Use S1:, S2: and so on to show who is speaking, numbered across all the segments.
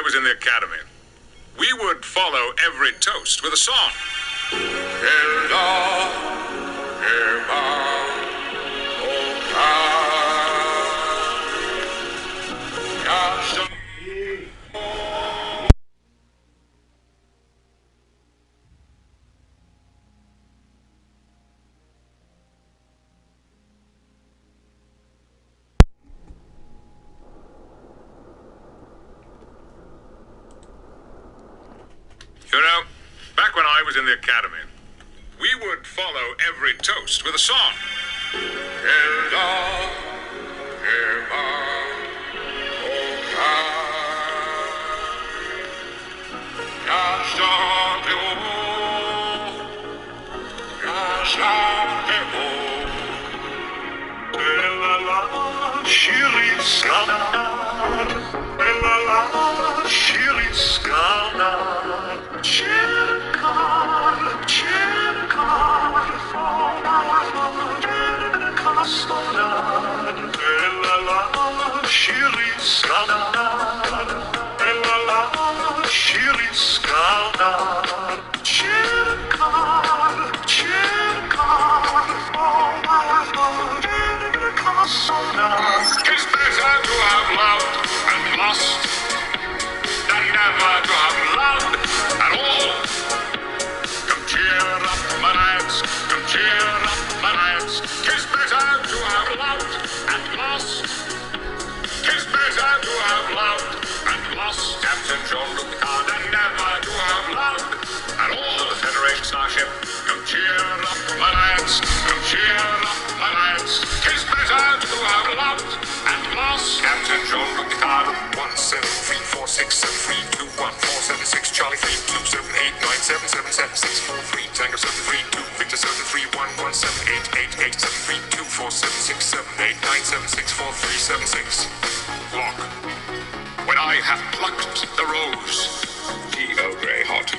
S1: was in the academy, we would follow every toast with a song. You know, back when I was in the academy, we would follow every toast with a song. It's better to have loved and lost than never to have loved at all. Come cheer up, my lads, come cheer up, my lads. 'Tis better to have loved and lost. 'Tis better to have loved and lost. Captain Jean-Luc Picard than never to have loved at all. The Federation starship, come cheer up, my lads, come cheer up, my lads. 'Tis better to have loved and lost. Captain Jean-Luc Picard. 17467321476 Charlie 32789777643 Tango 732 Victor 73117887324766789764376 Lock. When I have plucked the rose, Earl Grey hot,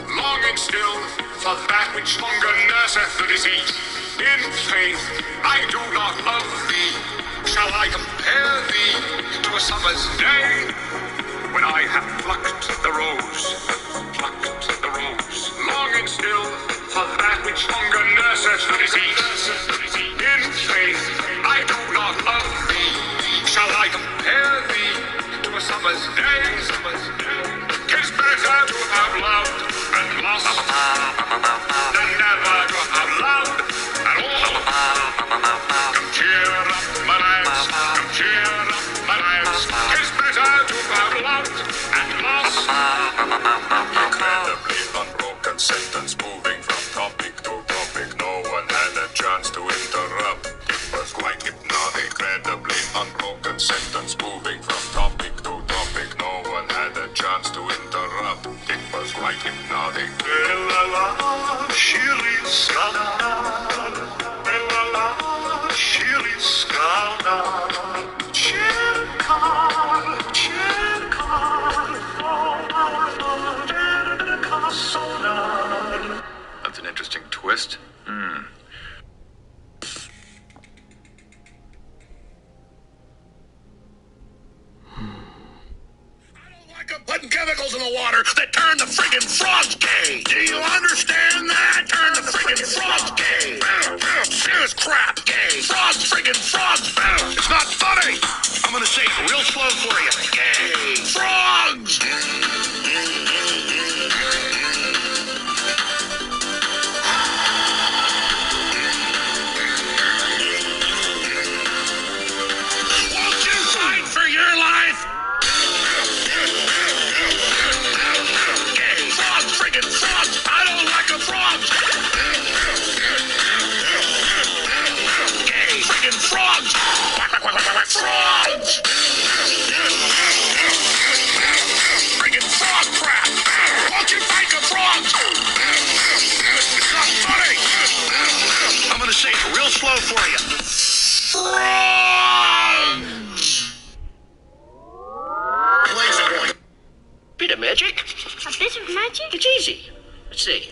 S1: longing still for that which longer nurseth the disease. In faith, I do not love thee. Shall I compare thee to a summer's day? When I have plucked the rose, longing still for that which longer nurses the disease. In faith, I do not love thee. Shall I compare thee to a summer's day? 'Tis better to have loved and lost than never to have loved at all. Come cheer up, my lads, come cheer up, my lads. 'Tis better to have loved and lost. Incredibly unbroken sentence moving from topic to topic. No one had a chance to interrupt. It was quite hypnotic. Incredibly unbroken sentence moving from topic to topic. No one had a chance to interrupt. It was quite hypnotic. That's an interesting twist.
S2: Putting chemicals in the water that turn the friggin' frogs gay. Do you understand that? Turn the friggin' frogs gay. Serious crap, gay. Frogs, friggin' frogs. It's not funny. I'm gonna say it real slow for you. Gay. Frogs. Won't you fight for your life? Frogs! I don't like the frogs! Gay friggin' frogs! Frogs! Friggin' frog crap! Won't you fight the frogs? It's not funny! I'm gonna say it real slow for you. Frogs! Laser boy. Bit of magic?
S3: A bit of magic?
S2: It's easy. Let's see.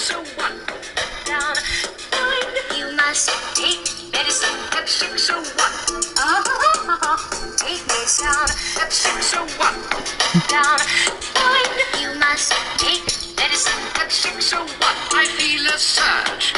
S2: so what? Down, fine, you must take medicine. That's sick, so what? Take medicine. That's sick, so what? Down, fine, you must take medicine. That's sick, so what? I feel a surge.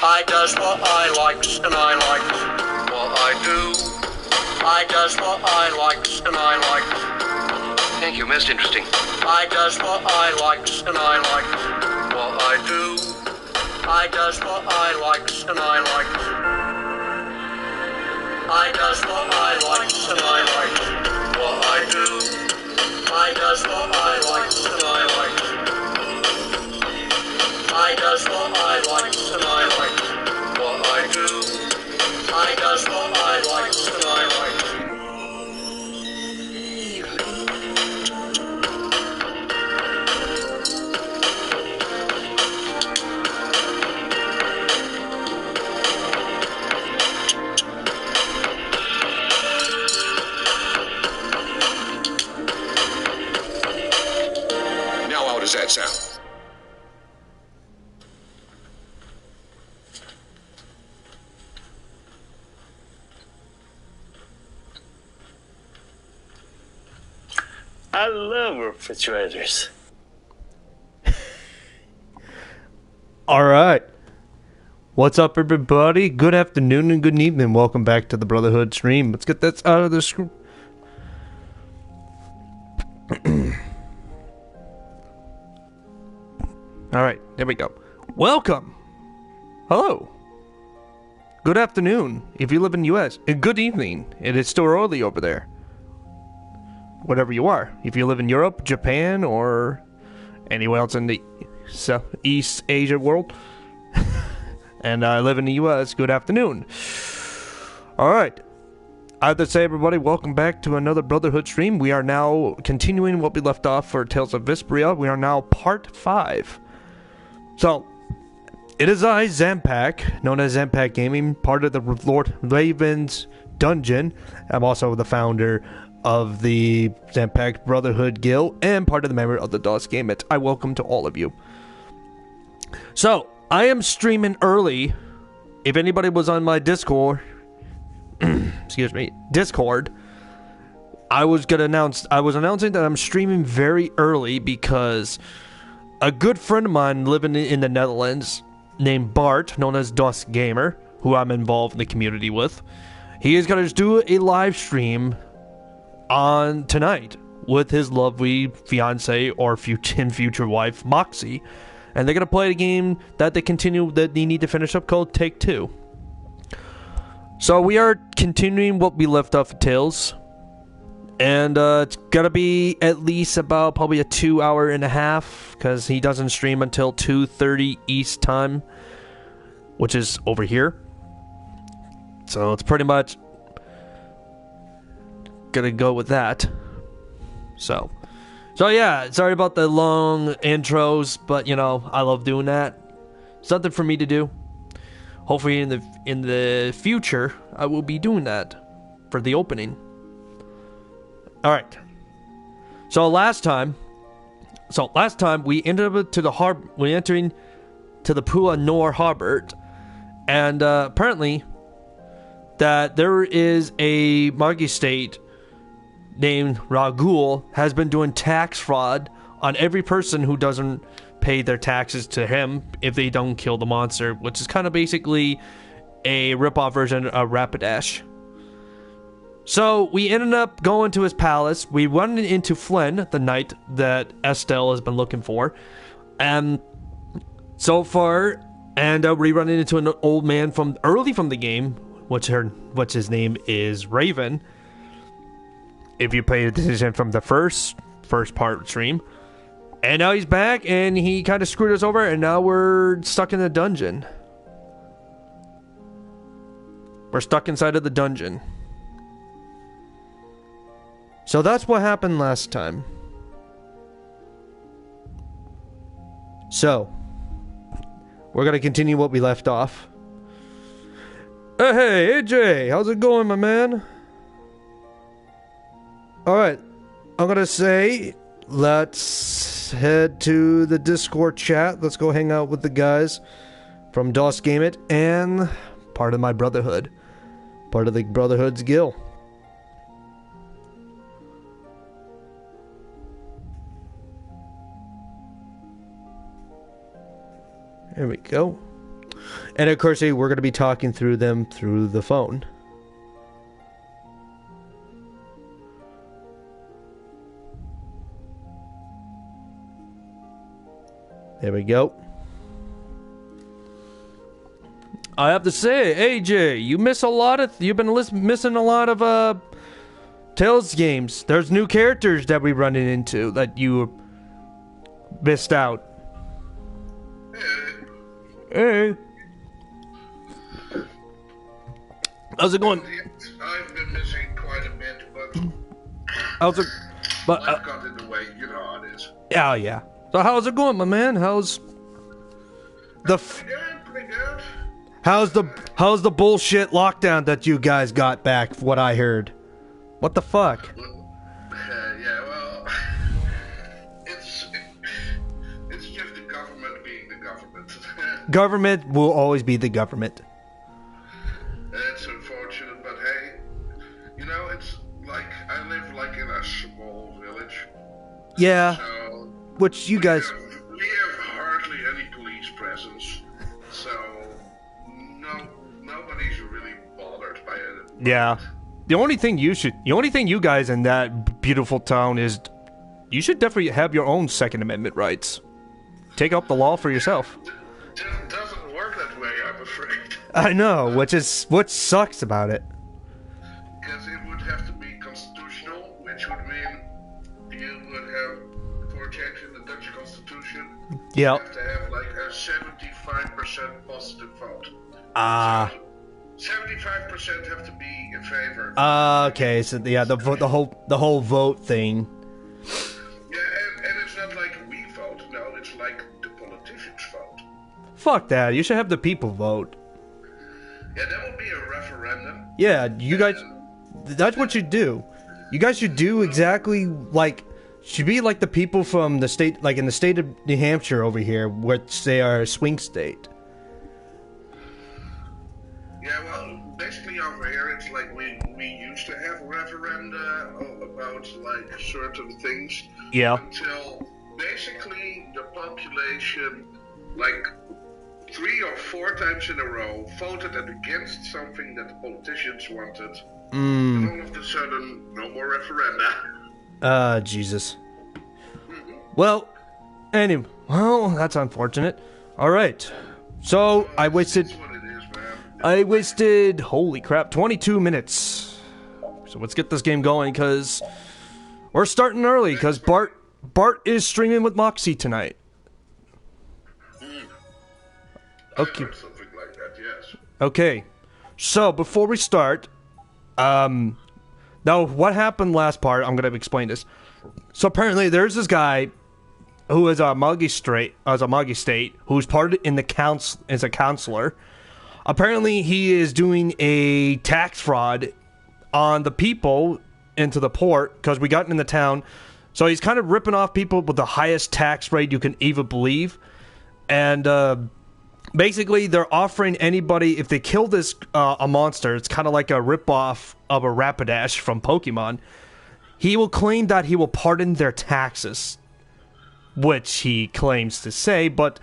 S3: I does what I likes and I likes what I do. I does what I likes and I likes.
S4: Thank you, most interesting.
S3: I does what I likes and I likes what I do. I does what I likes and I likes. I does what I likes and I likes what I do. I does what I likes and I likes. I does what I likes and I likes what I do. I does what I likes and I likes.
S2: Now how does that sound?
S5: I love refrigerators.
S6: Alright. What's up, everybody? Good afternoon and good evening. Welcome back to the Brotherhood stream. Let's get that out of the screen. Alright, there we go. Welcome. Hello. Good afternoon if you live in the US. And good evening. It is still early over there. Whatever you are. If you live in Europe, Japan, or anywhere else in the East Asia world, and I live in the US, good afternoon. Alright. I have to say, everybody, welcome back to another Brotherhood stream. We are now continuing what we left off for Tales of Vesperia. We are now part 5. So, it is I, Zanpact, known as Zanpact Gaming, part of the Lord Raven's Dungeon. I'm also the founder of the Zanpact Brotherhood Guild, and part of the member of the DOS Game It. I welcome to all of you. So, I am streaming early. If anybody was on my Discord, excuse me, Discord, I was announcing that I'm streaming very early because a good friend of mine living in the Netherlands named Bart, known as DOS Gamer, who I'm involved in the community with, he is going to do a live stream on tonight with his lovely fiance or future wife Moxie, and they're gonna play a game that they need to finish up called Take Two. So we are continuing what we left off of Tales, and it's gonna be at least about probably a 2 hour and a half because he doesn't stream until 2:30 East time, which is over here. So it's pretty much gonna go with that. So yeah, sorry about the long intros, but you know, I love doing that. Something for me to do. Hopefully in the future I will be doing that for the opening. Alright. So last time we ended up to the harbor. We entering to the Pua Nor Harbor, and apparently that there is a Magi state named Ragul has been doing tax fraud on every person who doesn't pay their taxes to him if they don't kill the monster, which is kind of basically a rip-off version of Rapidash. So we ended up going to his palace. We run into Flynn, the knight that Estelle has been looking for, and so far, and we run into an old man from early from the game, which his name is Raven. If you paid attention from the first part stream. And now he's back, and he kind of screwed us over, and now we're stuck in the dungeon. We're stuck inside of the dungeon. So that's what happened last time. So, we're gonna continue what we left off. Hey, AJ, how's it going, my man? Alright, I'm gonna say, let's head to the Discord chat. Let's go hang out with the guys from DOS Game It and part of my brotherhood. Part of the Brotherhood's Guild. There we go. And of course, we're going to be talking through them through the phone. There we go. I have to say, AJ, you've been missing a lot of Tales games. There's new characters that we're running into that you missed out. Hey. How's it going?
S2: I've been missing quite a bit, but
S6: How's it? But
S2: life got in the way. You know how it is.
S6: yeah. So how's it going, my man? How's the
S2: Pretty good.
S6: how's the bullshit lockdown that you guys got back? What I heard. What the fuck?
S2: Yeah, well, it's just the government being the government.
S6: Government will always be the government.
S2: It's unfortunate, but hey, you know, it's like I live like in a small village.
S6: Yeah,
S2: So
S6: which you guys.
S2: we have hardly any police presence, so nobody's really bothered by it.
S6: Yeah. The only thing you guys in that beautiful town is, you should definitely have your own Second Amendment rights. Take up the law for yourself.
S2: It doesn't work that way, I'm afraid.
S6: I know, which is what sucks about it.
S2: Because it would have to be constitutional, which would mean you would have, for changing the Dutch constitution, you
S6: Yep.
S2: have to have like a 75% positive vote. 75% have to be in favor.
S6: Okay, so yeah, the whole vote thing.
S2: Yeah, and it's not like we vote, no, it's like the politicians vote.
S6: Fuck that. You should have the people vote.
S2: Yeah, that would be a referendum.
S6: Yeah, you guys. That's what you do. You guys should do exactly like. Should be like the people from the state, like in the state of New Hampshire over here, which they are a swing state.
S2: Yeah, well, basically over here it's like we used to have referenda about like certain things.
S6: Yeah.
S2: Until basically the population, like 3 or 4 times in a row, voted against something that the politicians wanted. And all of a sudden, no more referenda.
S6: Jesus. Well, anyway, well, that's unfortunate. All right. So I wasted.
S2: That's what it is, man.
S6: I wasted, holy crap, 22 minutes. So let's get this game going, because we're starting early, because Bart is streaming with Moxie tonight. Okay.
S2: Or something like that, yes.
S6: Okay. So before we start, now what happened last part, I'm going to explain this. So apparently there's this guy who is a Muggy State, who's part in the council, is a counselor. Apparently, he is doing a tax fraud on the people into the port, because we got in the town. So he's kind of ripping off people with the highest tax rate you can even believe. And basically, they're offering anybody, if they kill this a monster, it's kind of like a ripoff of a Rapidash from Pokemon. He will claim that he will pardon their taxes, which he claims to say, but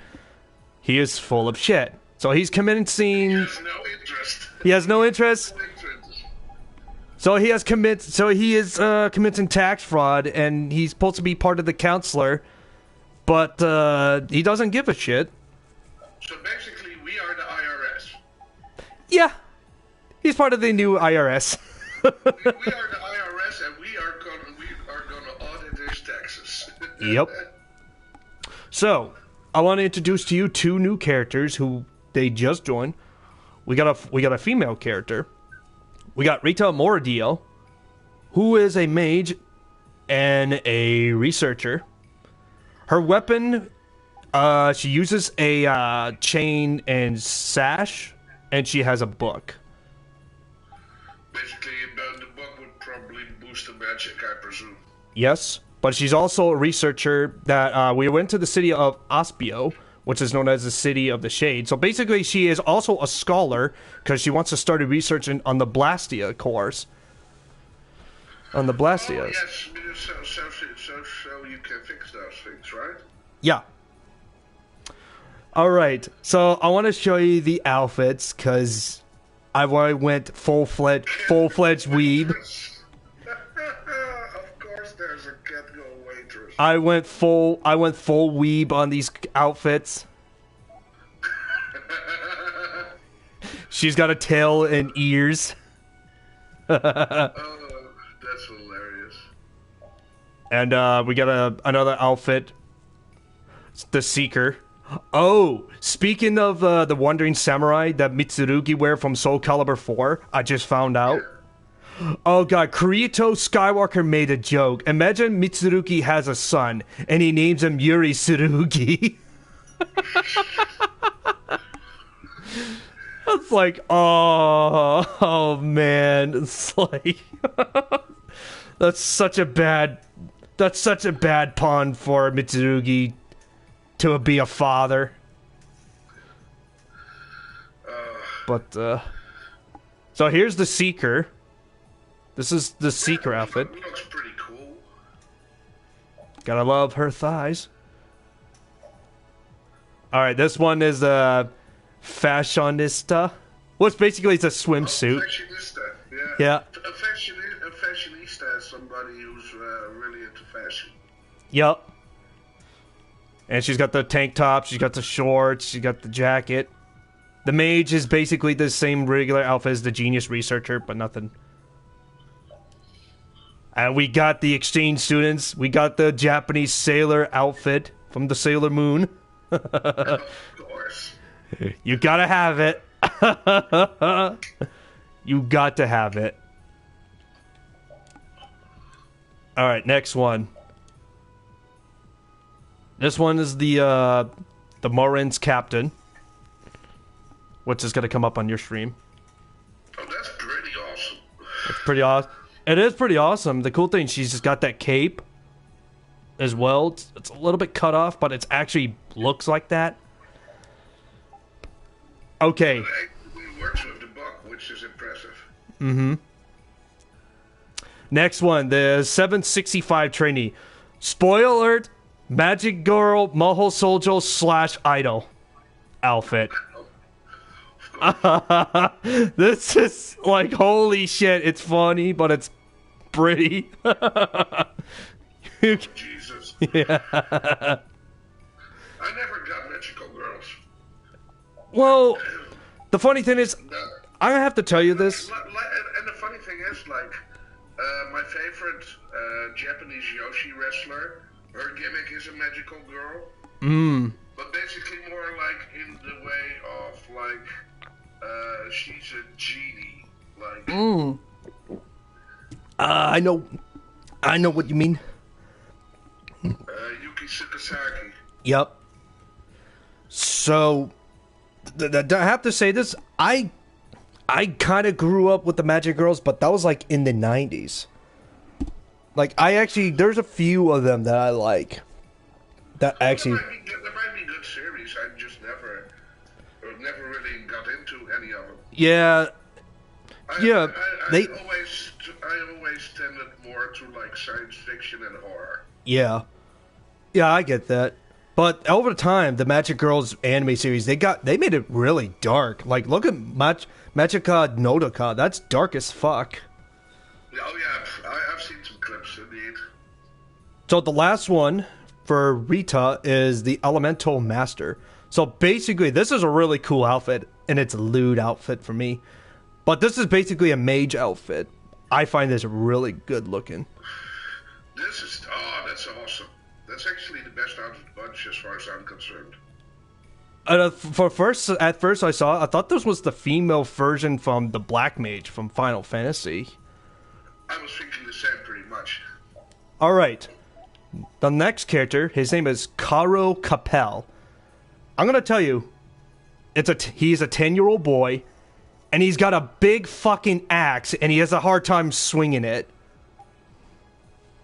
S6: he is full of shit. So he's commencing.
S2: He has no interest.
S6: He has no interest.
S2: No interest.
S6: So he is committing tax fraud, and he's supposed to be part of the counselor, but he doesn't give a shit.
S2: So basically, we are the IRS.
S6: Yeah, he's part of the new IRS.
S2: We are the IRS, and we are gonna audit his taxes.
S6: Yep. So I want to introduce to you 2 new characters who they just joined. We got a female character. We got Rita Moradiel, who is a mage and a researcher. Her weapon, she uses a chain and sash, and she has a book.
S2: Basically, the book would probably boost the magic, I presume.
S6: Yes, but she's also a researcher that we went to the city of Aspio, which is known as the City of the Shade. So basically, she is also a scholar because she wants to start a research on the Blastia cores. On the Blastias.
S2: Oh, yes, so you can fix those things, right?
S6: Yeah. Alright, so I want to show you the outfits because I went full-fledged weeb.
S2: Of course there's a cat-go waitress.
S6: I went full weeb on these outfits. She's got a tail and ears.
S2: Oh, that's hilarious.
S6: And we got another outfit. It's the Seeker. Oh, speaking of the Wandering Samurai that Mitsurugi wear from Soul Calibur 4, I just found out. Oh god, Kirito Skywalker made a joke. Imagine Mitsurugi has a son, and he names him Yuri Tsurugi. It's like, oh man, it's like that's such a bad pun for Mitsurugi to be a father. But so here's the Seeker. This is the Seeker outfit.
S2: Looks pretty cool.
S6: Gotta love her thighs. Alright, this one is fashionista. Well, basically it's a swimsuit.
S2: Fashionista, yeah.
S6: Yeah.
S2: A fashionista is somebody who's really into fashion.
S6: Yup. And she's got the tank top, she's got the shorts, she's got the jacket. The mage is basically the same regular outfit as the genius researcher, but nothing. And we got the exchange students. We got the Japanese sailor outfit from the Sailor Moon.
S2: Of course.
S6: You gotta have it. You got to have it. Alright, next one. This one is the Morin's captain, which is gonna come up on your stream.
S2: Oh, that's pretty awesome.
S6: It's pretty awesome. It is pretty awesome. The cool thing, she's just got that cape as well. It's a little bit cut off, but it actually looks like that. Okay.
S2: It actually works with the book, which is impressive.
S6: Mm-hmm. Next one, the 765 trainee. Spoiler alert, Magic Girl Mahou Shoujo / idol outfit. This is like, holy shit, it's funny, but it's pretty.
S2: Jesus.
S6: Yeah.
S2: I never got magical girls.
S6: Well, the funny thing is,
S2: No.
S6: I have to tell you this.
S2: And the funny thing is, like, my favorite Japanese Yoshi wrestler, her gimmick is a magical girl. But basically more like in the way of, like, she's a genie. Like,
S6: I know what you mean.
S2: Yuki Tsukasaki.
S6: Yep. So, I have to say this. I kind of grew up with the Magic Girls, but that was like in the 90s. Like, there's a few of them that I like. That actually.
S2: There might be good series. I just never really got into any of them.
S6: Yeah. Yeah.
S2: I always tended more to like science fiction and horror.
S6: Yeah. Yeah, I get that. But over time, the Magic Girls anime series, they made it really dark. Like, look at Magica Nodoka. That's dark as fuck.
S2: Oh yeah, I've seen some clips indeed.
S6: So the last one for Rita is the Elemental Master. So basically, this is a really cool outfit, and it's a lewd outfit for me. But this is basically a mage outfit. I find this really good looking.
S2: That's awesome. That's actually the best out of the bunch as far as I'm concerned.
S6: At first I thought this was the female version from the Black Mage from Final Fantasy.
S2: I was thinking the same pretty much.
S6: All right. The next character, his name is Caro Cappell. I'm gonna tell you, he's a 10-year-old boy, and he's got a big fucking axe, and he has a hard time swinging it.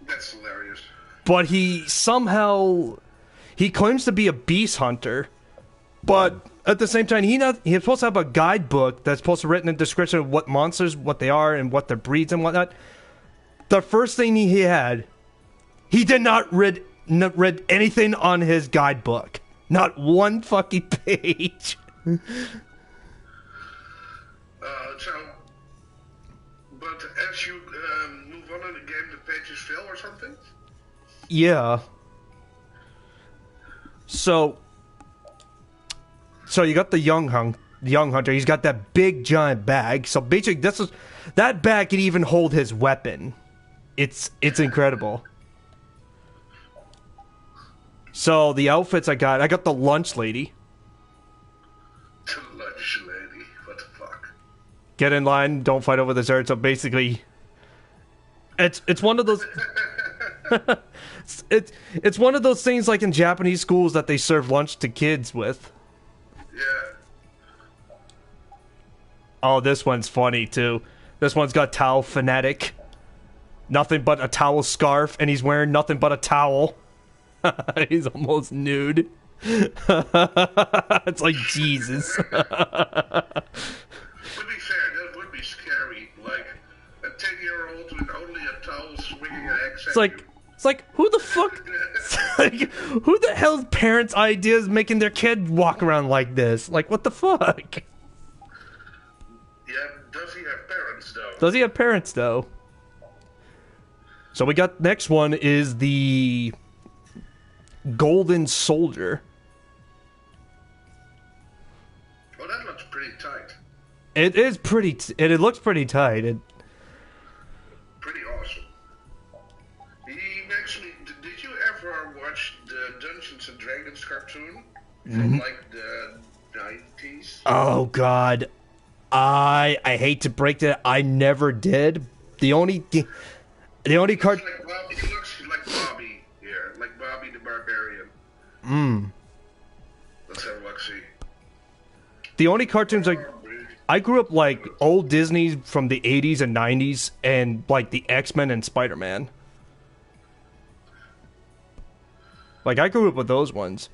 S2: That's hilarious.
S6: But he claims to be a beast hunter, but at the same time, he's supposed to have a guidebook that's supposed to written a description of what monsters, what they are, and what their breeds and whatnot. The first thing he had, he did not read anything on his guidebook. Not one fucking page.
S2: But as you move on in the game, the pages fill or something?
S6: Yeah. So you got the young hunter. He's got that big giant bag. So basically, that bag can even hold his weapon. It's incredible. So the outfits I got the lunch lady.
S2: The lunch lady? What the fuck?
S6: Get in line, don't fight over dessert. So basically, it's one of those. it's one of those things like in Japanese schools that they serve lunch to kids with.
S2: Yeah.
S6: Oh, this one's funny too. This one's got towel fanatic. Nothing but a towel scarf, and he's wearing nothing but a towel. He's almost nude. It's like Jesus.
S2: To be fair, that would be scary. Like a 10-year-old with only a towel swinging an axe.
S6: It's like who the fuck? Like, who the hell's parents' idea is making their kid walk around like this? Like, what the fuck?
S2: Yeah, does he have parents though?
S6: Does he have parents though? So we got next one is the Golden Soldier.
S2: Oh, that looks pretty tight.
S6: It is pretty. It looks pretty tight.
S2: Pretty awesome. He actually. Did you ever watch the Dungeons and Dragons cartoon from like the 90s?
S6: Oh God, I hate to break that. I never did. The only card.
S2: He looks like Bobby here, like Bobby the Barbarian. Let's have a look-see.
S6: The only cartoons I grew up like old Disney from the 80s and 90s and like the X-Men and Spider-Man. Like I grew up with those ones.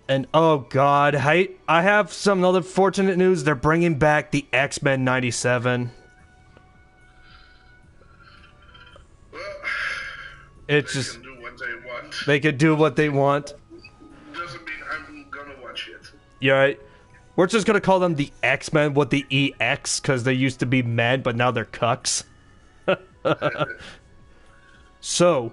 S6: And oh God, I have some other fortunate news. They're bringing back the X-Men 97.
S2: Well,
S6: It's
S2: they
S6: just
S2: can do what they want.
S6: they could do what they want.
S2: Doesn't mean I'm gonna watch it.
S6: Yeah, right. We're just gonna call them the X-Men with the EX because they used to be men, but now they're cucks. So,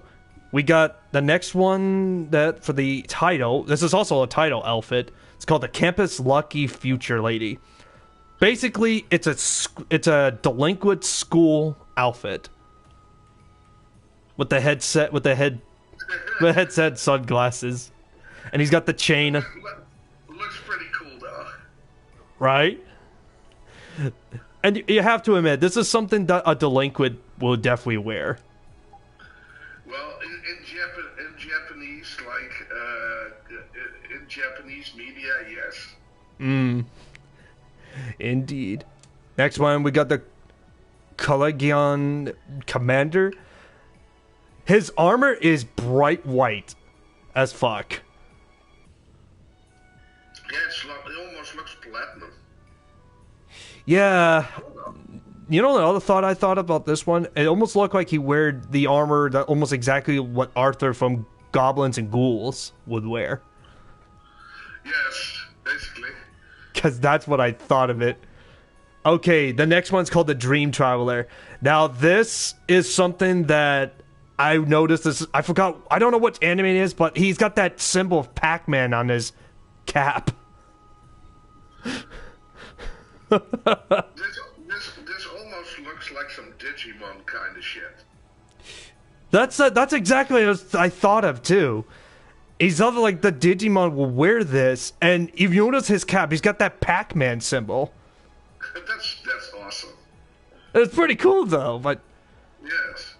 S6: we got the next one that for the title. This is also a title outfit. It's called the Campus Lucky Future Lady. Basically, it's a delinquent school outfit with the headset, the headset, sunglasses, and he's got the chain.
S2: Looks pretty cool though.
S6: Right? And you have to admit, this is something that a delinquent will definitely wear.
S2: Well, in Japanese, like in Japanese media, yes.
S6: Indeed. Next one, we got the Collegian Commander. His armor is bright white as fuck.
S2: Yeah, it almost looks platinum.
S6: Yeah. You know the other thought I thought about this one? It almost looked like he wore the armor that almost exactly what Arthur from Goblins and Ghouls would wear.
S2: Yes, basically.
S6: Because that's what I thought of it. Okay, the next one's called the Dream Traveler. Now, this is something that I noticed. I forgot. I don't know what anime it is, but he's got that symbol of Pac-Man on his cap.
S2: This almost looks like some Digimon kind of shit.
S6: That's exactly what I thought of too. He's other like the Digimon will wear this, and if you notice his cap, he's got that Pac-Man symbol.
S2: That's awesome.
S6: It's pretty cool though, but
S2: Yes.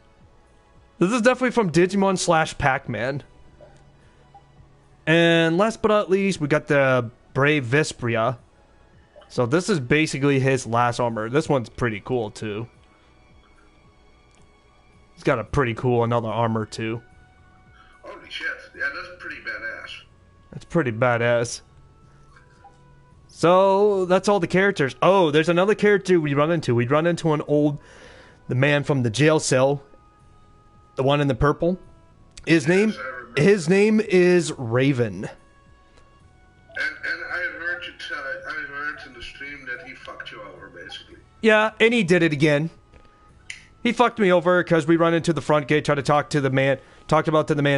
S6: This is definitely from Digimon / Pac-Man. And last but not least, we got the Brave Vespria. So this is basically his last armor. This one's pretty cool too. He's got a pretty cool another armor too.
S2: Holy shit. Yeah, that's pretty badass.
S6: That's pretty badass. So that's all the characters. Oh, there's another character we run into. We run into the man from the jail cell. The one in the purple. His name is Raven.
S2: And I heard in the stream that he fucked you over, basically.
S6: Yeah, and he did it again. He fucked me over because we run into the front gate, tried to talked to the man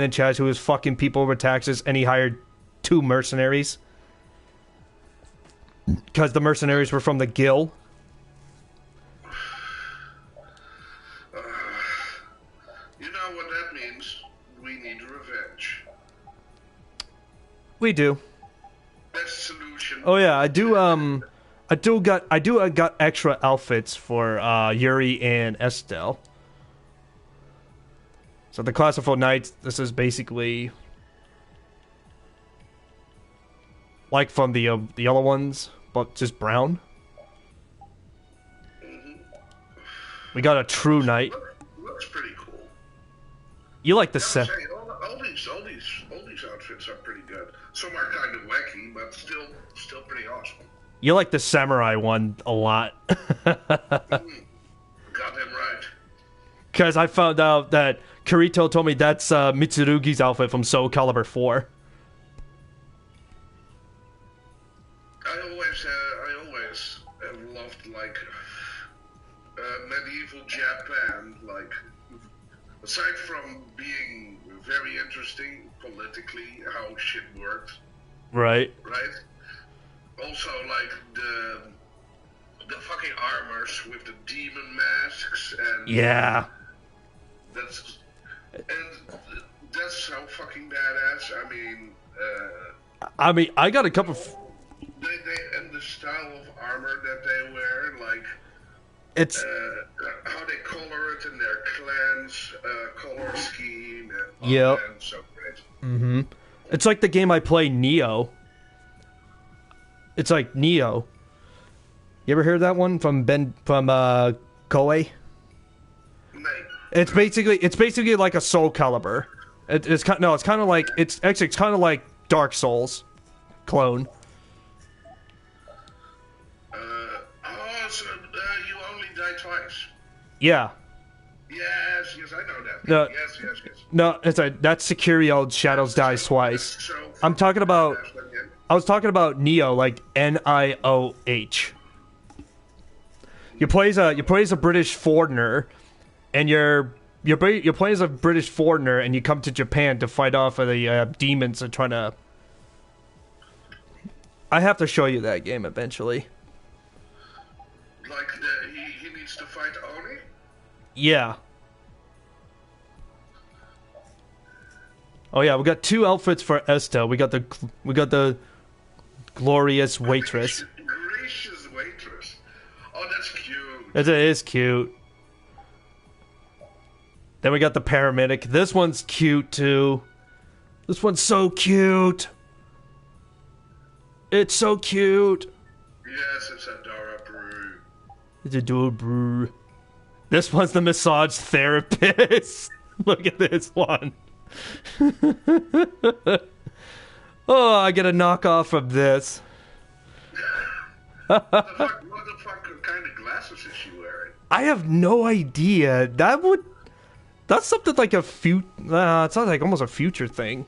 S6: in chat who was fucking people over taxes, and he hired 2 mercenaries. Because the mercenaries were from the Guild.
S2: You know what that means? We need revenge.
S6: We do.
S2: Best solution.
S6: Oh yeah, I got extra outfits for Yuri and Estelle. So the Classical Knights, this is basically like from the other ones, but just brown. We got a true knight.
S2: Looks pretty cool.
S6: You like the
S2: Say,
S6: set?
S2: all these outfits are pretty good. Some are kind of wacky, but still pretty awesome.
S6: You like the samurai one a lot.
S2: Goddamn right.
S6: Because I found out that Kirito told me that's Mitsurugi's outfit from Soul Calibur 4.
S2: I always have loved like medieval Japan. Like, aside from being very interesting politically, how shit worked.
S6: Right.
S2: Also, like the fucking armors with the demon masks and
S6: Yeah.
S2: That's so fucking badass. I mean,
S6: I got a couple.
S2: They and the style of armor that they wear, like
S6: It's
S2: how they color it in their clans, color scheme, and
S6: Yep.
S2: so great.
S6: It's like the game I play, Neo. It's like Neo. You ever heard that one from Koei?
S2: Mate,
S6: It's basically like a Soul Calibur. It's kind of like it's kind of like Dark Souls clone.
S2: so you only die twice.
S6: Yeah.
S2: Yes, I know that.
S6: No.
S2: Yes.
S6: No, that's Securio Shadows Dies Twice.
S2: So,
S6: I'm talking about.
S2: again.
S6: I was talking about Neo, like Nioh. You play as a British foreigner, and you're playing as a British foreigner, and you come to Japan to fight off of the demons that are trying to. I have to show you that game eventually.
S2: Like he needs to fight Oni?
S6: Yeah. Oh yeah, we got 2 outfits for Estelle. We got the glorious waitress.
S2: Gracious waitress. Oh, that's cute.
S6: It is cute. Then we got the paramedic. This one's cute too. This one's so cute. It's so cute.
S2: Yes, it's adorable.
S6: It's adorable. This one's the massage therapist. Look at this one. Oh, I get a knockoff of this.
S2: What the fuck kind of glasses is she wearing?
S6: I have no idea. That's something like a it sounds like almost a future thing.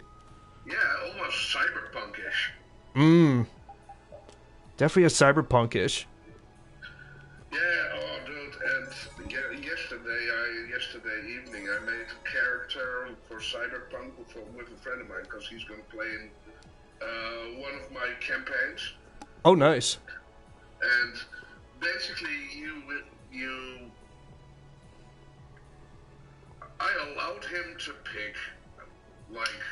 S2: Yeah, almost cyberpunkish.
S6: Definitely a cyberpunkish.
S2: Yeah, oh dude, and yesterday evening I made a character for Cyberpunk with a friend of mine because he's going to play in one of my campaigns.
S6: Oh, nice.
S2: And basically I allowed him to pick like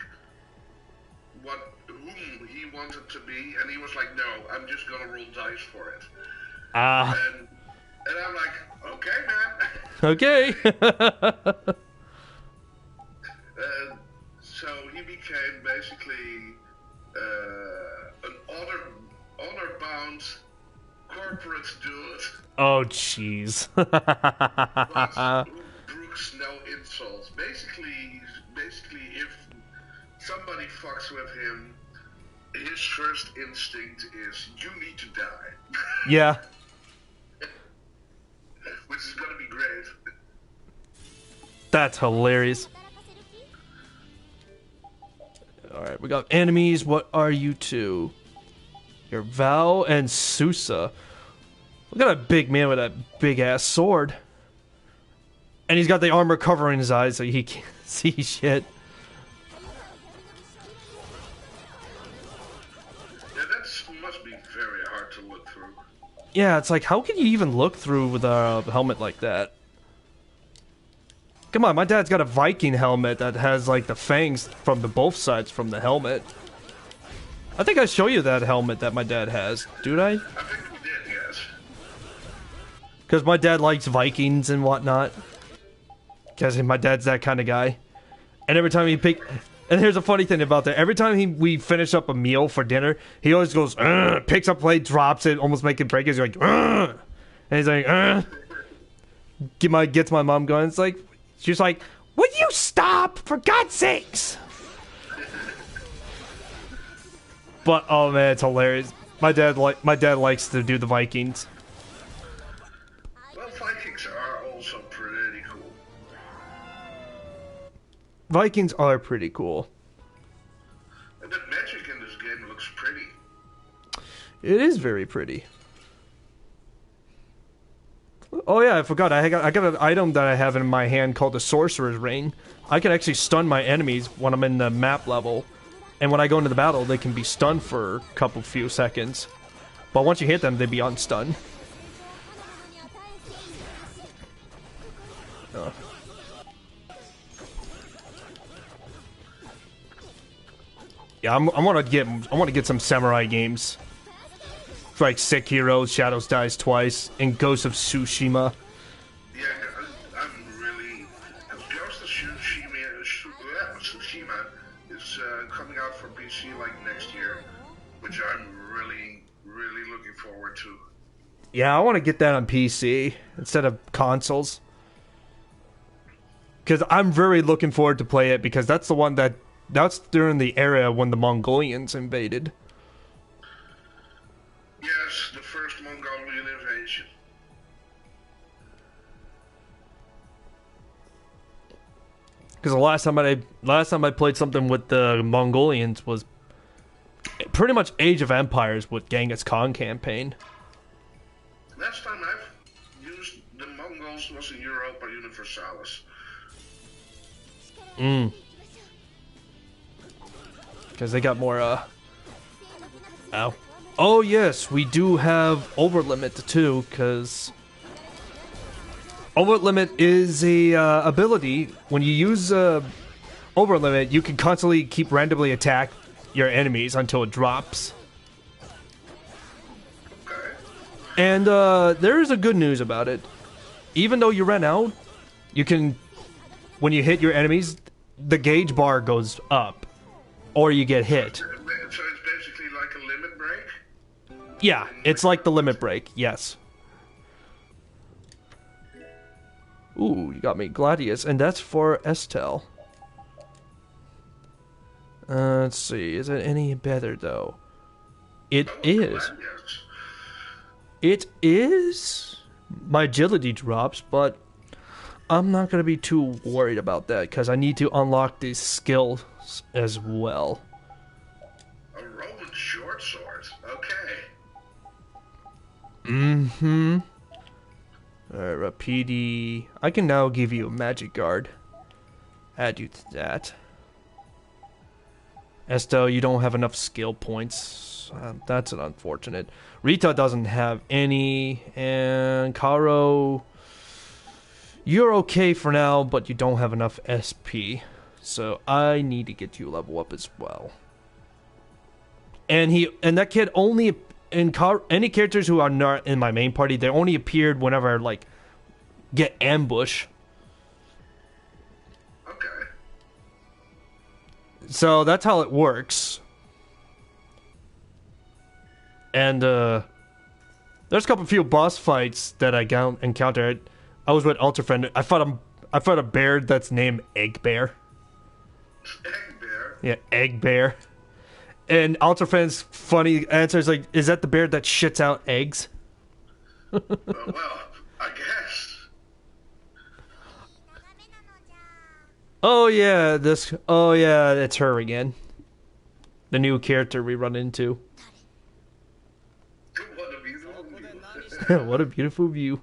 S2: whom he wanted to be, and he was like, no, I'm just gonna roll dice for it. And I'm like, okay, man.
S6: Okay.
S2: So he became basically an honor-bound corporate dude.
S6: Oh, jeez.
S2: But who brooks no insults. Basically, if somebody fucks with him, his first instinct is, you need to die.
S6: Yeah.
S2: Which is gonna be great.
S6: That's hilarious. Alright, we got enemies. What are you two? You're Val and Sousa. Look at that big man with that big ass sword. And he's got the armor covering his eyes so he can't see shit.
S2: Yeah, that must be very hard to look through.
S6: Yeah, it's like, how can you even look through with a helmet like that? Come on, my dad's got a Viking helmet that has, like, the fangs from the both sides from the helmet. I think I show you that helmet that my dad has. Dude, I
S2: think we did, yes.
S6: Because my dad likes Vikings and whatnot. Because my dad's that kind of guy. And every time he And here's a funny thing about that. Every time we finish up a meal for dinner, he always goes, picks up plate, drops it, almost making break. He's like, and he's like, gets my mom going. It's like, she's like, would you stop, for God's sakes? But oh man, it's hilarious. My dad likes to do the Vikings.
S2: Well, Vikings are also pretty cool.
S6: Vikings are pretty cool.
S2: And the magic in this game looks pretty.
S6: It is very pretty. Oh yeah, I forgot. I got an item that I have in my hand called the Sorcerer's Ring. I can actually stun my enemies when I'm in the map level. And when I go into the battle, they can be stunned for a few seconds. But once you hit them, they be unstunned. Yeah, I want to get some samurai games. Like Sekiro, Shadows Dies Twice, and Ghost of Tsushima.
S2: Yeah, I'm really... Ghost of Tsushima is coming out for PC like next year, which I'm really, really looking forward to.
S6: Yeah, I want to get that on PC instead of consoles. Because I'm very looking forward to play it, because that's the one that's during the era when the Mongolians invaded.
S2: Yes, the first Mongolian invasion.
S6: Because the last time I played something with the Mongolians was pretty much Age of Empires with Genghis Khan campaign.
S2: Last time I've used the Mongols was in Europa Universalis.
S6: Because they got more, Ow. Oh, yes, we do have Overlimit, too, because Overlimit is a, ability. When you use, Overlimit, you can constantly keep randomly attack your enemies until it drops. And, there is a good news about it. Even though you ran out, you can, when you hit your enemies, the gauge bar goes up. Or you get hit.
S2: So it's basically like a limit break?
S6: Yeah, it's like the limit break, yes. Ooh, you got me Gladius, and that's for Estelle. Let's see, is it any better, though? It is. It is. My agility drops, but I'm not going to be too worried about that, because I need to unlock these skills as well.
S2: A Roman short sword, okay.
S6: Mm-hmm. Alright, PD. I can now give you a magic guard. Add you to that. Estelle, you don't have enough skill points. That's an unfortunate. Rita doesn't have any. And Caro, you're okay for now, but you don't have enough SP. So I need to get you level up as well. And that kid only any characters who are not in my main party, they only appeared whenever I like get ambush.
S2: Okay.
S6: So that's how it works. And there's a couple few boss fights that I encountered. I was with Ultrafriend. I fought a bear that's named Egg Bear.
S2: Egg bear.
S6: Yeah, Egg Bear. And Ultrafriend's funny answer is like, "Is that the bear that shits out eggs?"
S2: Well, I guess.
S6: Oh yeah, it's her again. The new character we run into.
S2: What a beautiful view.
S6: What a beautiful view.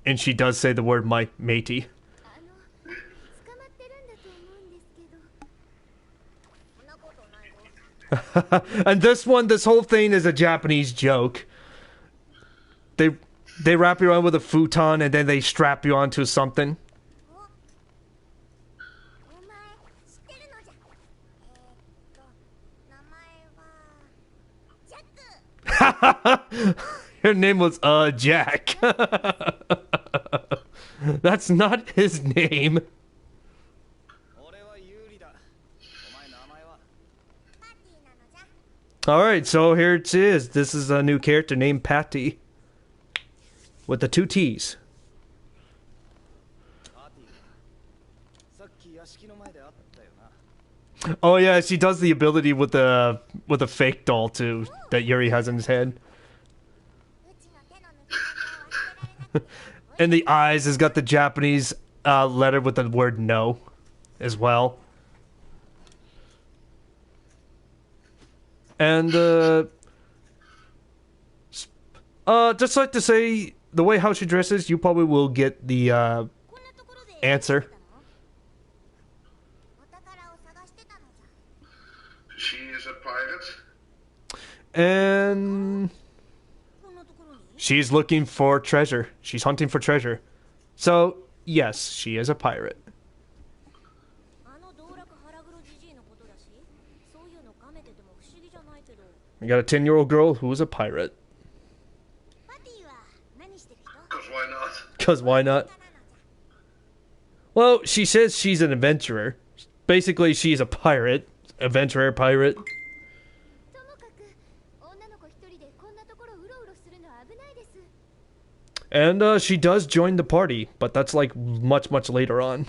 S6: And she does say the word my matey. And this whole thing is a Japanese joke. They wrap you around with a futon and then they strap you onto something. Her name was Jack. That's not his name. Alright, so here it is. This is a new character named Patty. With the 2 T's. Oh yeah, she does the ability with the fake doll too that Yuri has in his head. And the eyes has got the Japanese letter with the word no as well. And just like to say, the way how she dresses, you probably will get the answer.
S2: She is a pirate.
S6: And she's looking for treasure. She's hunting for treasure. So, yes, she is a pirate. We got a 10-year-old girl who is a pirate.
S2: Because why not?
S6: Because why not? Well, she says she's an adventurer. Basically, she's a pirate. Adventurer pirate. And she does join the party, but that's like much later on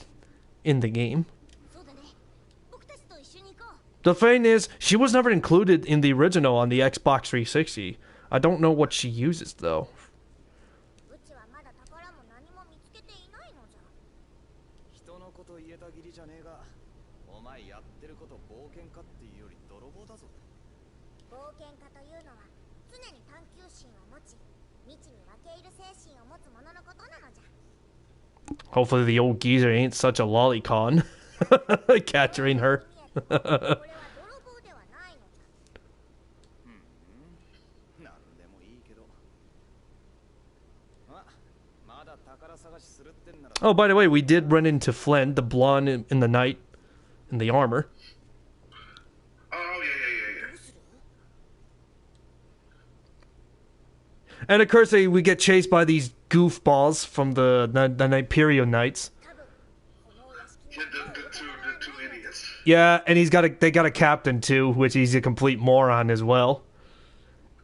S6: in the game. The thing is, she was never included in the original on the Xbox 360. I don't know what she uses though. Hopefully the old geezer ain't such a lolicon. Capturing her. Oh, by the way, we did run into Flynn, the blonde in the night, in the armor.
S2: Oh, yeah.
S6: And of course, we get chased by these goofballs from the Nyperio Knights.
S2: Yeah, the two idiots.
S6: Yeah, and they got a captain too, which he's a complete moron as well.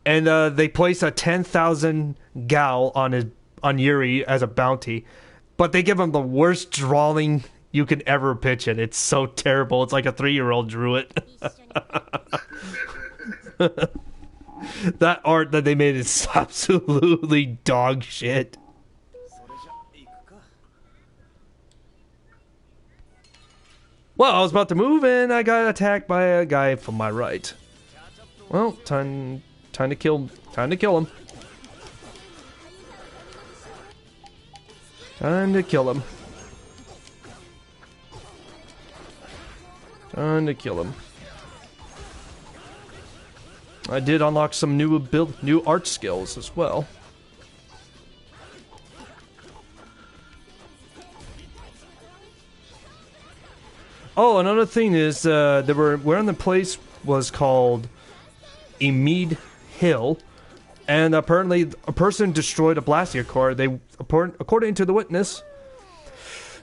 S6: And they place a 10,000 gal on Yuri as a bounty, but they give him the worst drawing you could ever pitch it. It's so terrible. It's like a 3-year-old drew it. That art that they made is absolutely dog shit. Well, I was about to move and I got attacked by a guy from my right. Well, time to kill him. Time to kill him. Time to kill him. Time to kill him. I did unlock some new art skills as well. Oh, another thing is we're in the place was called Emid Hill, And apparently, a person destroyed a Blastia Core. According to the witness,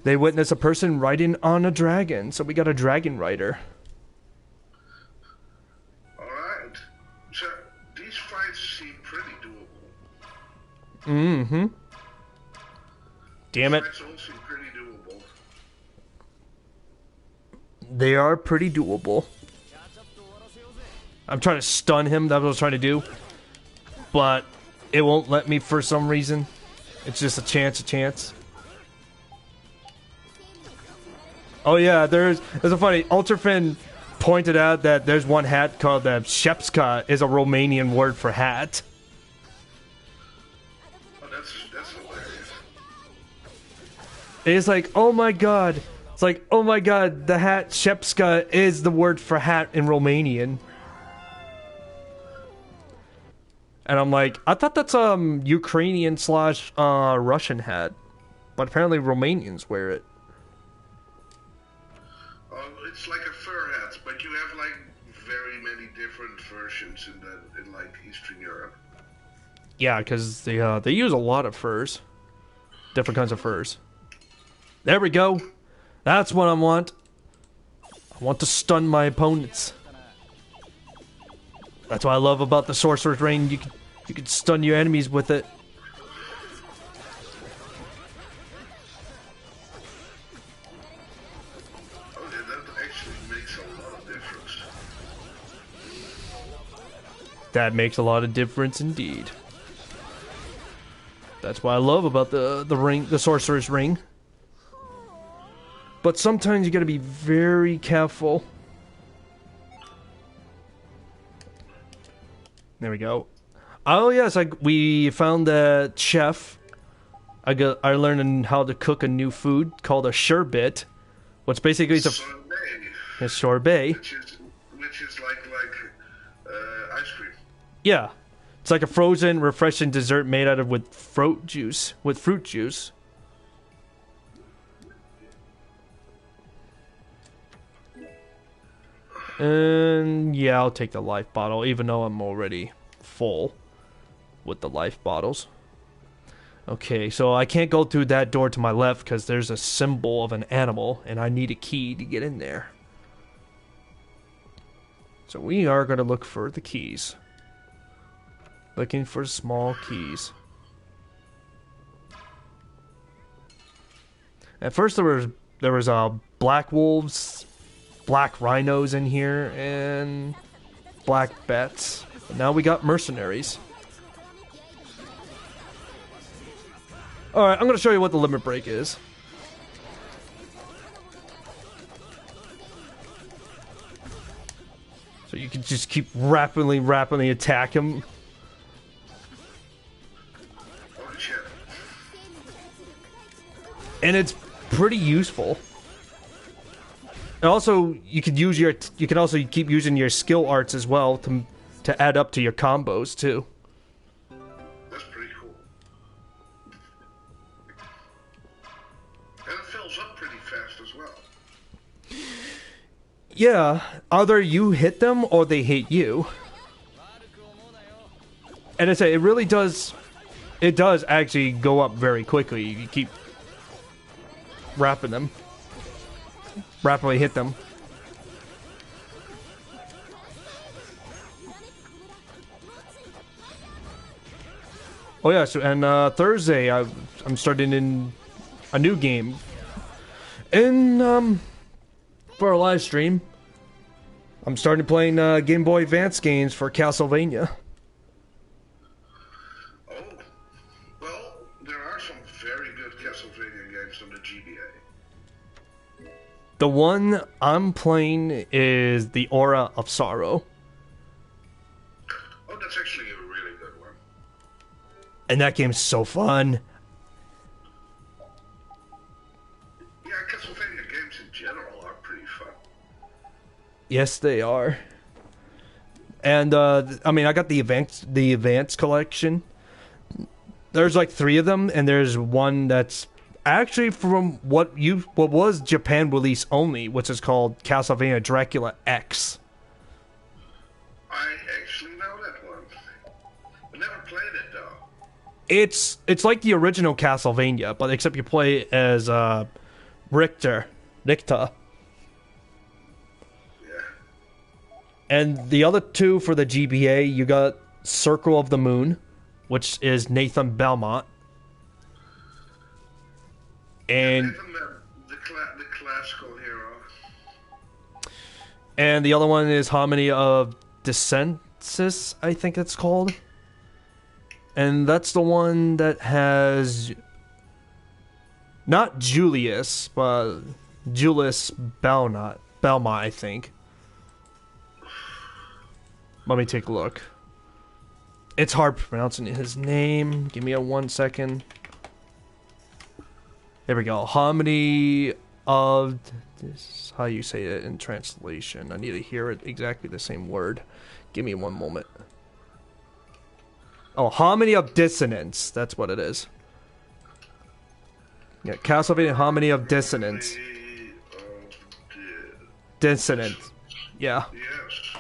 S6: they witnessed a person riding on a dragon. So we got a dragon rider.
S2: Alright. So, these fights seem pretty doable.
S6: Mm-hmm. Damn it.
S2: Fights all seem pretty doable.
S6: They are pretty doable. I'm trying to stun him. That's what I was trying to do. But it won't let me for some reason. It's just a chance. Oh yeah, there's a funny Ultrafin pointed out that there's one hat called the Shepska is a Romanian word for hat.
S2: Oh, that's hilarious.
S6: It's like, oh my god. It's like, oh my god, the hat Shepska is the word for hat in Romanian. And I'm like, I thought that's Ukrainian / Russian hat, but apparently Romanians wear it.
S2: It's like a fur hat, but you have like very many different versions in like Eastern Europe.
S6: Yeah, because they use a lot of furs, different kinds of furs. There we go. That's what I want. I want to stun my opponents. That's what I love about the Sorcerer's Ring. You can stun your enemies with it.
S2: Oh yeah, that actually makes a lot of difference.
S6: That makes a lot of difference indeed. That's what I love about the ring, the Sorcerer's Ring. But sometimes you gotta be very careful. There we go. Oh yes, we found that chef. I learned how to cook a new food called a sherbet, which basically is a sorbet.
S2: Which is like ice cream.
S6: Yeah, it's like a frozen, refreshing dessert made out of with fruit juice. And yeah, I'll take the life bottle, even though I'm already full with the life bottles. Okay, so I can't go through that door to my left because there's a symbol of an animal, and I need a key to get in there. So we are going to look for the keys. Looking for small keys. At first there was black wolves, black rhinos in here, and black bats. But now we got mercenaries. Alright, I'm going to show you what the limit break is. So you can just keep rapidly attack him. And it's pretty useful. And also, you can also keep using your skill arts as well to add up to your combos too.
S2: That's pretty cool. And it fills up pretty fast as well.
S6: Yeah, either you hit them or they hit you. And I say it really does. It does actually go up very quickly. You keep rapidly hit them. Oh yeah, so and Thursday I'm starting in a new game. For a live stream, I'm starting playing Game Boy Advance games for Castlevania.
S2: Oh, well, there are some very good Castlevania games on the GBA.
S6: The one I'm playing is The Aura of Sorrow.
S2: Oh, that's actually a really good one.
S6: And that game's so fun.
S2: Yeah, Castlevania games in general are pretty fun.
S6: Yes, they are. And I mean, I got the Advance collection. There's like 3 of them, and there's one that's actually from what was Japan release only, which is called Castlevania Dracula X.
S2: I actually know that one. I never played it though.
S6: It's like the original Castlevania, but except you play as Richter.
S2: Yeah.
S6: And the other two for the GBA, you got Circle of the Moon, which is Nathan Belmont. And
S2: Nathan, the classical hero.
S6: And the other one is Harmony of Dissonance, I think it's called. And that's the one that has not Julius, but Julius Belmont, I think. Let me take a look. It's hard pronouncing his name. Give me 1 second. There we go. Harmony of... This is how you say it in translation. I need to hear it exactly the same word. Give me 1 moment. Oh, Harmony of Dissonance. That's what it is. Yeah, Castlevania Harmony of Dissonance. Dissonance. Yeah.
S2: Yes.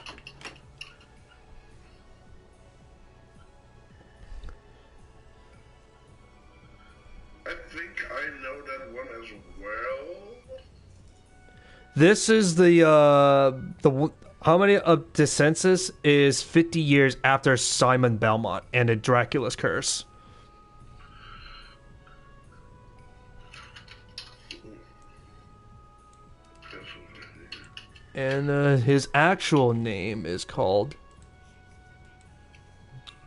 S2: I think I know that one as well.
S6: This is the Harmony of Dissonance is 50 years after Simon Belmont and a Dracula's Curse. And his actual name is called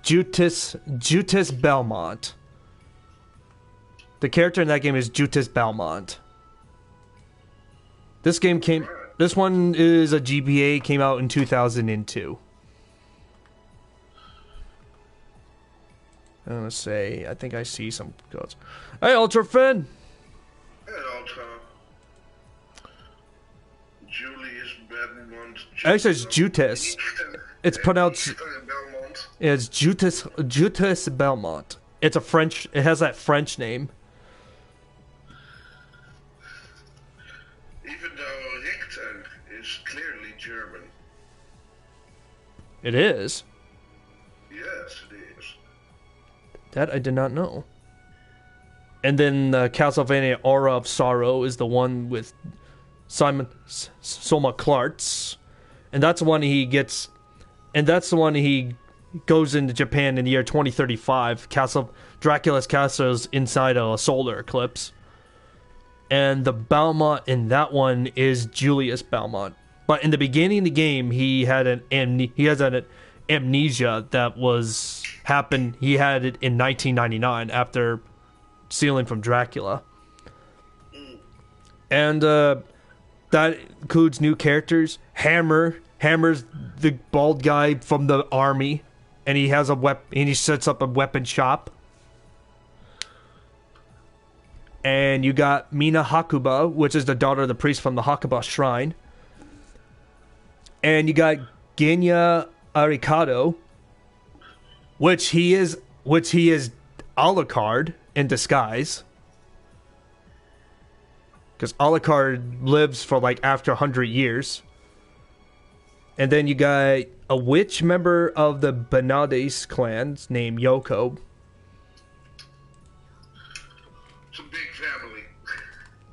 S6: Jutis Belmont. The character in that game is Jutis Belmont. This one is a GBA, came out in 2002. I'm gonna say, I think I see some codes. Hey, Ultra Finn!
S2: Hey, Ultra. Julius Belmont.
S6: Actually, it's Jutis. It's pronounced...
S2: Belmont.
S6: It's Jutis Belmont. It's a French... It has that French name.
S2: Even though Richter is clearly German.
S6: It is?
S2: Yes, it is.
S6: That I did not know. And then Castlevania Aura of Sorrow is the one with Simon Soma Clartz. And that's the one he gets... And that's the one he goes into Japan in the year 2035. Dracula's castle's inside a solar eclipse. And the Belmont in that one is Julius Belmont. But in the beginning of the game, he has an amnesia that happened. He had it in 1999 after stealing from Dracula. And that includes new characters. Hammer's the bald guy from the army, and he has a weapon. And he sets up a weapon shop. And you got Mina Hakuba, which is the daughter of the priest from the Hakuba Shrine. And you got Genya Arikado, which he is Alucard in disguise. Because Alucard lives for like after 100 years. And then you got a witch member of the Benades clans named Yoko.
S2: It's a big family.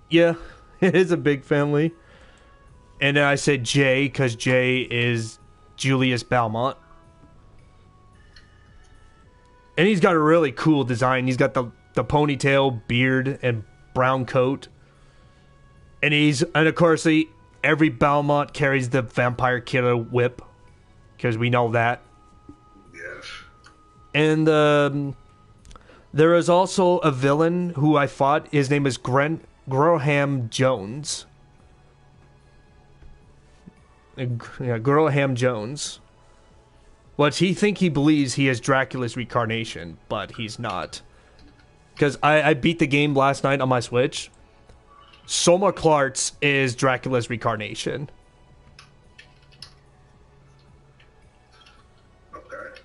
S6: Yeah, it is a big family. And then I said Jay, because Jay is Julius Belmont. And he's got a really cool design. He's got the ponytail, beard, and brown coat. And of course, every Belmont carries the vampire killer whip. Because we know that.
S2: Yes.
S6: And there is also a villain who I fought. His name is Graham Jones. Yeah, Graham Jones. But he believes he is Dracula's reincarnation, but he's not. Because I beat the game last night on my Switch. Soma Clartz is Dracula's reincarnation.
S2: Okay.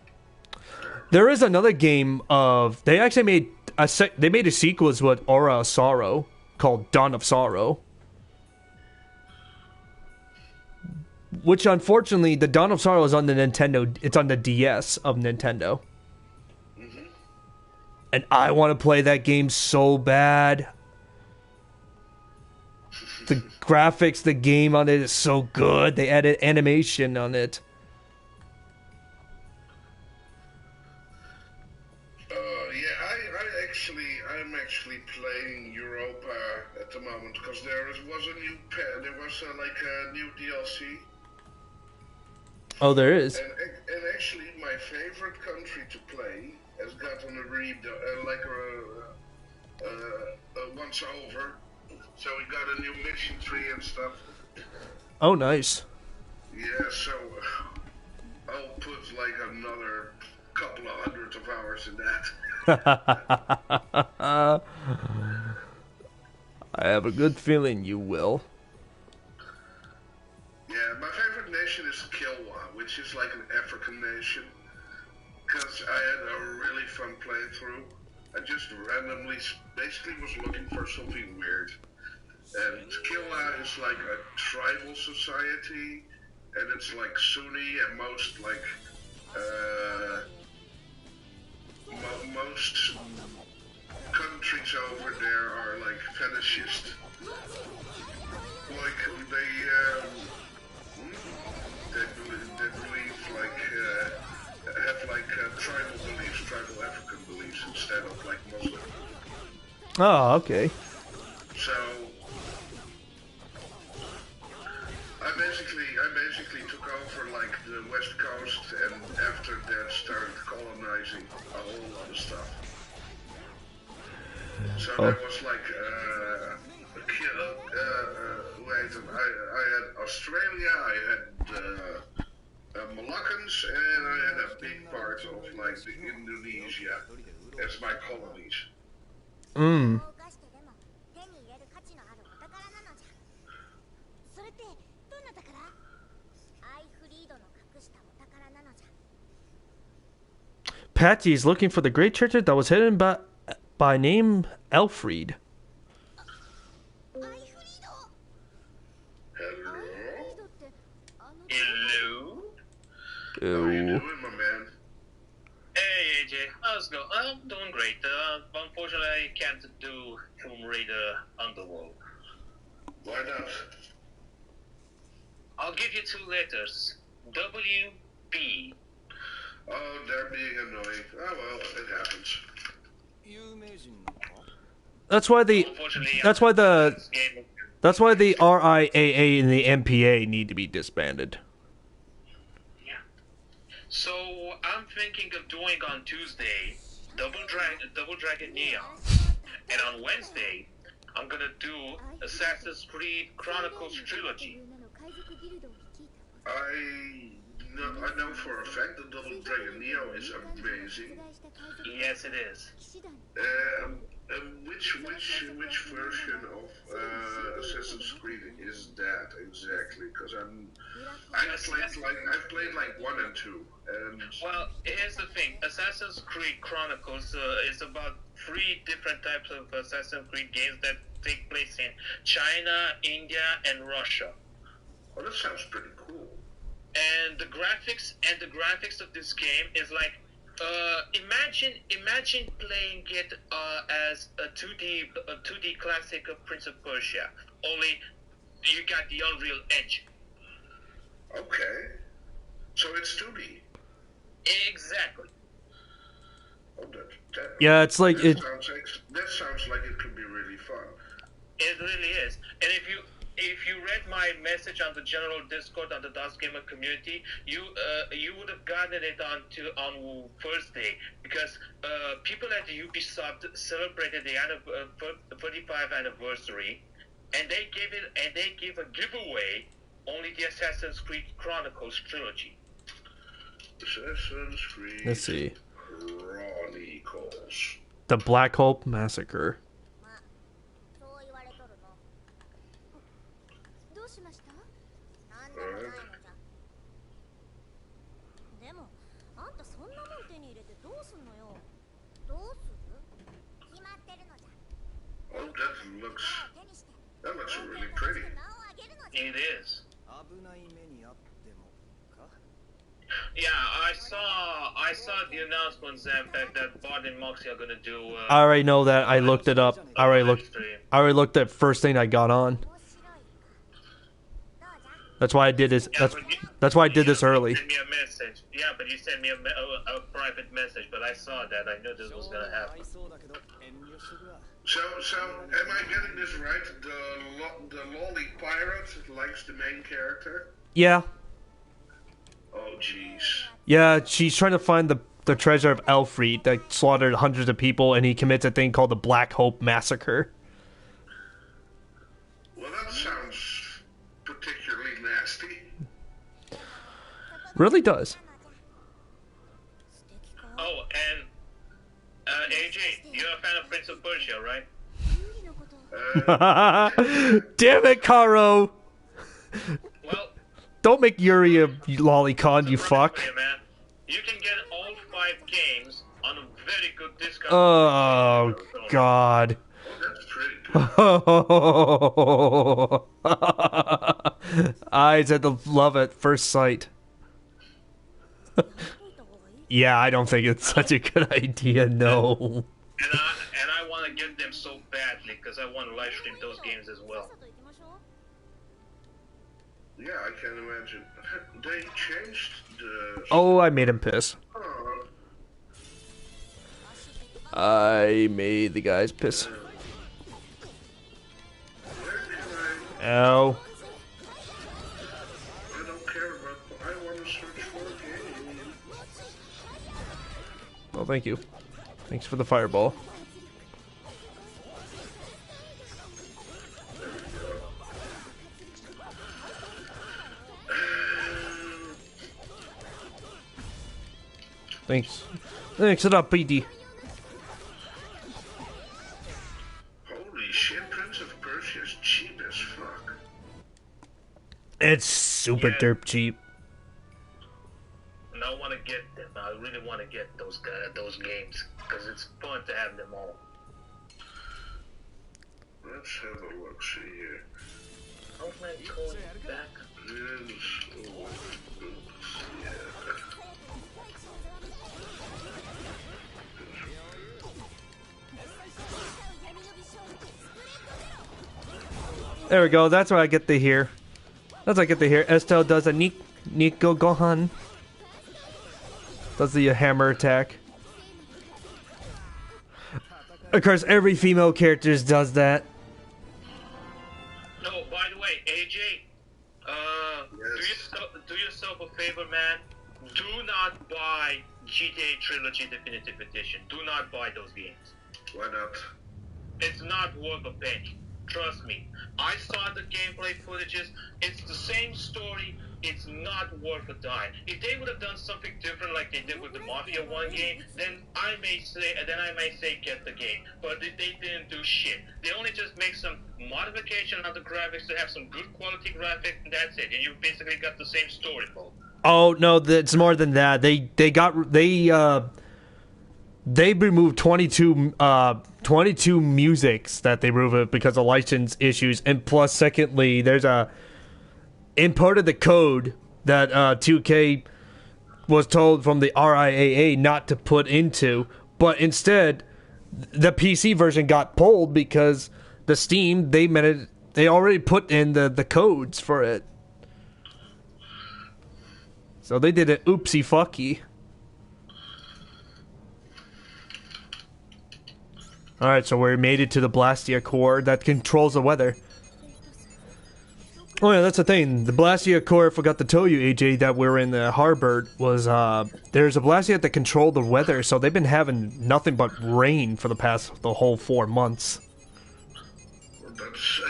S6: There is another game of... They actually made a sequel with Aura of Sorrow called Dawn of Sorrow. Which, unfortunately, the Dawn of Sorrow is on the Nintendo... It's on the DS of Nintendo. And I want to play that game so bad. The graphics, the game on it is so good. They added animation on it.
S2: I'm actually playing Europa at the moment because there was a new DLC.
S6: Oh, there is.
S2: And actually, my favorite country to play has gotten once over. So we got a new mission tree and stuff.
S6: Oh, nice.
S2: Yeah, so I'll put like another couple of hundred of hours in that.
S6: I have a good feeling you will.
S2: Yeah, my favorite nation is Kilwa, which is like an African nation. Because I had a really fun playthrough. I just randomly, basically was looking for something weird. And Kilwa is like a tribal society, and it's like Sunni, and most like, most countries over there are like fetishist. Like they believe like have like tribal beliefs, tribal African beliefs instead of like Muslim.
S6: Oh, okay.
S2: So I basically took over like the West Coast, and after that started colonizing a whole lot of stuff. So there was like I had Australia, I had Moluccans, and I had a big part of like the Indonesia as my colonies.
S6: Mm. Patty is looking for the great treasure that was hidden by name Elfried.
S2: Hello?
S3: Hello?
S2: How you doing, my man?
S3: Hey AJ, how's it going? I'm doing great. Unfortunately, I can't do Tomb Raider Underworld.
S2: Why not?
S3: I'll give you two letters. WB.
S2: Oh, they're being annoying. Oh well, it happens.
S6: That's why the RIAA and the MPA need to be disbanded.
S3: Yeah. So I'm thinking of doing on Tuesday Double Dragon Neon, and on Wednesday I'm gonna do Assassin's Creed Chronicles Trilogy.
S2: I know for a fact that Double Dragon Neo is amazing.
S3: Yes, it is.
S2: Which version of Assassin's Creed is that exactly? Because I've played like 1 and 2, and
S3: well, here's the thing: Assassin's Creed Chronicles is about 3 different types of Assassin's Creed games that take place in China, India, and Russia.
S2: Oh, that sounds pretty cool.
S3: And the graphics of this game is like, imagine playing it as a 2D classic of Prince of Persia. Only you got the Unreal Engine.
S2: Okay, so it's 2D.
S3: Exactly.
S2: Oh,
S6: Yeah, it's like
S2: that sounds like it could be really fun.
S3: It really is. And if you read my message on the general Discord on the DOS Gamer community, you would have gotten it on Thursday, because people at Ubisoft celebrated the 35th anniversary, and they gave a giveaway only the Assassin's Creed Chronicles trilogy.
S2: Assassin's Creed.
S6: Let's see.
S2: Chronicles.
S6: The Black Hope Massacre.
S2: Oh, that looks really pretty.
S3: It is. Yeah, I saw the announcement, Zanpact, that Bart and Moxie are gonna do.
S6: I already know that. I looked it up. I already
S3: Livestream.
S6: looked at first thing I got on. That's why I did this.
S3: Yeah,
S6: That's why I did this early.
S3: You sent me a message. Yeah, but you sent me a private message, but I saw that. I knew this was gonna happen.
S2: So am I getting this right? The lolly pirate likes the main character?
S6: Yeah.
S2: Oh, jeez.
S6: Yeah, she's trying to find the treasure of Elfried that slaughtered hundreds of people, and he commits a thing called the Black Hope Massacre.
S2: Well, that sounds particularly nasty.
S6: Really does.
S3: Oh, and AJ, you're a fan of Prince of Persia, right?
S6: Damn it, Caro!
S3: Well,
S6: Don't make Yuri a lolicon, you fuck.
S3: yeah, man. You can get all 5 games on a very good discount.
S6: Oh, God.
S2: Oh, that's pretty good.
S6: Eyes at the love at first sight. Yeah, I don't think it's such a good idea, no.
S3: And I want to get them so badly because I want to live stream those games as well.
S2: Yeah, I can imagine. They changed the...
S6: Oh, I made him piss.
S2: Oh,
S6: I made the guys piss.
S2: where can
S6: Ow.
S2: I don't care about... I want to search for a game.
S6: Well, thank you. Thanks for the fireball. Thanks. Thanks a lot, PD.
S2: Holy shit, Prince of Persia is cheap as fuck.
S6: It's super
S3: Yeah.
S6: derp cheap.
S3: And I want to get them. I really want to get those games because it's fun to have them all.
S2: Let's have a look, see here.
S3: How's my code back?
S6: There we go. That's what I get to hear. That's what I get to hear. Estelle does a Nico Gohan. Does the hammer attack. Of course, every female character does that.
S3: No, by the way, AJ, do yourself a favor, man. Do not buy GTA Trilogy Definitive Edition. Do not buy those games.
S2: Why not?
S3: It's not worth a penny. Trust me. I saw the gameplay footages. It's the same story. It's not worth a dime. If they would have done something different like they did with the Mafia 1 game, then I may say get the game. But they didn't do shit. They only just make some modification on the graphics to have some good quality graphics, and that's it. And you basically got the same story mode.
S6: Oh no, it's more than that. They removed 22 musics that they removed because of license issues, and plus, secondly, there's in part of the code that 2K was told from the RIAA not to put into, but instead, the PC version got pulled because the Steam they already put in the codes for it, so they did an oopsie fucky. Alright, so we made it to the Blastia Core that controls the weather. Oh yeah, that's the thing. The Blastia Core, I forgot to tell you, AJ, that we're in the harbor, was, there's a Blastia that control the weather, so they've been having nothing but rain for the whole 4 months.
S2: Well, that's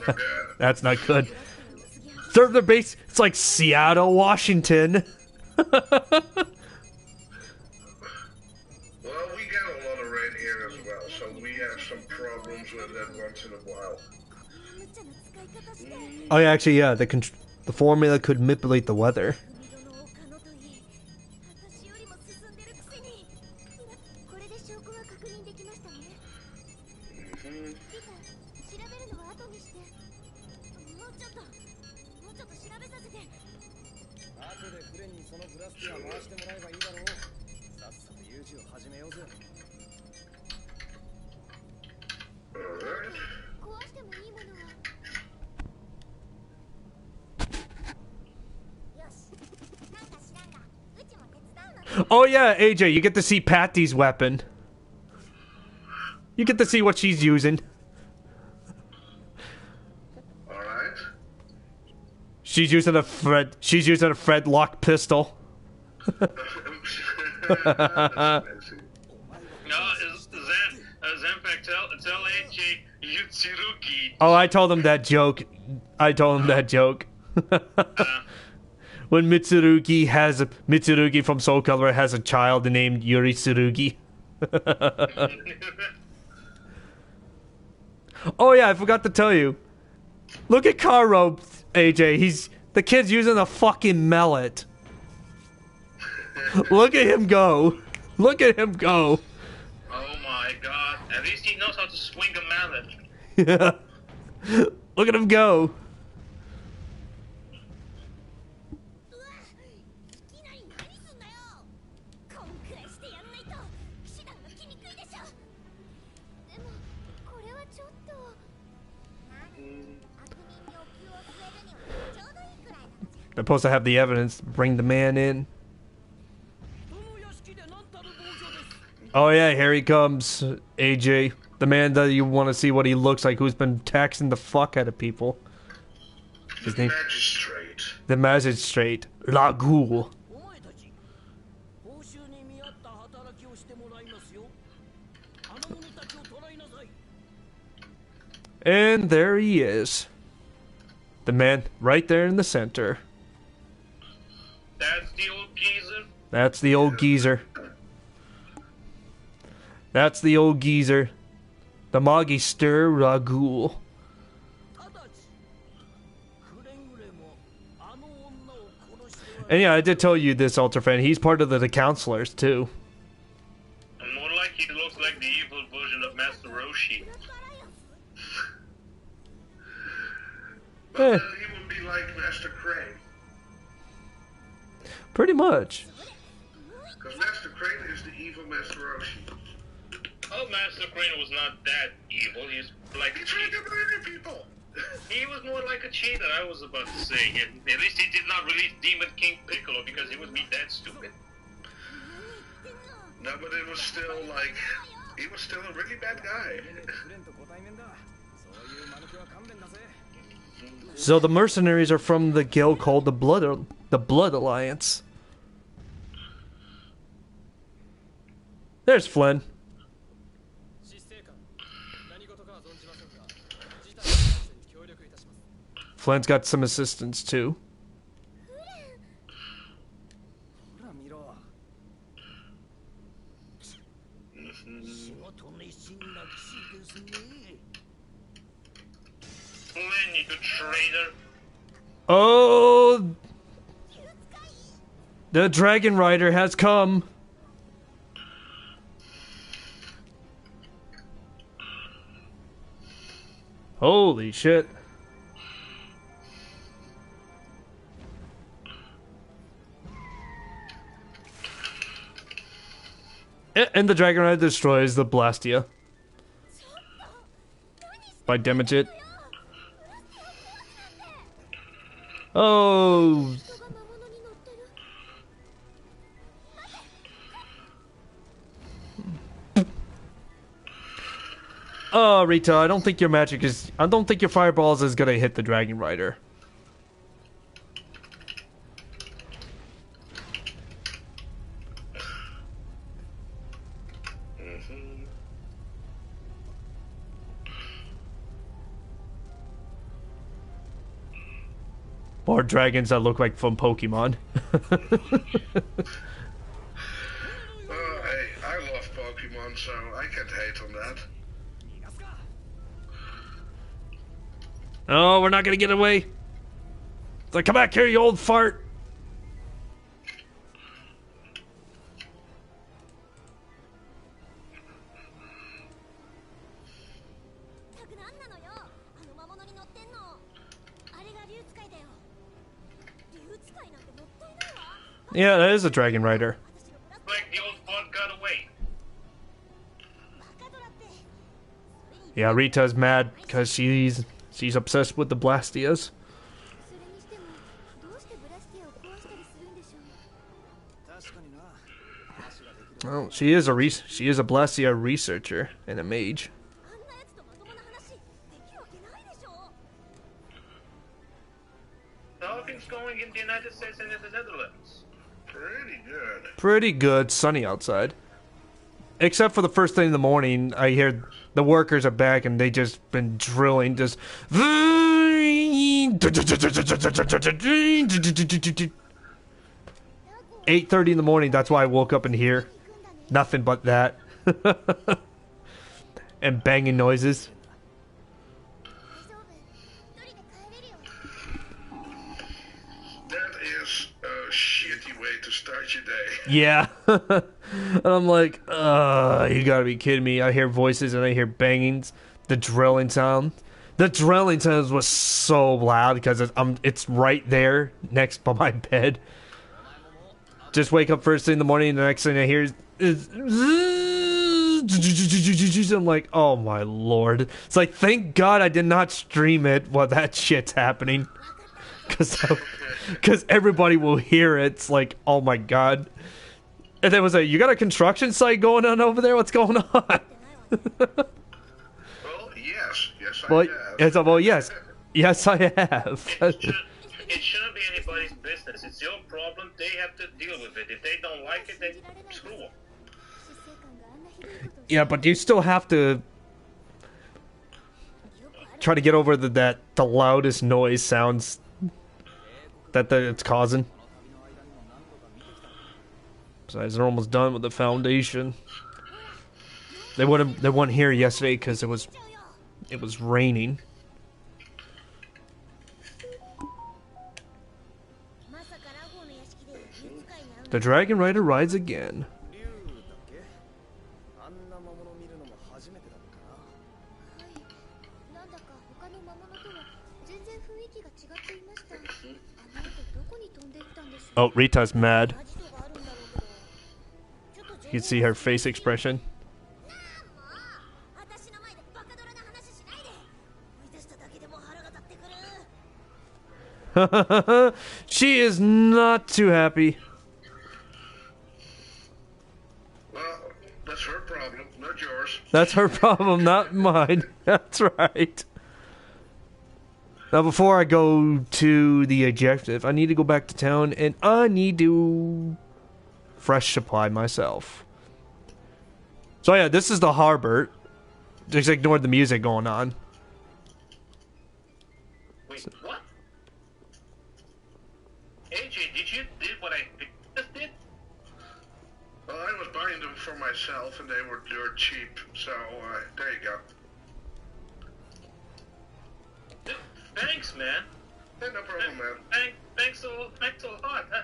S2: not good.
S6: That's not good. Server base, it's like Seattle, Washington.
S2: Well, we get a lot of rain here as well, so we have some problems with that once in a while.
S6: Oh yeah, actually, yeah, the formula could manipulate the weather.
S7: 後でフレンにそのブラスティア回してもらえばいいだろう。さっさと有事を始めようぜ。
S8: 壊してもいいものは。よし。なんか知らんが、うちも手伝うの。
S6: Oh yeah, AJ, you get to see Patty's weapon. You get to see what she's using.
S2: Alright.
S6: She's using a Fred lock pistol.
S3: No, Zanpact, tell AJ Yutsurugi.
S6: Oh, I told him that joke. When Mitsurugi from Soul Color has a child named Yuri Tsurugi. Oh yeah, I forgot to tell you. Look at Caro, AJ. The kid's using a fucking mallet. Look at him go. Look at him go.
S3: Oh my god. At least he knows how to swing a mallet.
S6: Yeah. Look at him go. They're supposed to have the evidence. Bring the man in. Oh yeah, here he comes, AJ. The man that you want to see what he looks like, who's been taxing the fuck out of people. His name?
S2: Magistrate.
S6: The magistrate. La Ghoul. And there he is. The man right there in the center.
S3: That's the old geezer.
S6: That's the old geezer. That's the old geezer. The Magister Ragul. And yeah, I did tell you this, Ultrafan. He's part of the counselors, too.
S3: And more like he looks like the evil version of Master Roshi.
S2: But then he would be like Master Crane.
S6: Pretty much.
S2: Because Master Crane is the evil Master Roshi.
S3: Oh, Master Crane was not that evil. He's like
S2: He
S3: a
S2: tried
S3: cheater.
S2: to murder people.
S3: He was more like a cheater, I was about to say. And at least he did not release Demon King Piccolo because he would be that stupid.
S2: No, but it was still like, he was still a really bad guy.
S6: So the mercenaries are from the guild called the Blood Alliance. There's Flynn. Flynn's got some assistants too.
S3: Flynn, you traitor.
S6: Oh, the Dragon Rider has come. Holy shit. And the Dragon Rider destroys the Blastia. By damage it. Oh. Oh, Rita, I don't think your magic is... I don't think your fireballs is gonna hit the Dragon Rider. Or dragons that look like from Pokemon.
S2: Hey, I love Pokemon, so I can't hate on that.
S6: Oh, we're not gonna get away. It's like, come back here, you old fart. Yeah, that is a dragon rider.
S3: Like the old font got away.
S6: Yeah, Rita's mad because she's obsessed with the Blastias.
S8: それにしてもどうしてブラスティアを壊したりするんでしょう。
S7: 確かにな。話ができる。
S6: Well, she is a Blastia researcher and a mage.
S8: あんなやつとまともな話できるわけないでしょ。
S3: How are things going in the United States and in the Netherlands?
S2: Pretty good.
S6: Pretty good, sunny outside. Except for the first thing in the morning, I hear the workers are back and they just been drilling, just 8:30 in the morning. That's why I woke up in here. Nothing but that. And banging noises.
S8: 大丈夫。一人で帰れるよ。
S2: That is a shitty way to start your day.
S6: Yeah. And I'm like, you gotta be kidding me. I hear voices and I hear bangings. The drilling sound. The drilling sounds was so loud because it's right there next by my bed. Just wake up first thing in the morning and the next thing I hear is I'm like, oh my lord. It's like, thank God I did not stream it while that shit's happening. Because everybody will hear it. It's like, oh my god. And then was like, you got a construction site going on over there? What's going on?
S2: Well, yes. Yes, I
S6: Well,
S2: have.
S6: it's a, well, yes. Yes, I have.
S3: It shouldn't be anybody's business. It's your problem. They have to deal with it. If they don't like it, then screw them.
S8: 出世感があんなひどいことを
S6: Yeah, but you still have to try to get over the loudest noise sounds that it's causing. Besides, they're almost done with the foundation. They weren't here yesterday because it was raining.
S8: まさかラゴーの屋敷で犬使いに会う
S6: The dragon rider rides again.
S7: 竜だっけ？あんな魔物見るのも初めてだったな。
S8: はい。なんだか他の魔物とは全然雰囲気が違っていました。あの後どこに飛んでいったんでしょう。
S6: Oh, Rita's mad.
S8: アジトがあるんだろうけど。ちょっと
S6: You can see her face expression.
S8: なあもう私の前でバカドラな話しないで。追い出しただけでも腹が立ってくる。
S6: She is not too happy.
S2: Well, that's her problem, not yours.
S6: That's her problem, not mine. That's right. Now, before I go to the objective, I need to go back to town and I need to fresh supply myself. So yeah, this is the harbor. Just ignore the music going on.
S3: Wait, what? AJ, did what I just did?
S2: Well, I was buying them for myself, and they were cheap. So there you go.
S3: Thanks, man.
S2: Hey, no problem, man.
S3: Thanks a lot. I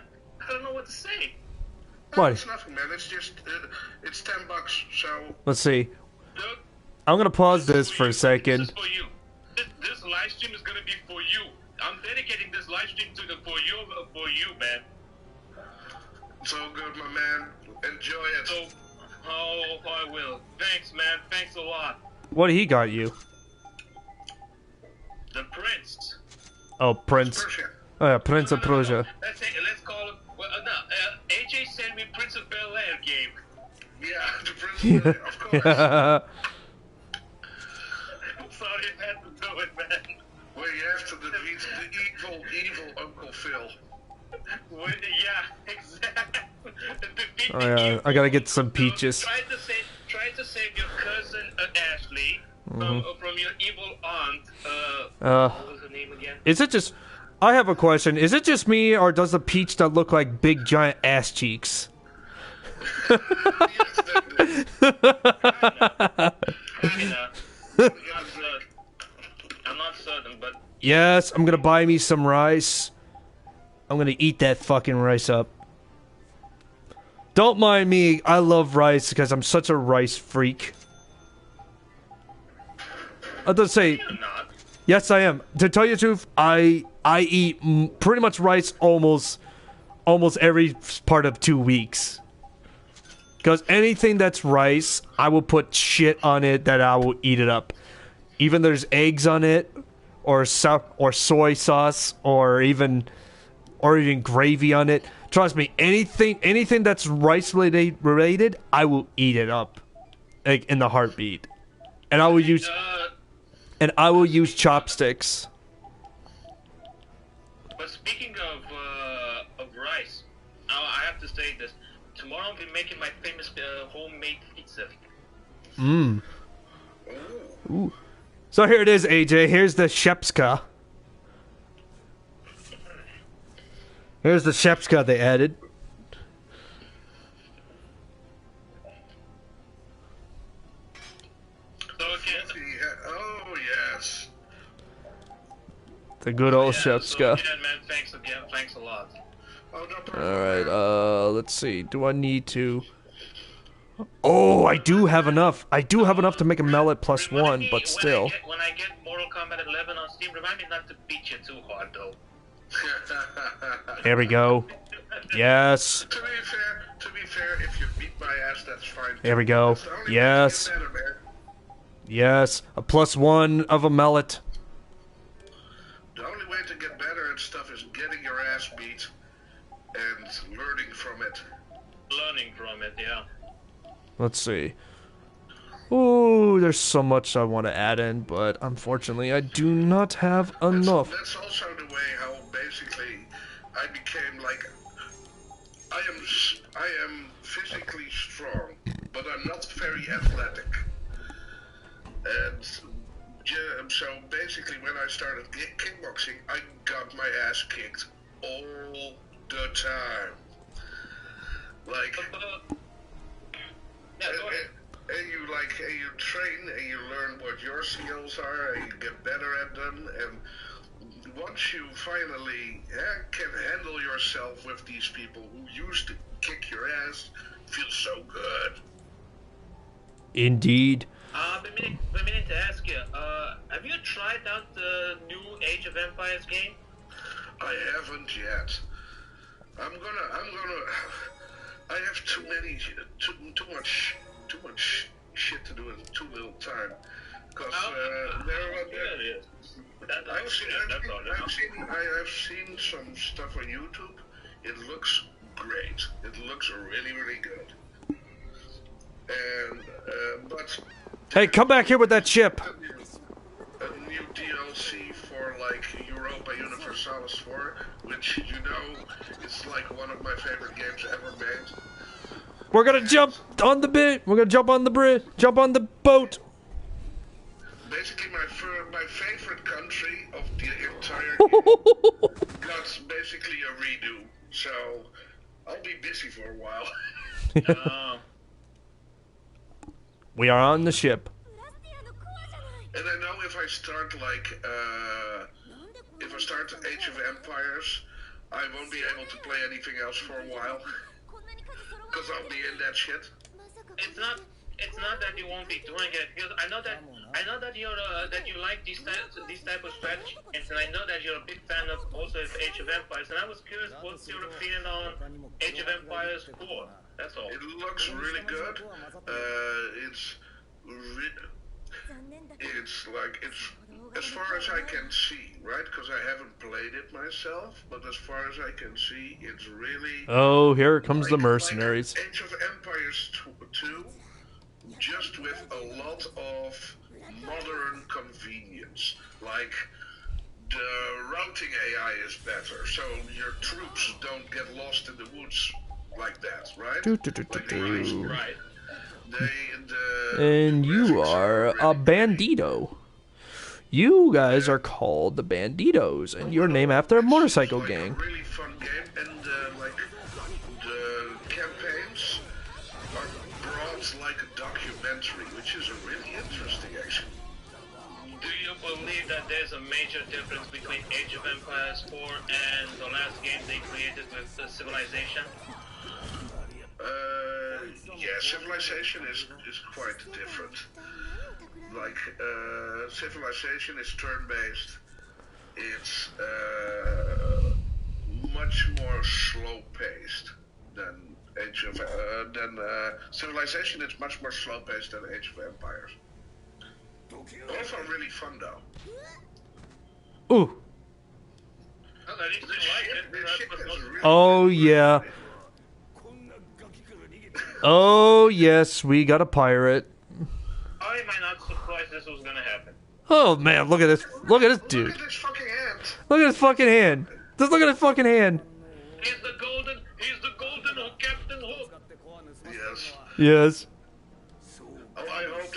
S3: don't know what to say.
S6: What?
S2: It's nothing, man. It's just it's $10. So
S6: Let's see.
S3: Look,
S6: I'm gonna pause this for a
S3: This
S6: second.
S3: is for you. This live stream is gonna be for you. I'm dedicating this live stream for you, man.
S2: it's all good, my man. Enjoy it.
S3: So, oh, I will. Thanks, man. Thanks a lot.
S6: What he got you?
S3: The prince.
S6: Oh, Prince.
S2: Persia.
S6: Oh yeah, Prince of Persia.
S3: Let's call him. Well, no. AJ sent me Prince of Bel Air game.
S2: Yeah, the prince. Of course.
S3: I'm sorry I had to do it, man.
S2: Well, you have to defeat the evil Uncle Phil.
S3: Well, yeah, exactly.
S6: Oh yeah, I gotta get some peaches.
S3: Try to save your cousin Ashley from your evil aunt. What was her name again?
S6: Is it just... I have a question. Is it just me, or does the peach that look like big giant ass cheeks?
S2: Yes, that
S3: I'm not certain, but
S6: Yes, I'm gonna buy me some rice. I'm gonna eat that fucking rice up. Don't mind me, I love rice because I'm such a rice freak. I have to say,
S3: you're not.
S6: yes I am. To tell you the truth, I eat pretty much rice almost almost every part of 2 weeks. Because anything that's rice, I will put shit on it that I will eat it up. Even there's eggs on it, or soy sauce, or even gravy on it. Trust me, anything that's rice related, I will eat it up, like in the heartbeat. And I will use chopsticks.
S3: But speaking of rice, I have to say this. Tomorrow I'll be making my famous homemade pizza.
S6: Ooh. So here it is, AJ. Here's the Shepska. Here's the Shepska they added.
S2: Oh, yes.
S6: The good old Shepska.
S3: So, man, thanks again. Thanks a lot.
S6: Alright, let's see. Do I need to... Oh, I do have enough. I do have enough to make a mallet plus one, but still.
S3: When I get Mortal Kombat 11 on Steam, remind me not to beat you too hard, though.
S6: There we go. Yes.
S2: To be fair, if you beat my ass, that's fine.
S6: There we go. Yes. Yes. A plus one of a mallet.
S2: The only way to get better at stuff is getting your ass beat and learning from it.
S3: Learning from it, yeah.
S6: Let's see. Oh, there's so much I want to add in, but unfortunately I do not have enough.
S2: That's also the way how basically I became like... I am physically strong, but I'm not very athletic. And so basically when I started kickboxing, I got my ass kicked all the time. Like...
S3: Yeah, go ahead.
S2: And you train and you learn what your skills are and you get better at them, and once you finally can handle yourself with these people who used to kick your ass, it feels so good.
S6: Indeed.
S3: I've been meaning to ask you, have you tried out the new Age of Empires game?
S2: I haven't yet. I'm gonna I have too much shit to do in too little time. Because I've seen some stuff on YouTube. It looks great. It looks really, really good. And but
S6: Hey, come back here with that chip.
S2: A new DLC for like Europa Universalis 4, which you know is like one of my favorite games ever made.
S6: We're gonna jump on the bit. We're gonna jump on the bridge. Jump on the boat.
S2: Basically, my favorite country of the entire game got basically a redo. So I'll be busy for a while.
S6: We are on the ship.
S2: And I know if I start Age of Empires, I won't be able to play anything else for a while. Because I'll be in that shit.
S3: It's not that you won't be doing it, because I know that you're that you like these type of strategy games, and I know that you're a big fan of also of Age of Empires, and I was curious what's your opinion on Age of Empires 4. That's all.
S2: It looks really good. It's as far as I can see, right? Because I haven't played it myself, but as far as I can see, it's really...
S6: Oh, here comes the mercenaries.
S2: Like Age of Empires 2, just with a lot of modern convenience. Like, the routing AI is better, so your troops don't get lost in the woods like that, right?
S3: Right.
S6: And you are a bandito. You guys are called the Banditos, and you're named after a motorcycle gang.
S2: It's a really fun game, and the campaigns are brought like a documentary, which is really interesting, actually.
S3: Do you believe that there's a major difference between Age of Empires 4 and the last game they created with Civilization?
S2: Yeah, Civilization is quite different. Like, Civilization is turn-based. It's much more slow-paced than Civilization. It's much more slow-paced than Age of Empires. Also really fun though.
S6: Ooh.
S3: Well, at least you like it. That was not-
S6: Oh yeah. Oh yes, we got a pirate.
S3: I am not surprised this was gonna happen.
S6: Oh man, look at this! Look at this dude!
S2: Look at this fucking hand.
S6: Look at his fucking hand! Just look at his fucking hand!
S3: He's the golden hook, Captain Hook.
S2: Yes.
S6: Yes.
S2: Oh, I hope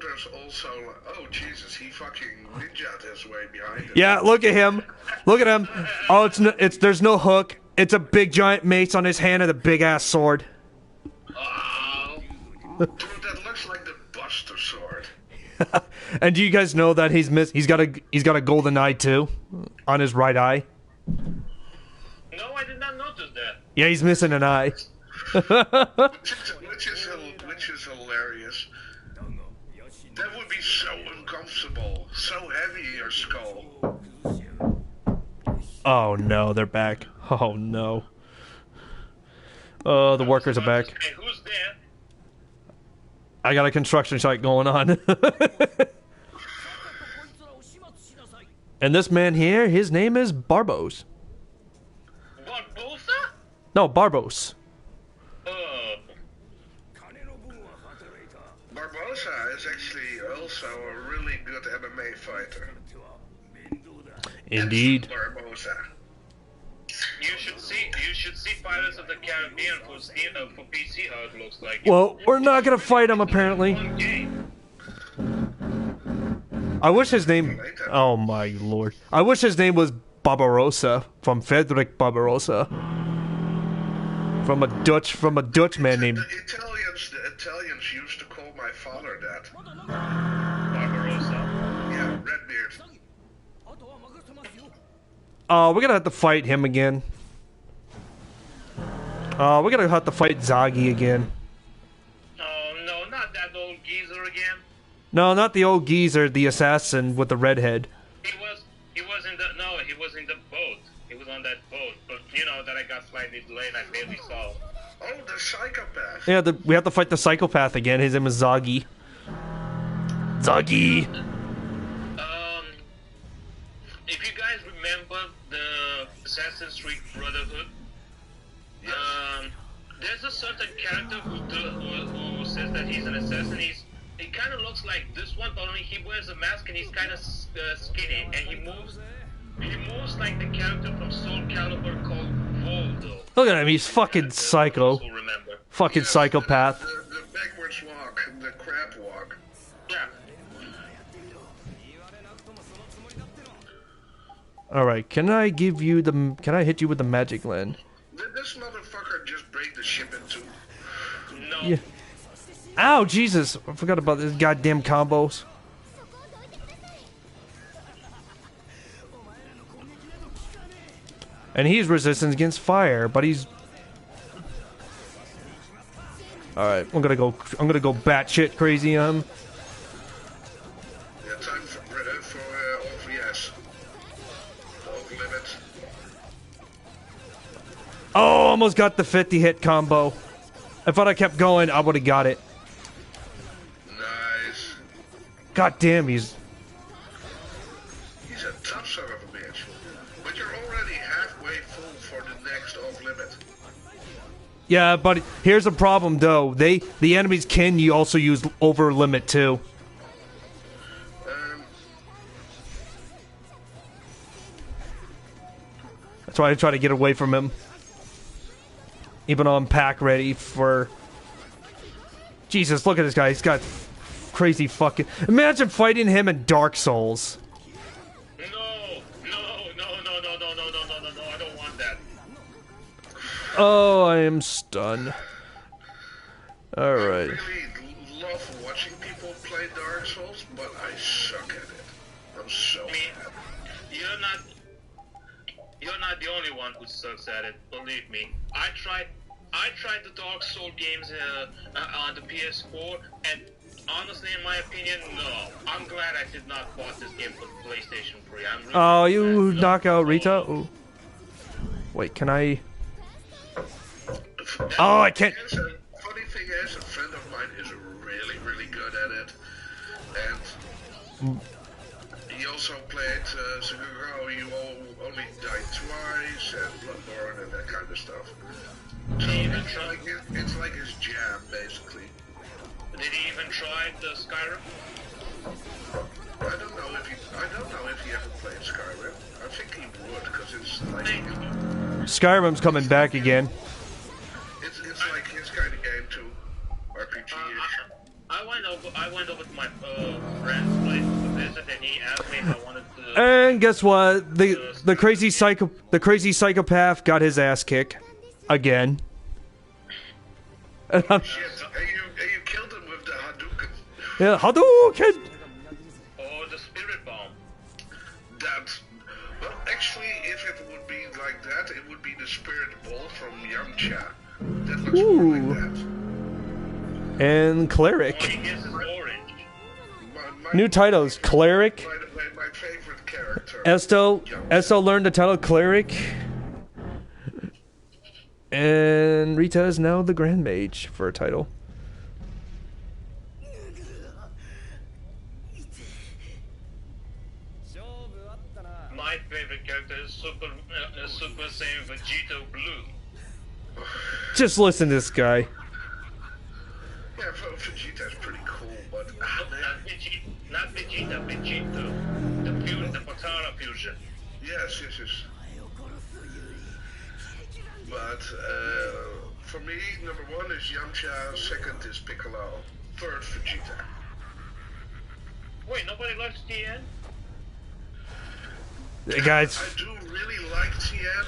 S2: there's also. Oh Jesus, he fucking ninja'd his way behind it.
S6: Yeah, look at him! Look at him! Oh, there's no hook. It's a big giant mace on his hand and a big ass sword.
S3: Oh.
S2: Dude, that looks like the Buster Sword.
S6: And do you guys know that he's got a golden eye too, on his right eye?
S3: No, I did not notice that.
S6: Yeah, he's missing an eye.
S2: which is hilarious. That would be so uncomfortable, so heavy your skull.
S6: Oh no, they're back. Oh no. Oh, the workers are back.
S3: Hey, who's there?
S6: I got a construction site going on. And this man here, his name is Barbos.
S3: Barbosa?
S6: No, Barbos.
S2: Barbosa is actually also a really good MMA fighter.
S6: Indeed.
S2: Barbosa.
S3: You should see Pirates of the Caribbean for PC how it looks like.
S6: Well, we're not gonna fight him apparently.
S3: One game.
S6: I wish his name. Oh my lord! I wish his name was Barbarossa from Frederick Barbarossa, from a Dutch man named.
S2: The Italians used to call my father that.
S3: Barbarossa.
S2: Yeah, Redbeard.
S6: Oh, we're gonna have to fight him again. We're gonna have to fight Zagi again.
S3: Oh no, not that old geezer again.
S6: No, not the old geezer, the assassin with the red head.
S3: He was in the boat. He was on that boat, but you know that I got slightly delayed. I barely saw.
S2: Oh, the psychopath.
S6: Yeah, we have to fight the psychopath again. His name is Zagi. Zagi.
S3: If you guys remember the Assassin's Creed Brotherhood, there's a certain character who says that he's an assassin. He kind of looks like this one, but only he wears a mask and he's kind of skinny, and he moves like the character from Soul Calibur called Voldo.
S6: Look at him, he's fucking psycho. Fucking psychopath.
S2: The backwards walk, the crab walk.
S3: Yeah.
S6: Alright, can I hit you with the magic land?
S2: Did this motherfucker just break the ship in two?
S3: No.
S6: Yeah. Ow, Jesus! I forgot about this goddamn combos. And he's resistant against fire, but he's... Alright, I'm gonna go batshit crazy on him.
S2: Yeah, time for OVS. Over limit.
S6: Oh, almost got the 50 hit combo. If I'd have kept going, I would have got it.
S2: Nice.
S6: God damn, he's
S2: a tough son of a bitch. But you're already halfway full for the next off limit.
S6: Yeah, but here's the problem though. The enemies can you also use over limit too. That's why I try to get away from him. Even though I'm pack ready for... Jesus, look at this guy. He's got crazy fucking... Imagine fighting him in Dark Souls.
S3: No, I don't want that.
S6: Oh, I am stunned. Alright.
S2: I really love watching people play Dark Souls, but I suck at it. I'm so bad.
S3: You're not the only one who sucks at it. Believe me. I tried the Dark Souls games on the PS4, and honestly, in my opinion, no. I'm glad I did not bought this game for the PlayStation 3. I'm really
S6: You knock out Rita? Ooh. Wait, can I? Oh, I can't.
S2: Funny thing is, a friend of mine is really, really good at it, and he also played Seguro. You only died twice, and Bloodborne, and that kind of stuff. So it's like his jam, basically.
S3: Did he even try the Skyrim?
S2: I don't know if he ever played Skyrim. I think he would, because it's like
S6: Skyrim's coming back again.
S2: it's like his kind of game too, RPG-ish.
S3: I went over to my friend's place to visit, and he asked me if I wanted to.
S6: And guess what? The crazy psychopath got his ass kicked again.
S2: Shit, and you killed him with the Hadouken.
S6: Yeah, Hadouken!
S3: Oh, the Spirit Bomb.
S2: Well, actually, if it would be like that, it would be the Spirit Ball from Yamcha. That looks more like that.
S6: And Cleric.
S3: All he gets is orange.
S6: New titles: Cleric.
S2: My favorite character.
S6: Esto learned the title Cleric. And Rita is now the Grand Mage for a title.
S3: My favorite character is Super Saiyan Vegeta Blue.
S6: Just listen to this guy.
S2: Yeah, Vegeta's pretty cool, but
S3: Not Vegeta, Vegito. The Patara fusion.
S2: yes. But for me, number one is Yamcha, second is Piccolo, third Vegeta.
S3: Wait, nobody likes TN?
S6: Hey guys,
S2: I do really like Tien,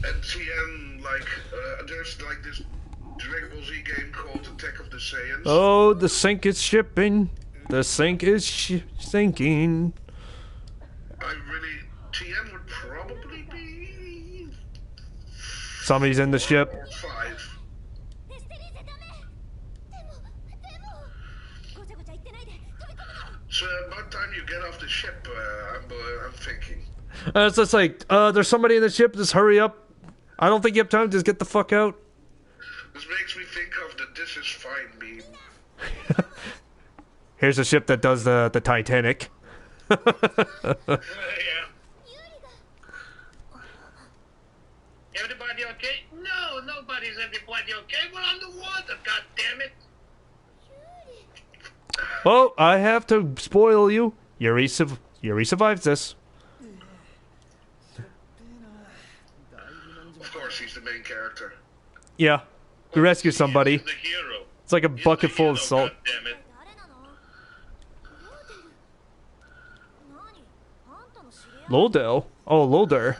S2: and Tien, like, there's like this Dragon Ball Z game called Attack of the Saiyans.
S6: oh, the sink is shipping. The sink is sinking.
S2: Tien would probably be
S6: Somebody's in the ship.
S2: 4 or 5. So by the time you get off the ship, I'm thinking.
S6: It's just like, there's somebody in the ship. Just hurry up. I don't think you have time. Just get the fuck out.
S2: This makes me think of the "This is fine" meme.
S6: Here's a ship that does the Titanic.
S3: Yeah. Everybody okay? No, nobody's everybody okay. We're underwater, god damn it.
S6: Oh, I have to spoil you. Yuri survives this.
S2: Of course, he's the main character.
S6: Yeah. We rescue somebody.
S3: He's the hero.
S6: It's like a
S3: He's
S6: bucket
S3: the
S6: full of
S3: hero,
S6: salt.
S3: God damn it.
S6: Lodell? Oh, Loder.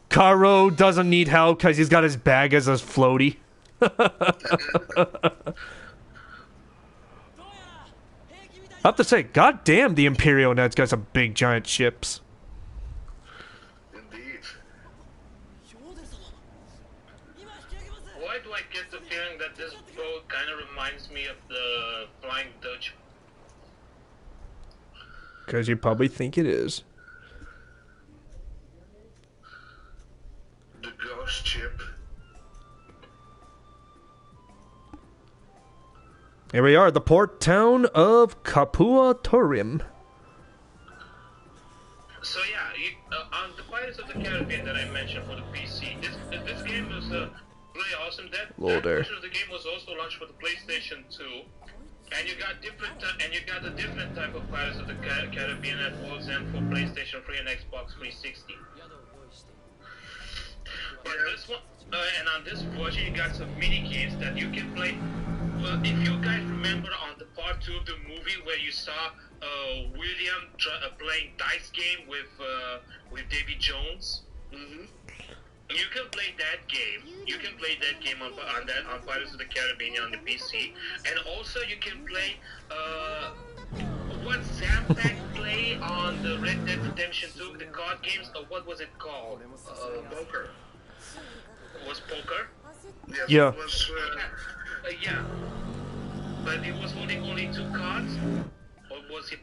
S6: Caro doesn't need help because he's got his bag as a floaty. I have to say, goddamn, the Imperial Net's got some big giant ships.
S2: Indeed.
S3: Why do I get the feeling that this boat kind of reminds me of the Flying Dutch?
S6: Because you probably think it is.
S2: The ghost ship.
S6: Here we are, the port town of Capua Turim.
S3: So yeah, on the Pirates of the Caribbean that I mentioned for the PC, this game was really awesome. That version of the game was also launched for the PlayStation 2, and you got a different type of Pirates of the Caribbean that was in for PlayStation 3 and Xbox 360. But this one, and on this version, you got some mini games that you can play. If you guys remember on the part 2 of the movie where you saw William playing dice game with Davy Jones, you can play that game. You can play that game on Pirates of the Caribbean on the PC, and also you can play what Zanpact play on the Red Dead Redemption 2, the card games. What was it called?
S2: Poker.
S3: Was poker?
S2: Yes,
S6: Yeah.
S2: It was,
S3: Yeah, but it was holding only 2 cards, or was it?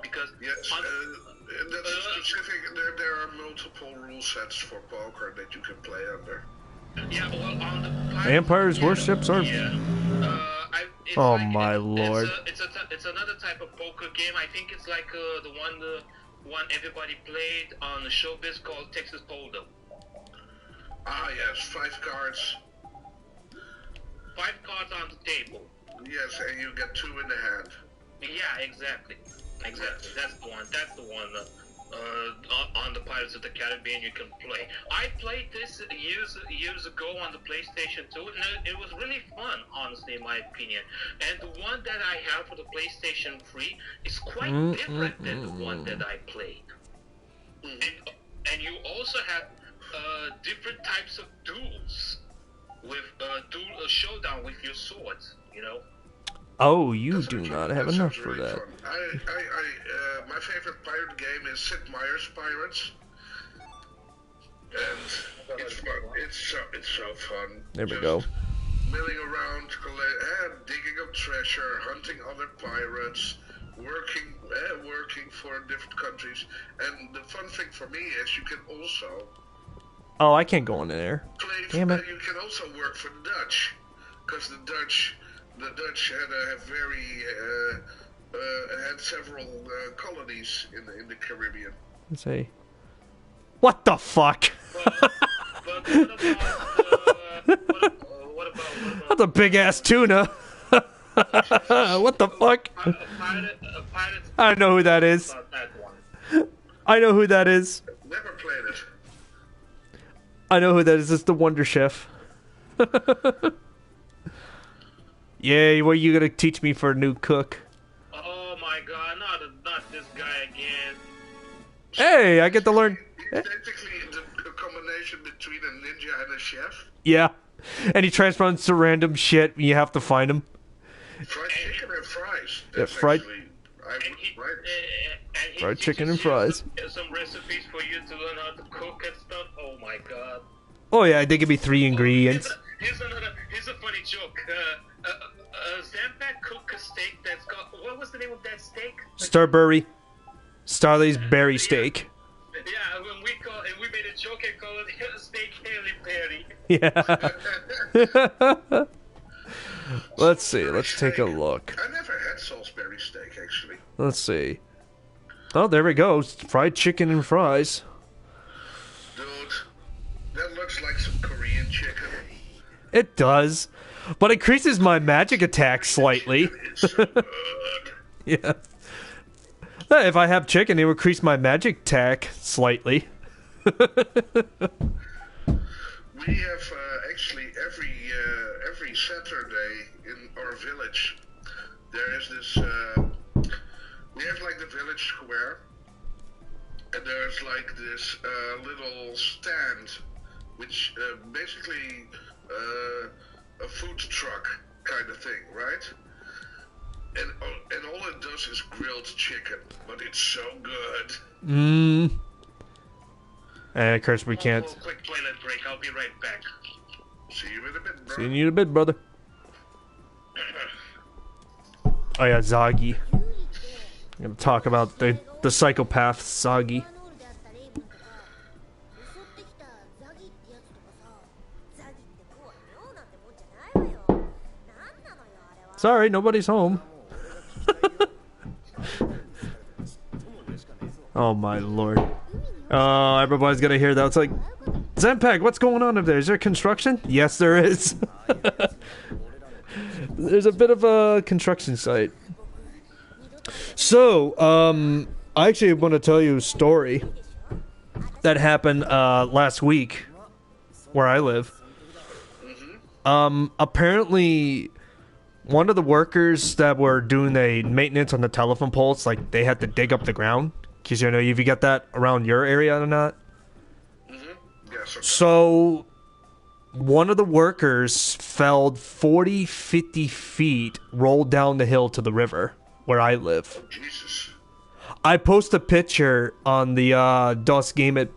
S3: Because
S2: Yes, that's specific. There are multiple rule sets for poker that you can play under.
S3: Yeah, well, on the
S6: Vampires, warships are.
S3: Yeah. It's
S6: Oh
S3: like,
S6: my lord!
S3: It's another type of poker game. I think it's like the one everybody played on the showbiz called Texas Hold'em.
S2: Ah, yes, 5 cards.
S3: 5 cards on the table.
S2: Yes, and you get 2 in the hand.
S3: Yeah, exactly. That's the one. On the Pirates of the Caribbean you can play. I played this years ago on the PlayStation 2, and it was really fun, honestly, in my opinion. And the one that I have for the PlayStation 3 is quite different than the one that I played. And you also have different types of duels with duel showdown with your swords, you know.
S6: Oh, you do not have enough for that.
S2: My favorite pirate game is Sid Meier's Pirates, and it's fun. It's so fun.
S6: There we go.
S2: Milling around, digging up treasure, hunting other pirates, working for different countries. And the fun thing for me is you can also.
S6: Oh, I can't go in there. Damn it!
S2: You can also work for the Dutch, because the Dutch had had several colonies in the Caribbean.
S6: Let's see. What the fuck?
S3: But what about
S6: That's a big ass tuna. What the fuck? I know who that is. I know who that is.
S2: Never played it.
S6: I know who that is. It's the Wonder Chef. Yay, what are you gonna teach me for a new cook?
S3: Oh my god, not this guy again.
S6: Hey, I get to learn.
S2: It's basically a combination between a ninja and a chef.
S6: Yeah. And he transforms to random shit and you have to find him.
S2: Fried chicken and fries.
S6: Yeah, fried
S3: He
S6: chicken and
S3: teaches you
S6: fries.
S3: Some recipes for you to learn how to cook and stuff. Oh my god.
S6: Oh yeah, they give me 3 ingredients.
S3: Here's a funny joke. Zanpact cooked a steak that's got, what was the name of that steak?
S6: Starley's berry steak.
S3: Yeah, when we made a joke and called it steak Haley Perry.
S6: Yeah. Let's see. Let's take a look.
S2: I never had Salisbury steak, actually.
S6: Let's see. Oh, there we go. Fried chicken and fries.
S2: Dude, that looks like some Korean chicken.
S6: It does. But it increases my magic attack slightly.
S2: It's so good.
S6: Yeah. If I have chicken, it will increase my magic attack slightly.
S2: We have actually every Saturday in our village, there is this. We have like the village square, and there's like this little stand, which basically a food truck kind of thing, right? And all it does is grilled chicken, but it's so good.
S6: And of course we can't.
S3: Quick toilet break. I'll be right back.
S2: See you in a bit, bro.
S6: See you in a bit, brother. Oh yeah, Zagi. I'm gonna talk about the psychopath Zagi. Sorry, nobody's home. Oh my lord. Oh, everybody's gonna hear that. It's like, Zanpact, what's going on up there? Is there construction? Yes, there is. There's a bit of a construction site. So, I actually want to tell you a story that happened last week where I live. Apparently, one of the workers that were doing the maintenance on the telephone poles, like, they had to dig up the ground. Because, you know, if you get that around your area or not.
S2: Yes,
S6: So, one of the workers fell 40, 50 feet, rolled down the hill to the river where I live.
S2: oh, Jesus.
S6: I post a picture on the DOS Game It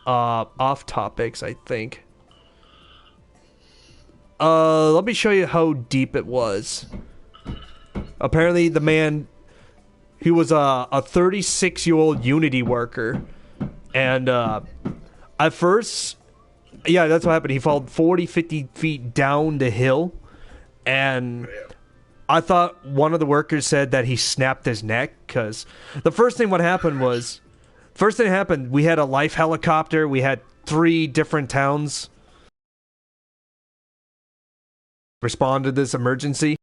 S6: off topics, I think. Let me show you how deep it was. Apparently, the man He was a 36-year-old Unity worker, and at first, yeah, that's what happened. He fell 50 feet down the hill, and I thought one of the workers said that he snapped his neck, because the first thing happened, we had a life helicopter, we had 3 different towns respond to this emergency.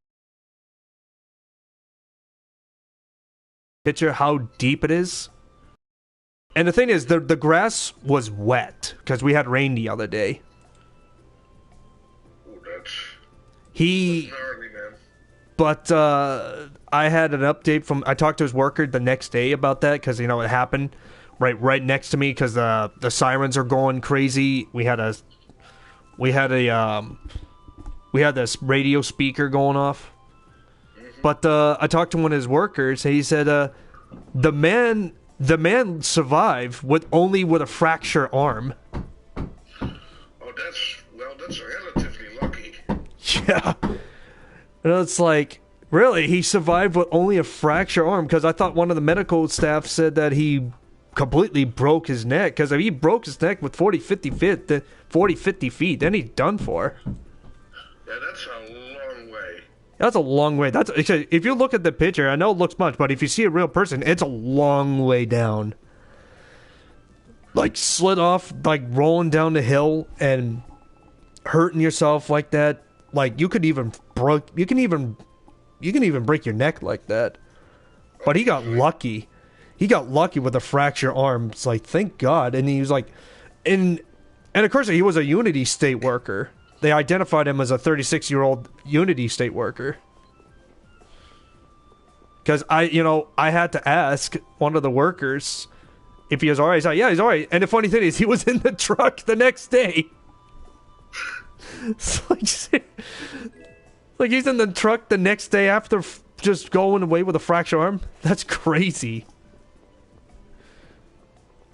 S6: Picture how deep it is. And the thing is, the grass was wet, because we had rain the other day.
S2: Oh, that's gnarly, man.
S6: But I had an update I talked to his worker the next day about that, because, you know, it happened right next to me, because the sirens are going crazy. We had this radio speaker going off. But I talked to one of his workers, and he said the man survived with a fractured arm.
S2: Oh, that's relatively lucky.
S6: Yeah. And it's like, really, he survived with only a fractured arm? Because I thought one of the medical staff said that he completely broke his neck. Because if he broke his neck with 50 feet, then he's done for.
S2: Yeah, that's a long way.
S6: That's a long way. If you look at the picture, I know it looks much, but if you see a real person, it's a long way down. Like, slid off, like, rolling down the hill and hurting yourself like that. Like, you can even break your neck like that. But he got lucky. He got lucky with a fractured arm. It's like, thank God. And he was like, and of course he was a Unity state worker. They identified him as a 36-year-old Unity state worker. Because I had to ask one of the workers if he was alright. He's like, yeah, he's alright. And the funny thing is, he was in the truck the next day. It's like he's in the truck the next day after just going away with a fractured arm. That's crazy.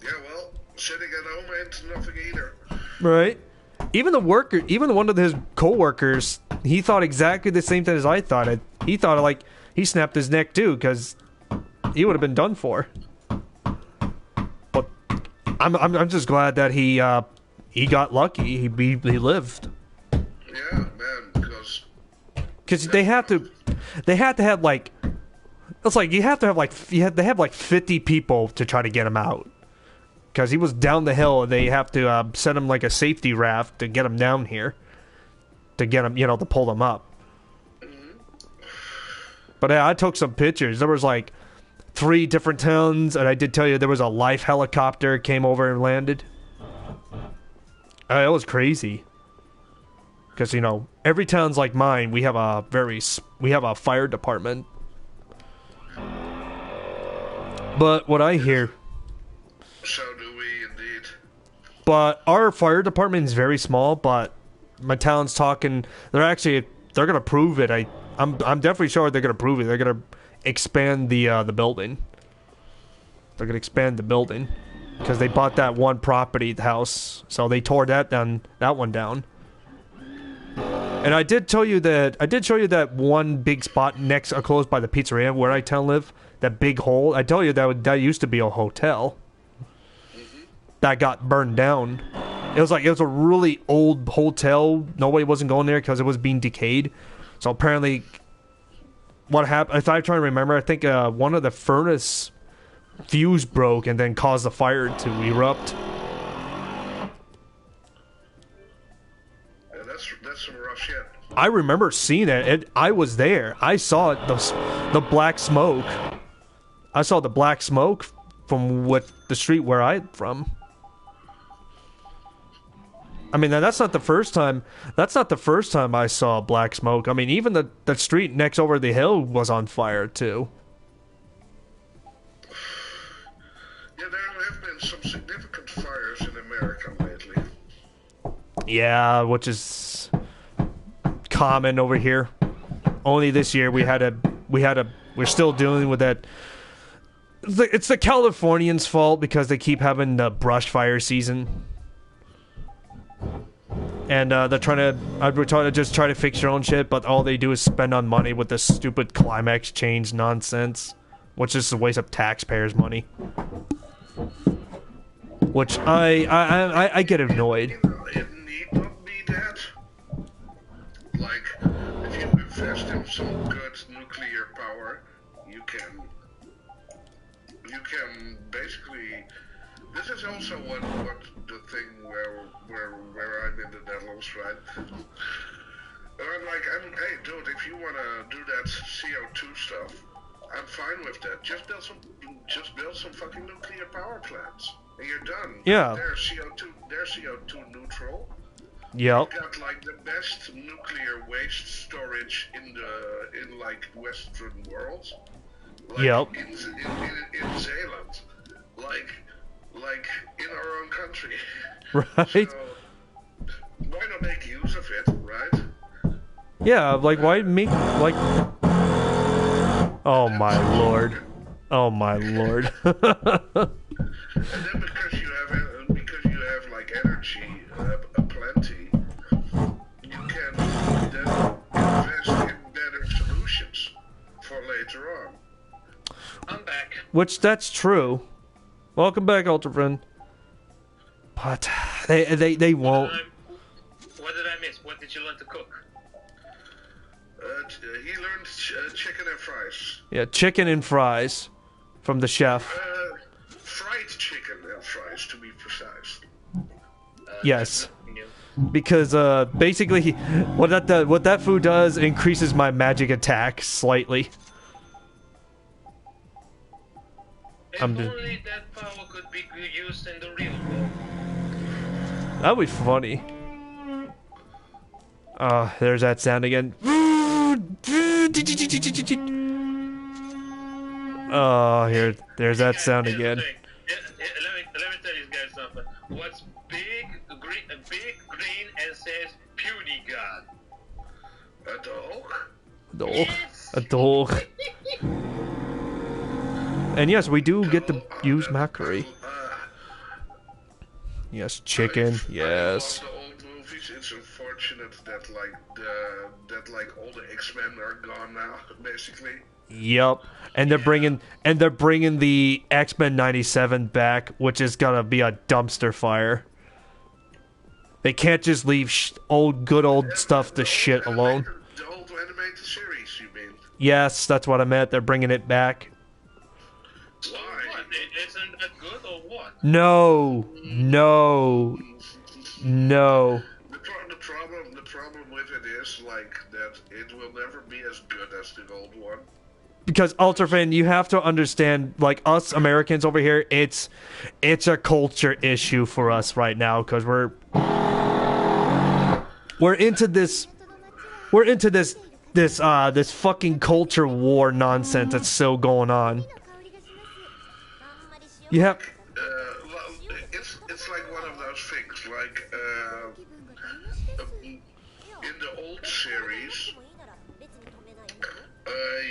S2: Yeah, well, sitting at home ain't nothing either.
S6: Right. Even one of his co-workers, he thought exactly the same thing as I thought. He thought, like, he snapped his neck too, because he would have been done for. But I'm just glad that he got lucky. He lived.
S2: Yeah, man,
S6: because they had to have like, it's like they have like 50 people to try to get him out. Because he was down the hill, and they have to send him like a safety raft to get him down here. To get him, to pull him up. But I took some pictures. There was like 3 different towns, and I did tell you there was a life helicopter came over and landed. It was crazy. Because, every town's like mine, we have a fire department. But what I hear...
S2: So do we, indeed.
S6: But our fire department is very small, but my town's talking... They're going to prove it. I'm definitely sure they're going to prove it. They're going to expand the building. They're going to expand the building. Because they bought that one property, the house. So they tore that one down. And I did show you that one big spot close by the pizzeria where I live. That big hole. I tell you that used to be a hotel. That got burned down. It was a really old hotel. Nobody wasn't going there because it was being decayed. So apparently, what happened? If I'm trying to remember, I think one of the furnace fuse broke and then caused the fire to erupt.
S2: Yeah, that's some rough shit.
S6: I remember seeing it. I was there. I saw it. The black smoke. I saw the black smoke from the street where I'm from. I mean, that's not the first time. That's not the first time I saw black smoke. I mean, even the street next over the hill was on fire too.
S2: Yeah, there have been some significant fires in America lately.
S6: Yeah, which is common over here. Only this year we're still dealing with that. It's the Californians' fault because they keep having the brush fire season. And we're trying to just try to fix your own shit, but all they do is spend on money with this stupid climax change nonsense. which is a waste of taxpayers' money. Which I get annoyed.
S2: It need not be that. Like, if you invest in some good nuclear power, you can basically. This is also what the thing where I'm in the Netherlands, right? I'm like, hey dude, if you wanna do that CO2 stuff, I'm fine with that. Just build some fucking nuclear power plants, and you're done.
S6: Yeah.
S2: They're CO2 neutral.
S6: Yep.
S2: Got like the best nuclear waste storage in like Western world. Like
S6: Yep.
S2: In Zeeland, like in our own country.
S6: Right.
S2: So, why not make use of it, right?
S6: Yeah, like why make like? Oh my lord! Oh my lord!
S2: And then because you have like energy plenty, you can then invest in better solutions for later on.
S3: I'm back.
S6: Which that's true. Welcome back, Ultra Friend. But they won't.
S3: What did I miss? What did you learn to cook?
S2: He learned chicken and fries.
S6: Yeah, chicken and fries from the chef.
S2: Fried chicken and fries, to be precise.
S6: Yes. Because basically, what that food does increases my magic attack slightly.
S3: If only that power could be used in the real world.
S6: That would be funny. There's that sound again. Oh, there's that sound again.
S3: Let me tell you guys something. What's big, green, and says puny god?
S2: A dog?
S6: A dog. And yes, we do get to use mackerel. Yes, chicken. Yes.
S2: I love the old movies. It's unfortunate that like all the X-Men are gone now, basically.
S6: Yep. And they're bringing the X-Men 97 back, which is gonna be a dumpster fire. They can't just leave good old stuff to shit alone.
S2: The old animated series, you mean?
S6: Yes, that's what I meant. They're bringing it back.
S3: Why? Isn't that good or what?
S6: No.
S2: The problem with it is like that it will never be as good as the old one.
S6: Because Ultrafan, you have to understand, like us Americans over here, it's a culture issue for us right now because we're into this fucking culture war nonsense that's still going on. You have.
S2: Well, it's like one of those things. Like in the old series,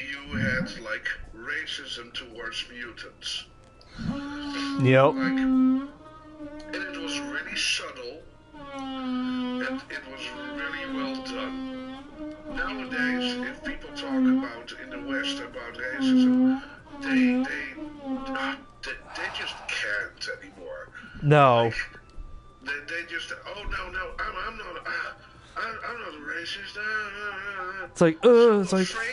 S2: you had like racism towards mutants.
S6: Yep.
S2: And it was really subtle, and it was really well done. Nowadays, if people talk about in the West about racism, they just can't anymore.
S6: No.
S2: Like, they just I'm not a racist.
S6: It's like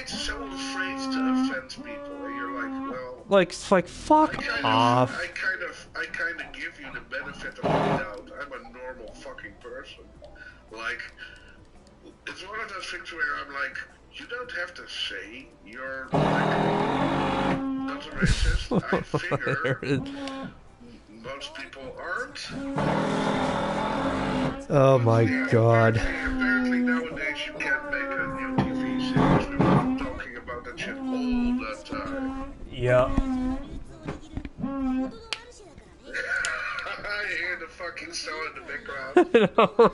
S2: so afraid to offend people, and you're like, well,
S6: it's like fuck off.
S2: I kind of give you the benefit of the doubt. I'm a normal fucking person. Like, it's one of those things where I'm like, you don't have to say you're like not a racist. I figure most people aren't.
S6: Oh my god.
S2: Apparently nowadays you can't make a new TV series without talking about that shit all the time.
S6: Yeah.
S2: I hear the fucking saw in the background.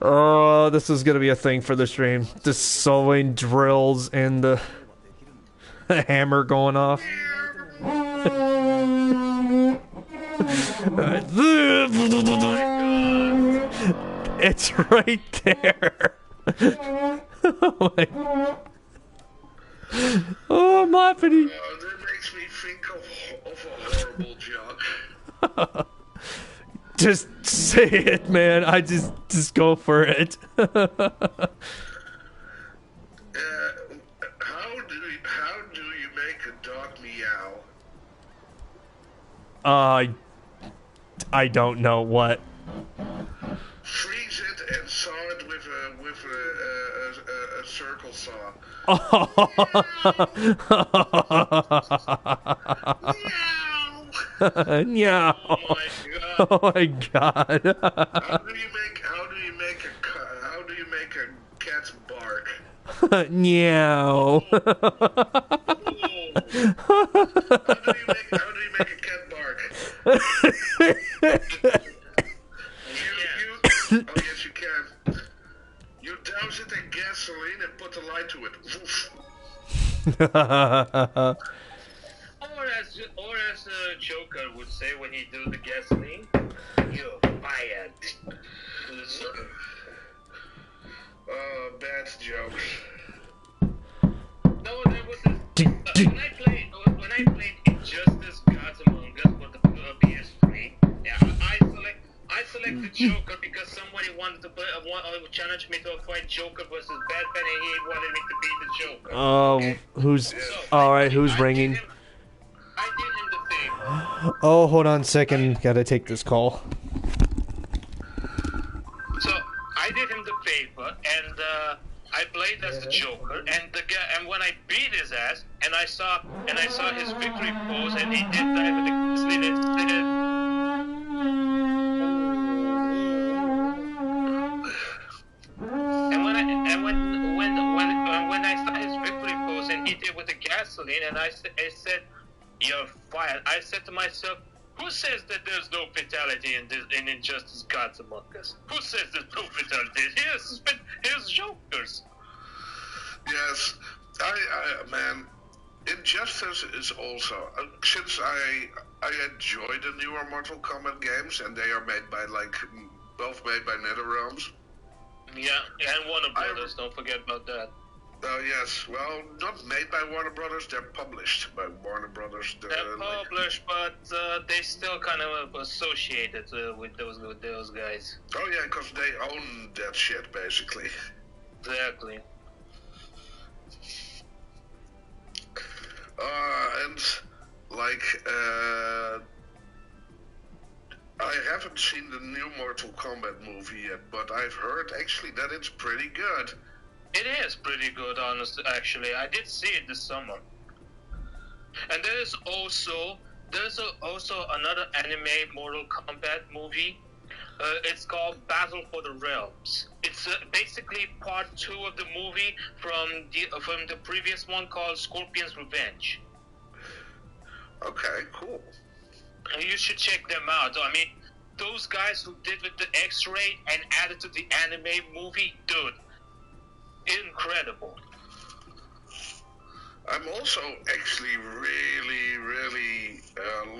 S6: Oh, this is gonna be a thing for the stream. The sewing drills and the hammer going off. It's right there. Oh, I'm laughing.
S2: That makes think of a horrible joke?
S6: Just say it, man. I just go for it.
S2: How do you make a dog meow?
S6: I don't know what.
S2: Freeze it and saw it with a circle saw.
S6: Yeah. Oh my god.
S2: How do you make a cat bark?
S6: Meow.
S2: How do you make a cat bark? Oh yes, you can. You douse it in gasoline and put a light to it. Woof.
S3: Or as Joker would say when he do the gasoline, you're fired.
S2: Bad jokes.
S3: No, there was when I played Injustice Gods Among Us for the PS3. Yeah, I selected Joker because somebody wanted to challenge me to a fight Joker versus Batman, and he wanted me to beat the Joker.
S6: Who's all right? Who's ringing?
S3: I did him the favor.
S6: Oh, hold on a second. Gotta take this call.
S3: So I did him the favor, and I played as the Joker, and the guy, and when I beat his ass, and I saw his victory pose, and he did die with the when I saw his victory pose, and he did with the gasoline, and I said, "You're fired." I said to myself, who says that there's no fatality in Injustice Gods Among Us? Who says there's no fatality? Here's Jokers.
S2: Yes, man, Injustice is also since I enjoy the newer Mortal Kombat games, and they are made by both made by NetherRealms.
S3: Yeah, and Warner Brothers. Don't forget about that.
S2: Oh yes, well, not made by Warner Brothers. They're published by Warner Brothers.
S3: They're published, but they still kind of associated with those guys.
S2: Oh yeah, because they own that shit basically.
S3: Exactly.
S2: And I haven't seen the new Mortal Kombat movie yet, but I've heard actually that it's pretty good.
S3: It is pretty good, honestly. Actually, I did see it this summer. And there's also another anime Mortal Kombat movie. It's called Battle for the Realms. It's basically part 2 of the movie from the previous one called Scorpion's Revenge.
S2: Okay, cool.
S3: You should check them out. I mean, those guys who did with the X-Ray and added to the anime movie, dude, incredible.
S2: I'm also actually really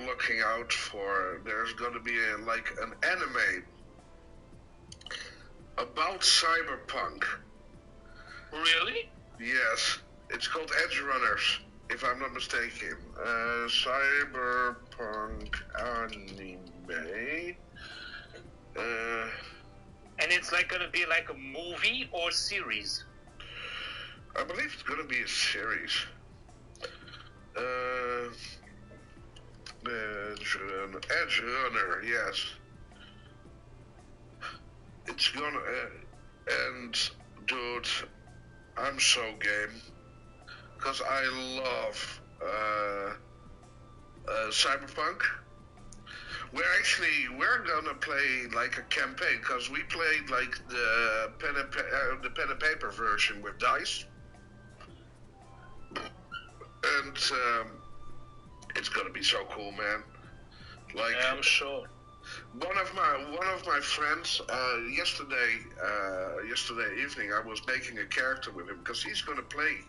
S2: looking out for. There's going to be an anime about cyberpunk.
S3: Really?
S2: Yes, it's called Edge Runners, if I'm not mistaken. Cyberpunk anime.
S3: And it's going to be like a movie or series?
S2: I believe it's going to be a series. Edge Runner, yes. It's gonna and dude, I'm so game because I love Cyberpunk. We're gonna play like a campaign because we played like the pen and paper version with dice. And it's gonna be so cool, man. Like,
S3: yeah, I'm sure.
S2: One of my friends yesterday evening, I was making a character with him because he's gonna play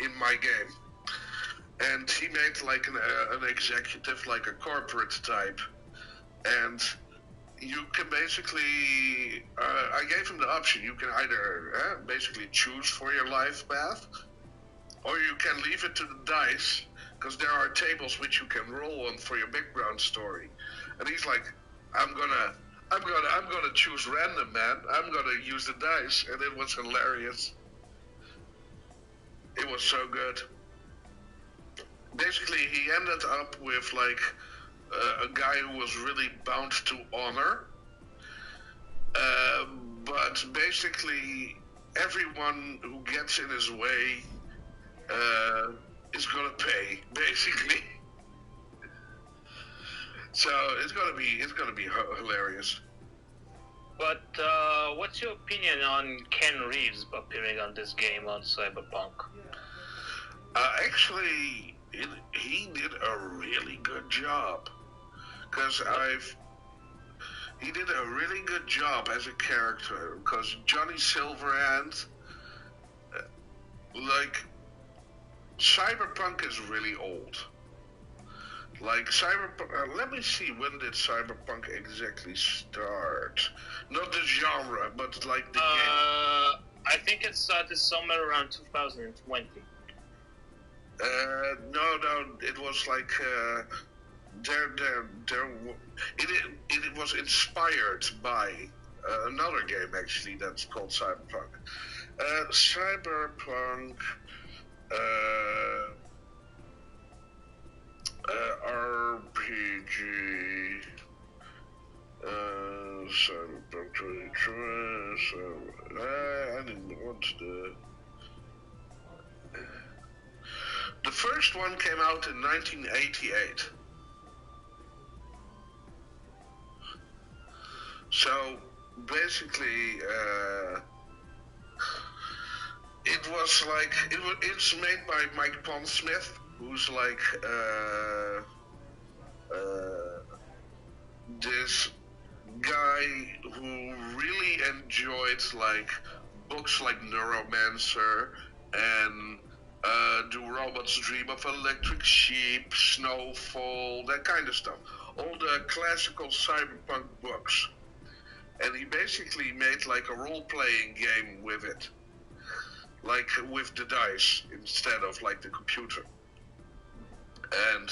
S2: in my game, and he made like an executive, like a corporate type, and you can basically I gave him the option. You can either basically choose for your life path, or you can leave it to the dice, because there are tables which you can roll on for your background story, and he's like, I'm gonna choose random, man. I'm gonna use the dice, and it was hilarious. It was so good. Basically, he ended up with like a guy who was really bound to honor, but basically everyone who gets in his way is gonna pay, basically. So it's gonna be hilarious.
S3: But what's your opinion on Ken Reeves appearing on this game on Cyberpunk?
S2: Actually, he did a really good job, because he did a really good job as a character, because Johnny Silverhand, like, Cyberpunk is really old. Like, Cyberpunk, let me see, when did Cyberpunk exactly start? Not the genre, but like the game.
S3: I think it started somewhere around 2020.
S2: No, it was like, it was inspired by another game, actually, that's called Cyberpunk. Cyberpunk RPG, Cyberpunk 2020, I didn't want the first one came out in 1988. So basically, it was like it's made by Mike Pondsmith, who's like this guy who really enjoyed like books like Neuromancer and Do Robots Dream of Electric Sheep, Snowfall, that kind of stuff. All the classical cyberpunk books. And he basically made like a role-playing game with it. Like with the dice instead of like the computer. And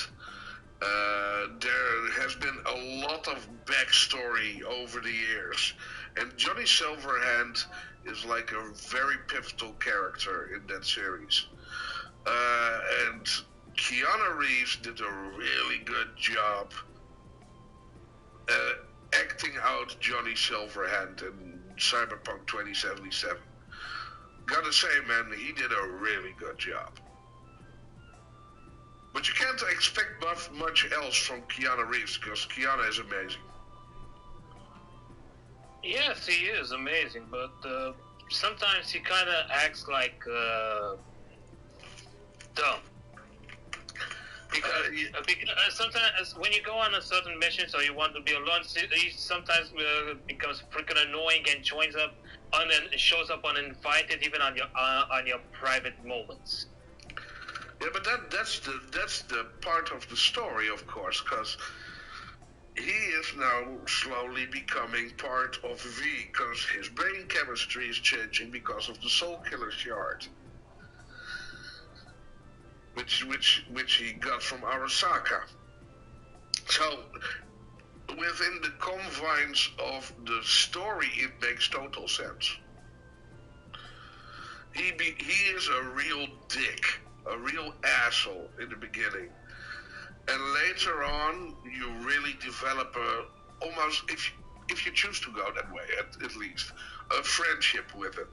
S2: there has been a lot of backstory over the years. And Johnny Silverhand is like a very pivotal character in that series. And Keanu Reeves did a really good job acting out Johnny Silverhand in Cyberpunk 2077. Gotta say, man, he did a really good job. But you can't expect much else from Keanu Reeves, because Keanu is amazing.
S3: Yes, he is amazing, but sometimes he kind of acts like dumb. Because sometimes when you go on a certain mission, or you want to be alone, he sometimes becomes freaking annoying and joins up and shows up uninvited, even on your private moments.
S2: Yeah, but that's the part of the story, of course, because he is now slowly becoming part of V, because his brain chemistry is changing because of the Soul Killer shard, which he got from Arasaka. So within the confines of the story, it makes total sense. He is a real dick, a real asshole in the beginning, and later on you really develop a almost, if you choose to go that way, at least a friendship with him.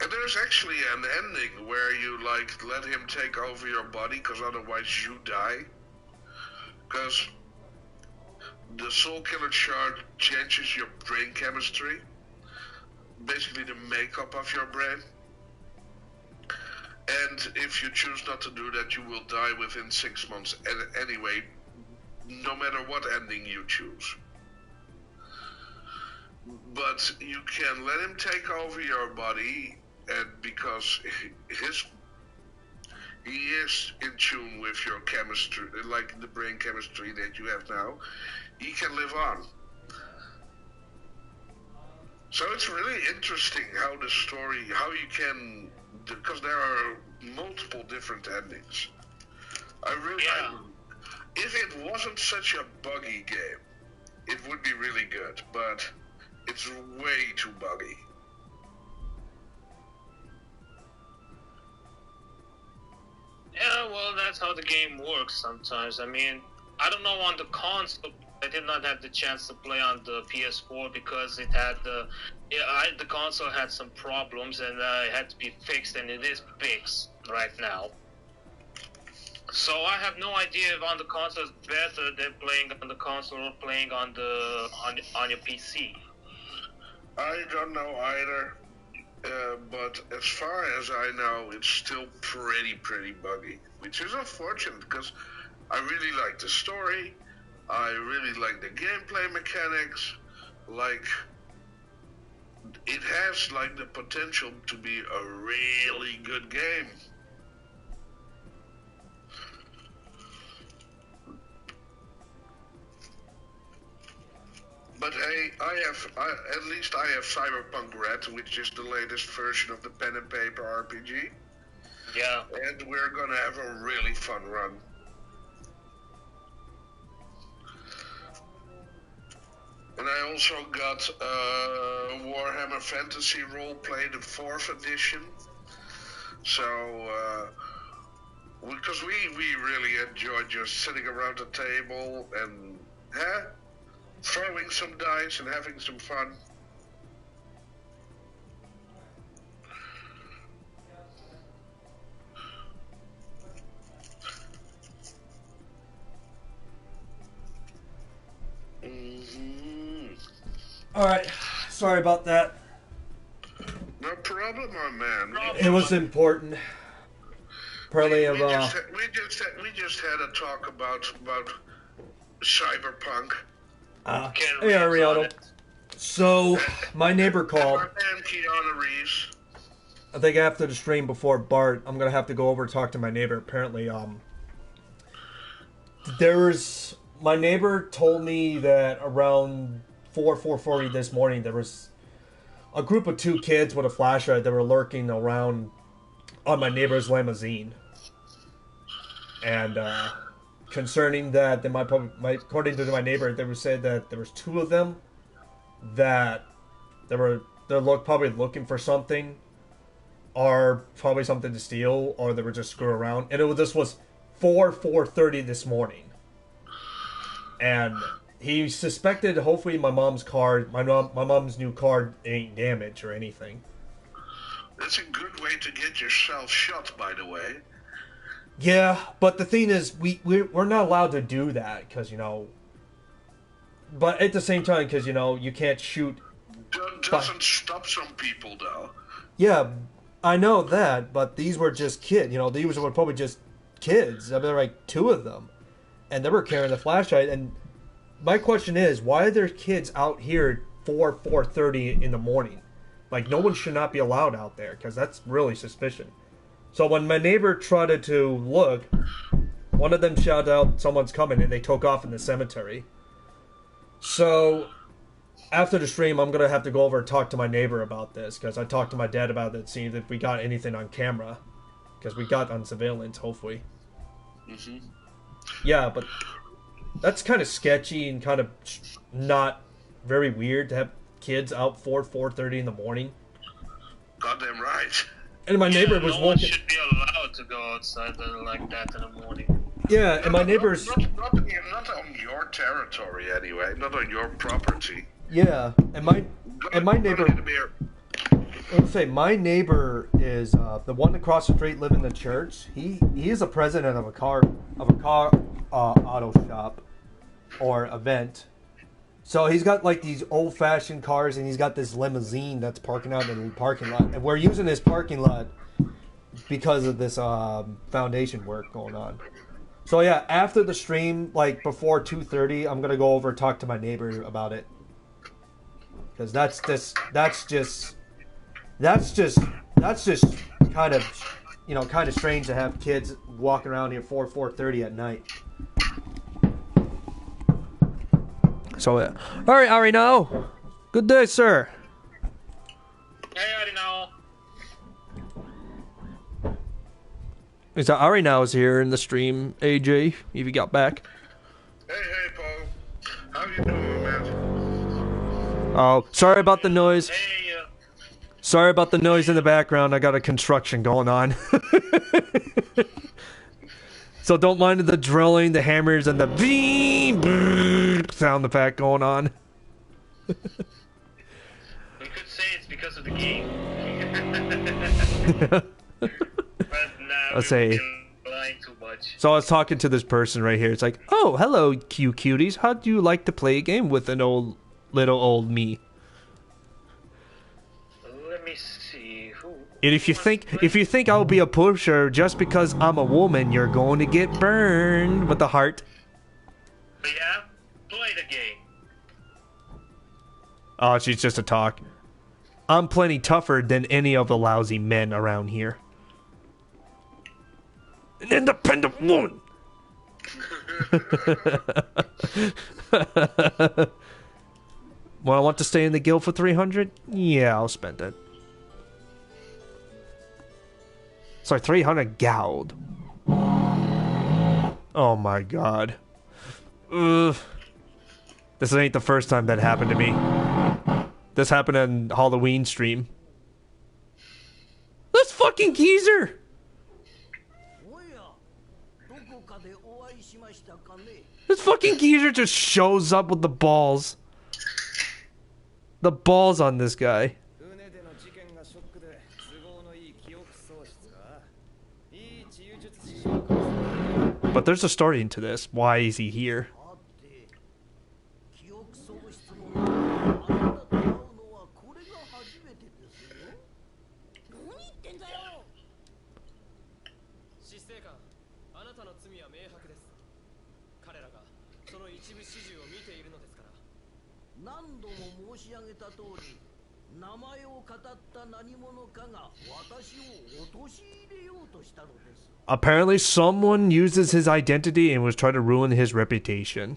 S2: And there's actually an ending where you like let him take over your body, because otherwise you die. Because the Soul Killer shard changes your brain chemistry, basically the makeup of your brain. And if you choose not to do that, you will die within 6 months anyway, no matter what ending you choose. But you can let him take over your body, and because he is in tune with your chemistry, like the brain chemistry that you have now, he can live on. So it's really interesting how the story, how you can, because there are multiple different endings. If it wasn't such a buggy game, it would be really good, but it's way too buggy.
S3: Yeah, well, that's how the game works sometimes. I mean, I don't know on the console. I did not have the chance to play on the PS4 because it had the console had some problems and it had to be fixed, and it is fixed right now. So I have no idea if on the console it's better than playing on the console or playing on your PC.
S2: I don't know either, but as far as I know, it's still pretty buggy, which is unfortunate because I really like the story. I really like the gameplay mechanics. Like, it has like the potential to be a really good game. But hey, at least I have Cyberpunk Red, which is the latest version of the pen and paper RPG.
S3: Yeah.
S2: And we're gonna have a really fun run. And I also got Warhammer Fantasy Roleplay, the 4th edition. So, because we really enjoy just sitting around the table and throwing some dice and having some fun.
S6: Alright, sorry about that.
S2: No problem, my man.
S6: It was important. Probably
S2: we just had a talk about Cyberpunk.
S6: Hey, Ariano. So, my neighbor called.
S2: And Keanu Reeves.
S6: I think after the stream before Bart, I'm gonna have to go over and talk to my neighbor. Apparently, my neighbor told me that around 4:40 this morning, there was a group of 2 kids with a flashlight that were lurking around on my neighbor's limousine. And, concerning that, they according to my neighbor, they were said that there was 2 of them that they're probably looking for something, or probably something to steal, or they were just screwing around. And this was 4:30 this morning. And he suspected, hopefully, my mom's new car ain't damaged or anything.
S2: That's a good way to get yourself shot, by the way.
S6: Yeah, but the thing is, we're not allowed to do that, because, but at the same time, because, you can't shoot.
S2: Doesn't stop some people, though.
S6: Yeah, I know that, but these were just kids, these were probably just kids. I mean, there were like 2 of them, and they were carrying the flashlight, and my question is, why are there kids out here 4:30 in the morning? Like, no one should not be allowed out there, because that's really suspicious. So when my neighbor tried to look, one of them shouted out, "Someone's coming," and they took off in the cemetery. So after the stream, I'm going to have to go over and talk to my neighbor about this, because I talked to my dad about it, seeing if we got anything on camera, because we got on surveillance, hopefully.
S2: Mm-hmm.
S6: Yeah, but that's kind of sketchy and kind of not very weird to have kids out 4:30 in the morning.
S2: Goddamn right.
S6: And my neighbor was
S3: no
S6: walking.
S3: one should be allowed to go outside like that in the morning.
S6: Yeah, and my neighbor's
S2: not on your territory anyway, not on your property.
S6: Yeah, and my neighbor. I would say my neighbor is the one across the street living in the church. He is a president of a car auto shop or event. So he's got like these old-fashioned cars, and he's got this limousine that's parking out in the parking lot. And we're using his parking lot because of this foundation work going on. So yeah, after the stream, like before 2:30, I'm gonna go over and talk to my neighbor about it, because that's just kind of strange to have kids walking around here 4:30 at night. So, all right, Ari, now, good day, sir. Is that Ari now is here in the stream, AJ, if you got back.
S2: Hey, Paul. How you doing, man?
S6: Oh, sorry about the noise.
S3: Hey,
S6: Sorry about the noise in the background. I got a construction going on. So don't mind the drilling, the hammers, and the sound effect going on.
S3: we could say it's because of the game. But nah,
S6: I'll say.
S3: Lying too much.
S6: So I was talking to this person right here. It's like, oh, hello, cuties. How do you like to play a game with an little old me?
S3: Let me see who.
S6: And if you think I'll be a pusher just because I'm a woman, you're going to get burned with the heart.
S3: Yeah, play the game.
S6: Oh, she's just a talk. I'm plenty tougher than any of the lousy men around here. An independent woman. Well, I want to stay in the guild for 300? Yeah, I'll spend it. Sorry, 300 gold. Oh my god. Ugh. This ain't the first time that happened to me. This happened in Halloween stream. This fucking geezer! This fucking geezer just shows up with the balls. The balls on this guy. But there's a story into this. Why is he here? Apparently someone uses his identity and was trying to ruin his reputation.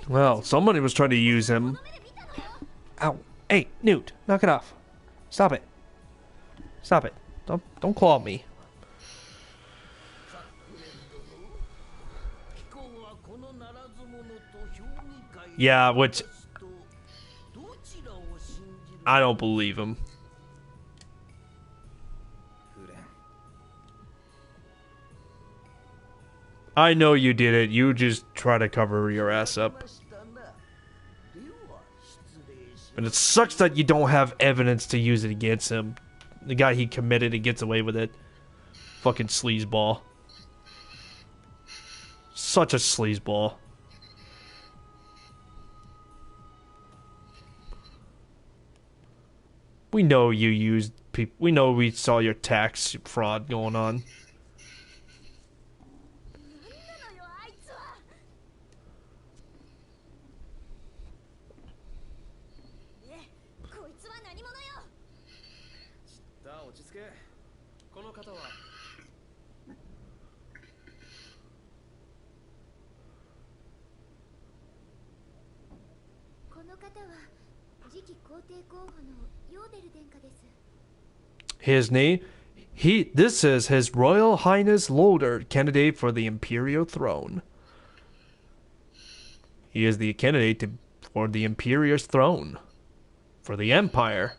S6: Well, somebody was trying to use him. Ow. Hey, Newt, knock it off. Stop it. Stop it. Don't claw me. Yeah, which I don't believe him. I know you did it. You just try to cover your ass up. And it sucks that you don't have evidence to use it against him. The guy he committed and gets away with it. Fucking sleazeball. Such a sleazeball. We know you used people. We know we saw your tax fraud going on. His name? This is His Royal Highness Loder, candidate for the Imperial throne. He is the candidate for the Imperial throne. For the Empire.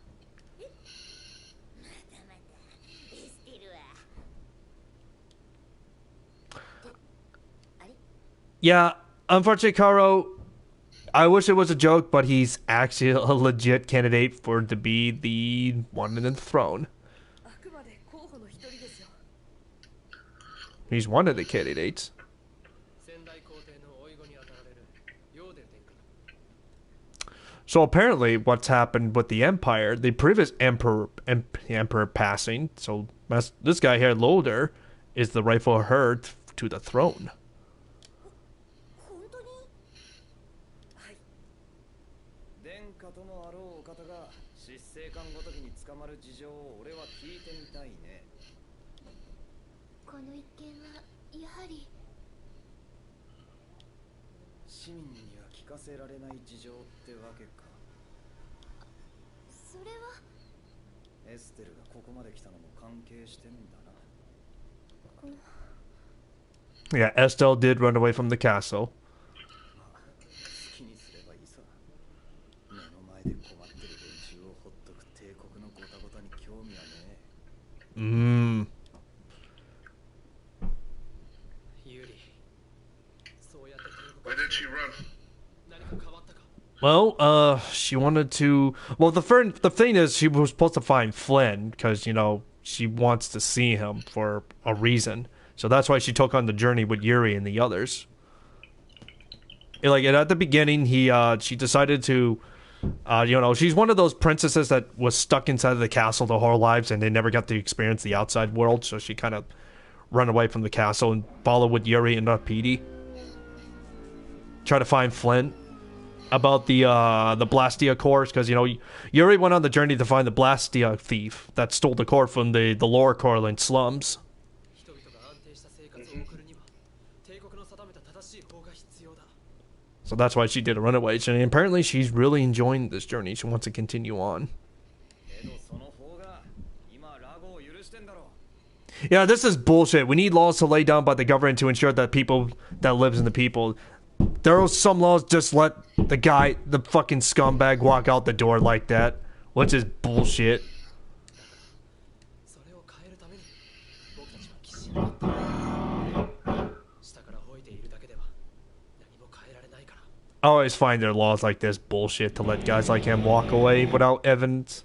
S6: Yeah, unfortunately, Caro, I wish it was a joke, but he's actually a legit candidate to be the one in the throne. He's one of the candidates. So apparently what's happened with the Empire, the previous emperor passing, so this guy here, Loder, is the rightful heir to the throne.
S8: それは
S7: エステルがここまで来たのも関係してんだな。
S6: Yeah, Estelle did run away from the castle.
S7: 好きにすればいいさ。目の前で困ってる連中をほっとく帝国のゴタゴタに興味はねえ。
S2: Why did she run?
S6: Well, she wanted to. Well, the thing is, she was supposed to find Flynn because she wants to see him for a reason. So that's why she took on the journey with Yuri and the others. Like at the beginning, she decided to, she's one of those princesses that was stuck inside of the castle their whole lives, and they never got to experience the outside world. So she kind of run away from the castle and follow with Yuri and Petey. Try to find Flynn about the Blastia Core, because Yuri went on the journey to find the Blastia thief that stole the core from the lore core in slums. So that's why she did a runaway, and apparently she's really enjoying this journey. She wants to continue on. Yeah, this is bullshit. We need laws to lay down by the government to ensure that people that lives in the people. There are some laws just let the fucking scumbag walk out the door like that, which is bullshit. I always find their laws like this bullshit to let guys like him walk away without evidence.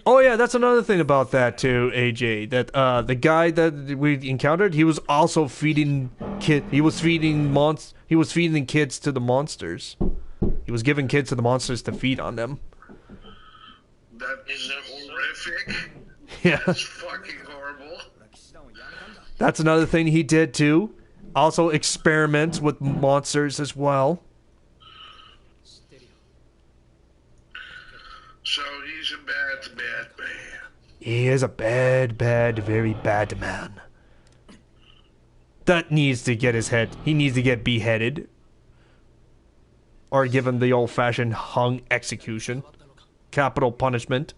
S6: Oh yeah, that's another thing about that too, AJ. That the guy that we encountered, he was also feeding He was feeding kids to the monsters. He was giving kids to the monsters to feed on them.
S2: That is horrific.
S6: Yeah.
S2: That's fucking horrible.
S6: That's another thing he did too. Also experiments with monsters as well.
S2: So he's a bad man.
S6: He is a bad, very bad man. That needs to get he needs to get beheaded. Or given the old-fashioned hung execution. Capital punishment.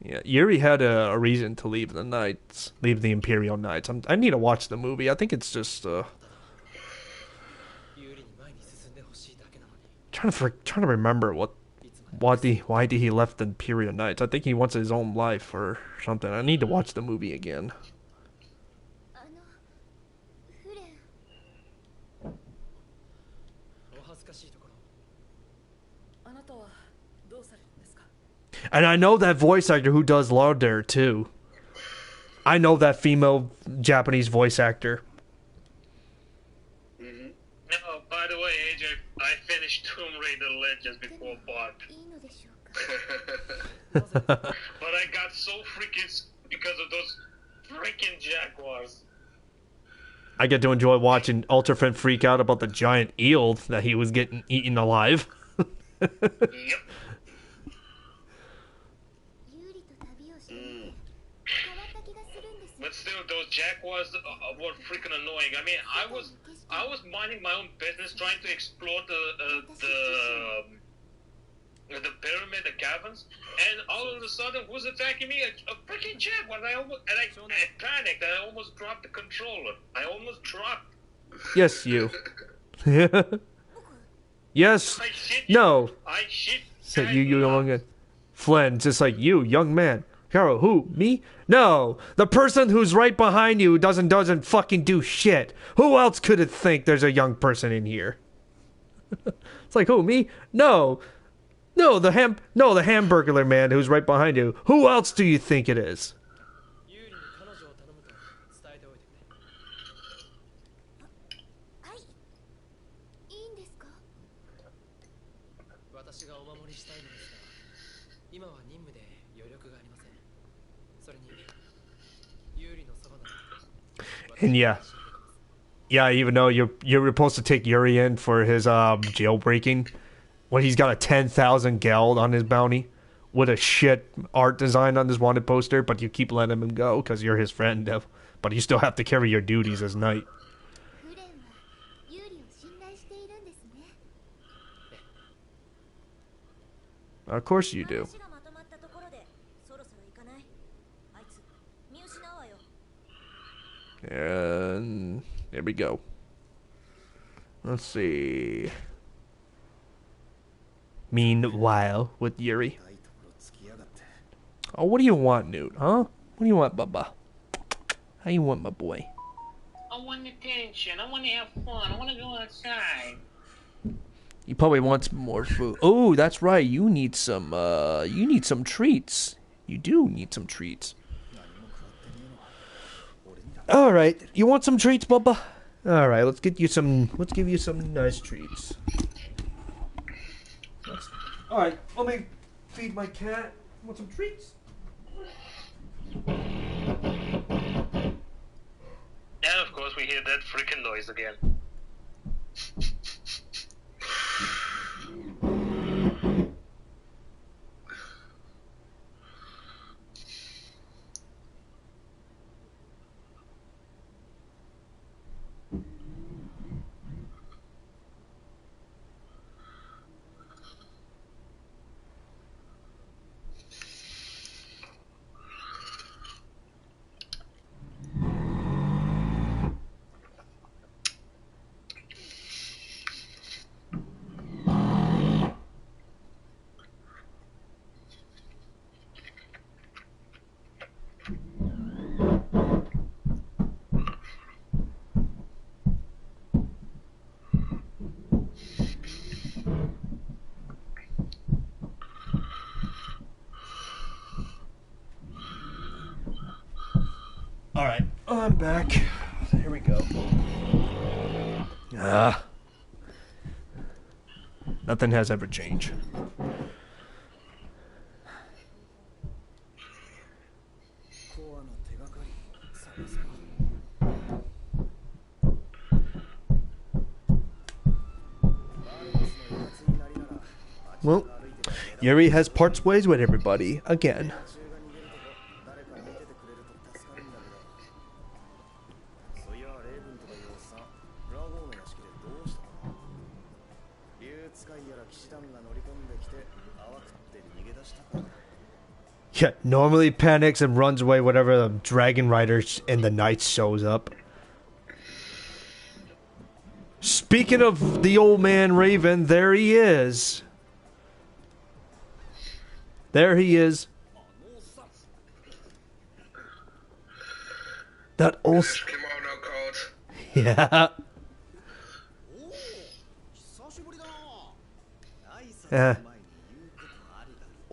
S6: Yeah, Yuri had a reason to leave the Imperial Knights. I need to watch the movie. I think it's just trying to remember why did he left the Imperial Knights. I think he wants his own life or something. I need to watch the movie again. And I know that voice actor who does Lauder too. I know that female Japanese voice actor.
S3: Mm-hmm. Oh, by the way, AJ, I finished Tomb Raider Legends before Bart. But I got so freaking because of those freaking jaguars.
S6: I get to enjoy watching Ultrafin freak out about the giant eel that he was getting eaten alive.
S3: Yep. But still, those jaguars were freaking annoying. I mean, I was minding my own business, trying to explore the pyramid, the caverns, and all of a sudden, who's attacking me? A freaking jaguar! I panicked. I almost dropped the controller. I almost dropped.
S6: Yes, you. Yes.
S3: I shit.
S6: No.
S3: I shit.
S6: Said you young Flynn, just like you, young man. Caro, who? Me? No, the person who's right behind you doesn't fucking do shit. Who else could it think there's a young person in here? It's like, who? Me? No, the Hamburglar man who's right behind you. Who else do you think it is? And yeah, even though you're supposed to take Yuri in for his jailbreaking, when he's got a 10,000 geld on his bounty with a shit art design on his wanted poster, but you keep letting him go because you're his friend, Dev. But you still have to carry your duties as knight. Of course you do. And there we go. Let's see. Meanwhile, with Yuri. Oh, what do you want, Newt? Huh? What do you want, Bubba? How you want, my boy?
S3: I want attention. I want to have fun. I want to go outside.
S6: You probably want some more food. Oh, that's right. You need some treats. You do need some treats. All right. You want some treats, Bubba? All right. Let's give you some nice treats. All right. Let me feed my cat. Want some treats?
S3: And of course we hear that freaking noise again.
S6: Alright, I'm back. Here we go. Nothing has ever changed. Well, Yuri has parts ways with everybody again. Yeah, normally panics and runs away whenever the dragon riders and the knights shows up. Speaking of the old man Raven, there he is. There he is. That old... Yeah.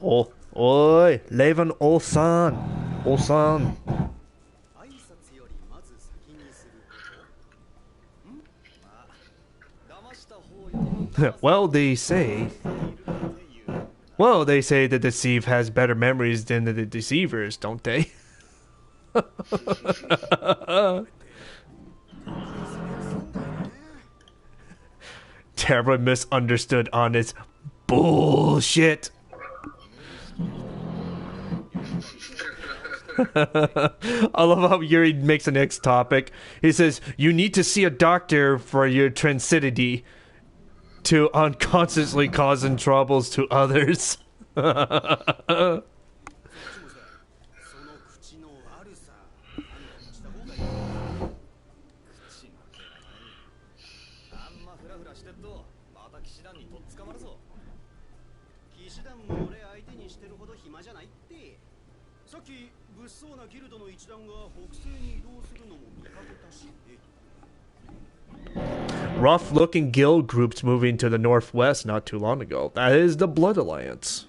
S6: Oh, oi, Raven Olsan. Olsan. Well, they say the deceive has better memories than the deceivers, don't they? Terribly misunderstood on its bullshit. I love how Yuri makes the next topic. He says, you need to see a doctor for your transidity to unconsciously causing troubles to others. Rough-looking guild groups moving to the northwest not too long ago. That is the Blood Alliance.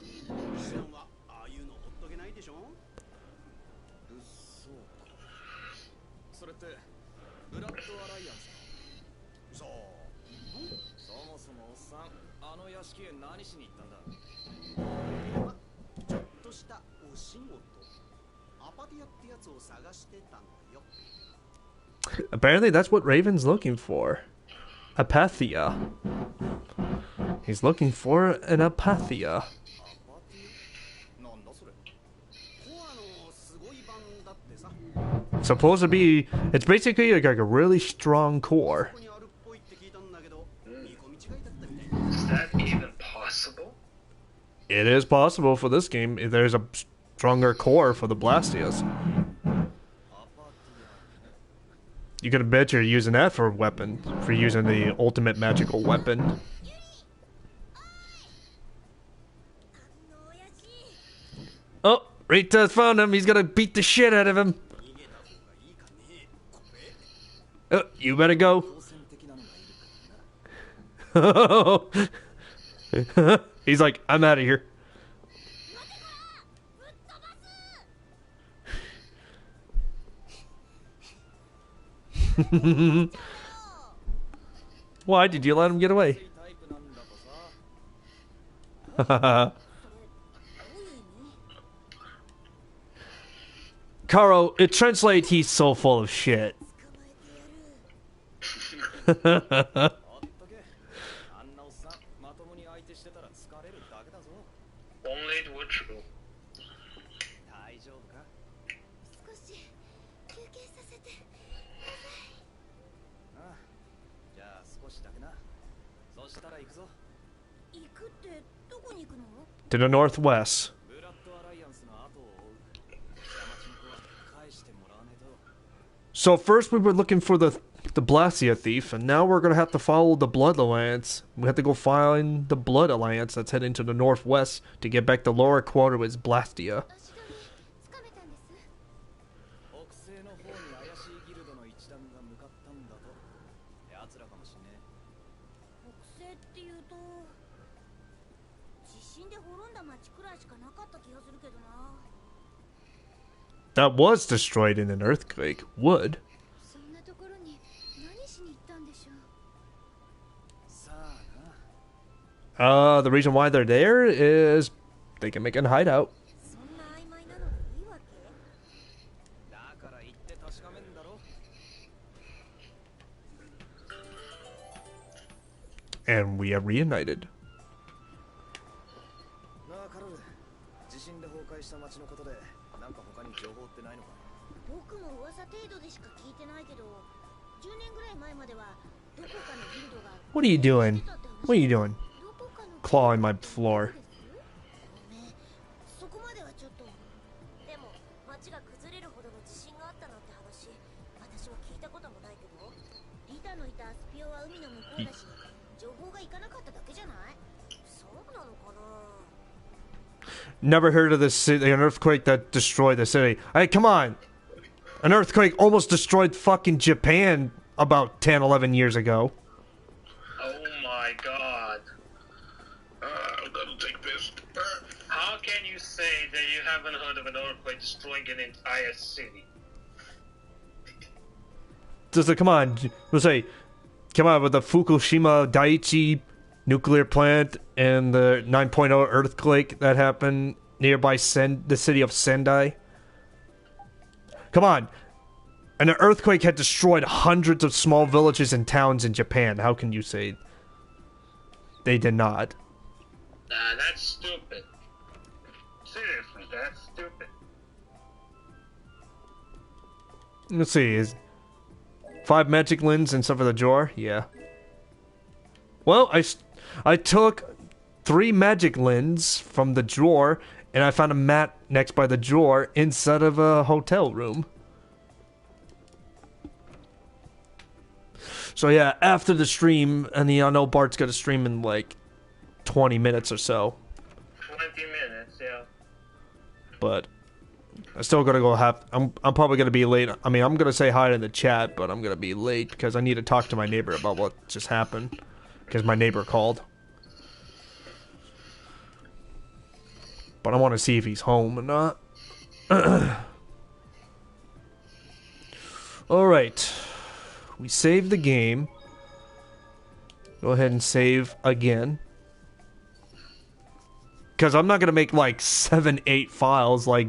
S6: Apparently that's what Raven's looking for. Apathia. He's looking for an apathia. Supposed to be... It's basically like a really strong core.
S3: Is that even possible?
S6: It is possible for this game. There's a stronger core for the Blastias. You could bet you're using that for a weapon. For using the ultimate magical weapon. Oh, Rita's found him. He's gonna beat the shit out of him. Oh, you better go. He's like, I'm out of here. Why did you let him get away? Caro, it translates he's so full of shit.
S3: Only it were true.
S6: To the northwest. So first we were looking for the Blastia thief, and now we're gonna have to follow the Blood Alliance. We have to go find the Blood Alliance that's heading to the northwest to get back to lower quarter with Blastia. That was destroyed in an earthquake. Wood. The reason why they're there is they can make a hideout. And we are reunited. What are you doing? What are you doing? Clawing my floor. Never heard of this city, an earthquake that destroyed the city. Hey, come on! An earthquake almost destroyed fucking Japan about 10, 11 years ago.
S3: Oh my god.
S2: I'm gonna take this.
S3: How can you say that you haven't heard of an earthquake destroying an entire city?
S6: Just like, come on, let's say, come on, with the Fukushima Daiichi nuclear plant and the 9.0 earthquake that happened nearby the city of Sendai. Come on. And an earthquake had destroyed hundreds of small villages and towns in Japan. How can you say they did not?
S3: Nah, that's stupid. Seriously, that's stupid.
S6: Let's see, is 5 magic lens and stuff for the drawer? Yeah. Well, I took 3 magic lens from the drawer, and I found a mat next by the drawer inside of a hotel room. So yeah, after the stream, and I know Bart's gonna stream in like 20 minutes or so.
S3: 20 minutes, yeah.
S6: But I still gotta go I'm probably gonna be late. I mean, I'm gonna say hi in the chat, but I'm gonna be late because I need to talk to my neighbor about what just happened. Because my neighbor called. But I want to see if he's home or not. Alright. We saved the game. Go ahead and save again. Because I'm not going to make like 7, 8 files like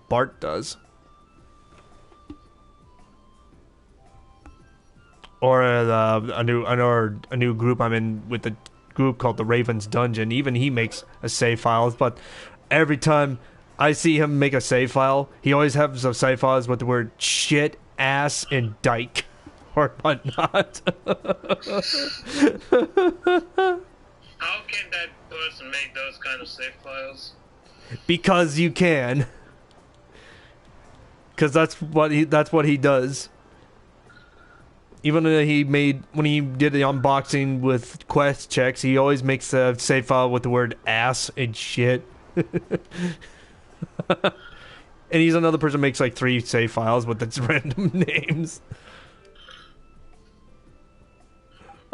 S6: Bart does. or a new group I'm in with the group called the Raven's Dungeon. Even he makes a save files, but every time I see him make a save file, he always has a save files with the word shit, ass, and dyke, or whatnot.
S3: How can that person make those kind of save files?
S6: Because you can. Because that's what he does. Even when he did the unboxing with quest checks, he always makes a save file with the word ass and shit. And he's another person who makes like 3 save files with its random names.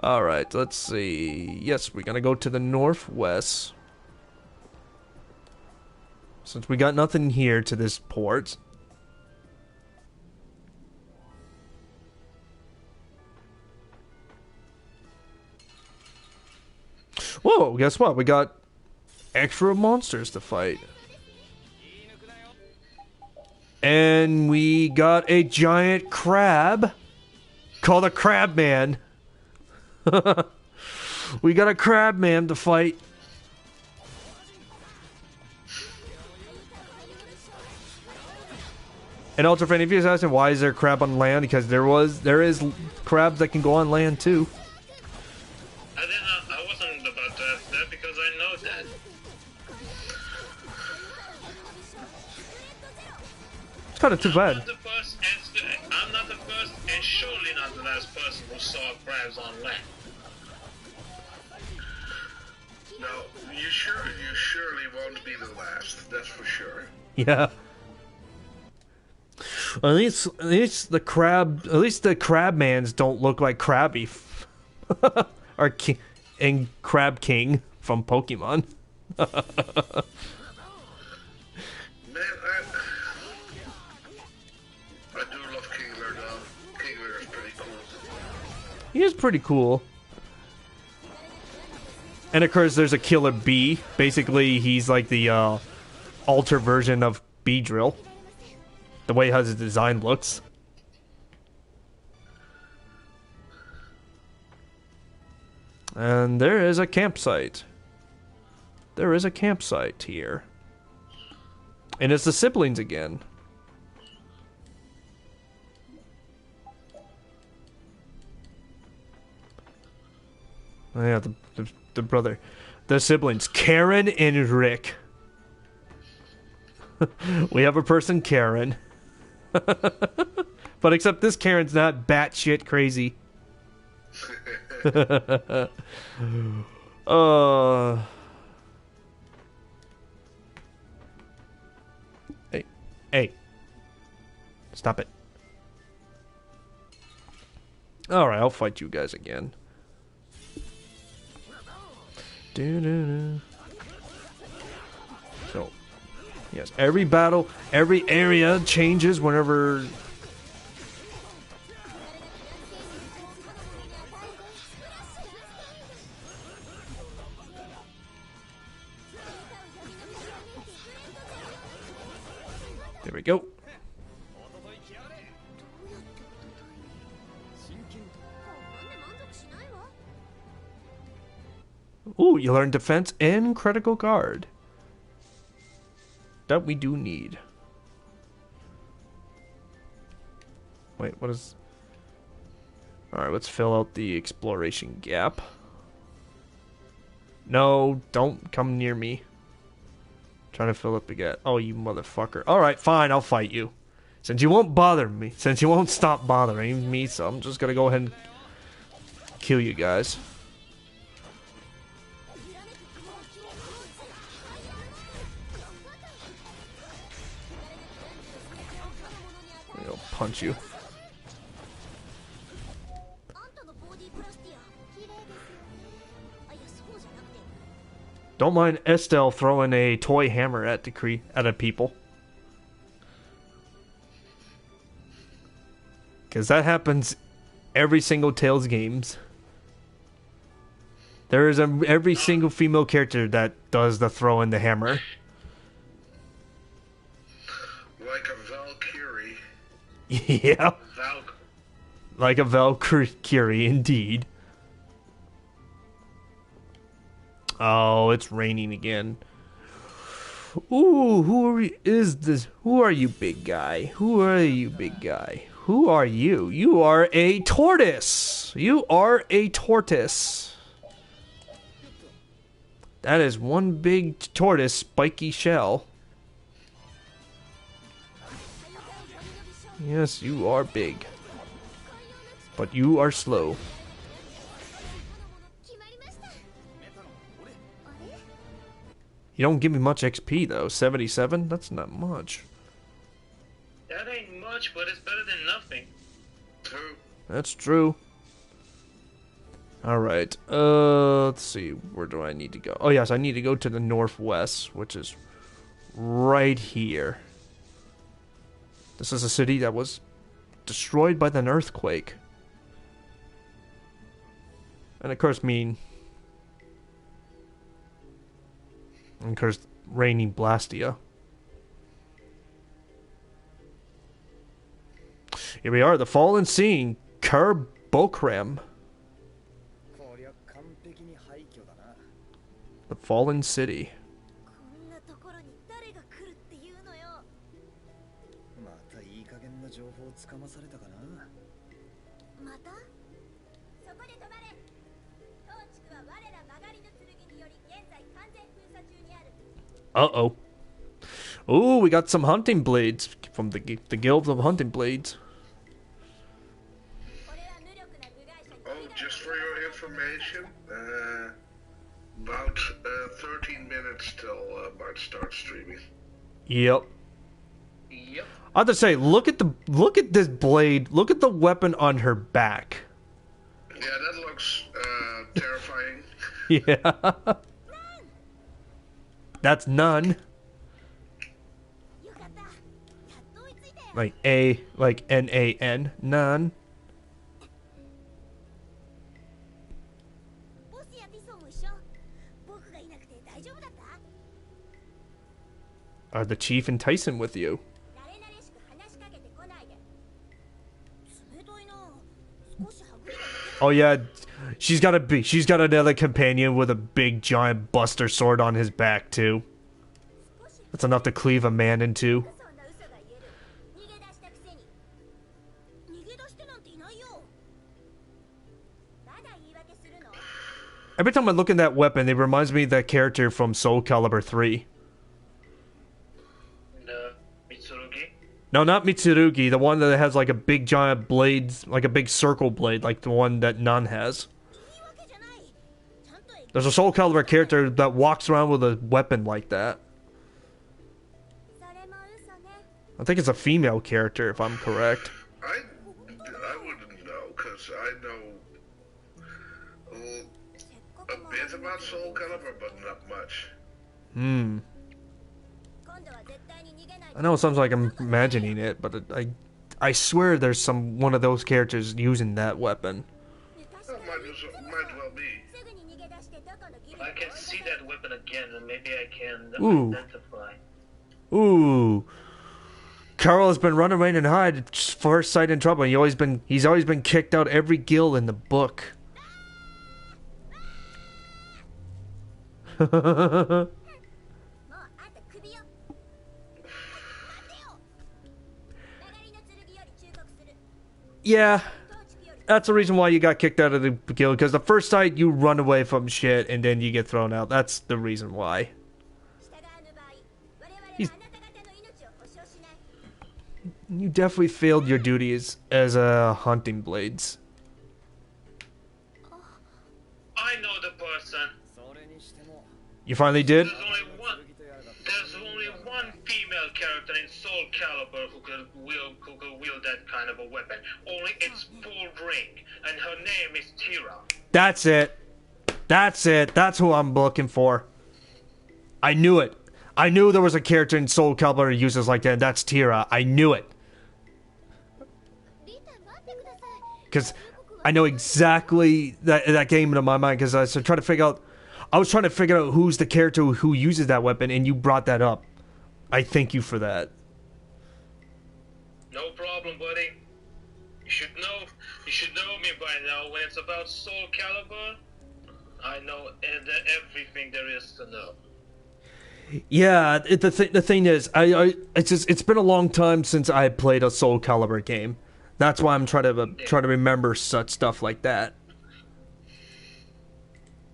S6: Alright, let's see. Yes, we're gonna go to the northwest. Since we got nothing here to this port. Whoa, guess what? We got extra monsters to fight. And we got a giant crab called a Crab Man. We got a Crab Man to fight. And also, for any of you asking why is there crab on land, because there is crabs that can go on land too.
S3: I wasn't about that because I know that.
S6: It's kind of too bad.
S3: I'm not the first and surely not the last person who saw crabs on land.
S2: No, you surely won't be the last. That's for sure.
S6: Yeah. At least the crab mans don't look like Krabby, or and Crab King from Pokemon.
S2: Man, I do love Kingler though. Kingler is pretty cool.
S6: He is pretty cool. And of course, there's a Killer Bee. Basically, he's like the alter version of Beedrill. The way how his design looks. And there is a campsite. There is a campsite here. And it's the siblings again. Oh yeah, the brother. The siblings, Karen and Rick. We have a person, Karen. But except this Karen's not batshit crazy. Hey. Stop it. Alright, I'll fight you guys again. So, yes, every battle, every area changes whenever... There we go. Ooh, you learn defense and critical guard. That we do need. Wait, what is... Alright, let's fill out the exploration gap. No, don't come near me. Trying to fill up the gap. Oh, you motherfucker. Alright, fine, I'll fight you. Since you won't bother me. Since you won't stop bothering me, so I'm just gonna go ahead and kill you guys. I'll punch you. Don't mind Estelle throwing a toy hammer at the people. Because that happens every single Tales games. There is every single female character that does the throw in the hammer.
S2: Like a Valkyrie.
S6: Yeah. Like a Valkyrie, indeed. Oh, it's raining again. Ooh, is this? Who are you, big guy? Who are you, big guy? Who are you? You are a tortoise. You are a tortoise. That is one big tortoise spiky shell. Yes, you are big. But you are slow. You don't give me much XP though. 77? That's not much.
S3: That ain't much, but it's better than nothing.
S2: True.
S6: That's true. Alright, let's see. Where do I need to go? Oh yes, I need to go to the northwest, which is right here. This is a city that was destroyed by an earthquake. And of course raining Blastia. Here we are, the fallen scene, Caro Cappell. The fallen city. Uh-oh. Oh, we got some hunting blades from the Guild of Hunting Blades.
S2: Oh, just for your information, about 13 minutes till Bart starts streaming.
S6: Yep.
S3: Yep.
S6: I have to say, look at this blade. Look at the weapon on her back.
S2: Yeah, that looks terrifying.
S6: Yeah. That's none. Like Nan. None. Are the chief and Tyson with you? Oh yeah, she's got another companion with a big giant buster sword on his back too. That's enough to cleave a man in two. Every time I look at that weapon, it reminds me of that character from Soul Calibur 3.
S3: Mitsurugi?
S6: No, not Mitsurugi. The one that has like a big giant blades, like a big circle blade, like the one that Nun has. There's a Soul Calibur character that walks around with a weapon like that. I think it's a female character, if I'm correct.
S2: I wouldn't know, because I know a bit about Soul Calibur, but not much.
S6: I know it sounds like I'm imagining it, but I swear there's one of those characters using that weapon.
S2: That might well be.
S3: I can see that weapon again, and maybe I can identify.
S6: Ooh. Carl has been running away and hide, first sight in trouble. He's always been kicked out every guild in the book. Yeah, that's the reason why you got kicked out of the guild, because the first sight you run away from shit and then you get thrown out. That's the reason why. You definitely failed your duties as a hunting blades.
S3: I know the person.
S6: You finally did?
S3: There's only one female character in Soul Calibur who could wield that kind of a weapon. Only it's full ring, and her name is Tira.
S6: That's it. That's it. That's who I'm looking for. I knew it. I knew there was a character in Soul Calibur who uses like that. And that's Tira. I knew it. Because I know exactly that came into my mind, because I was trying to figure out who's the character who uses that weapon, and you brought that up. I thank you for that.
S3: No problem, buddy. You You should know me by now. When it's about Soul Calibur, I know everything there is to know.
S6: Yeah, the thing is, it's been a long time since I played a Soul Calibur game. That's why I'm trying to remember such stuff like that.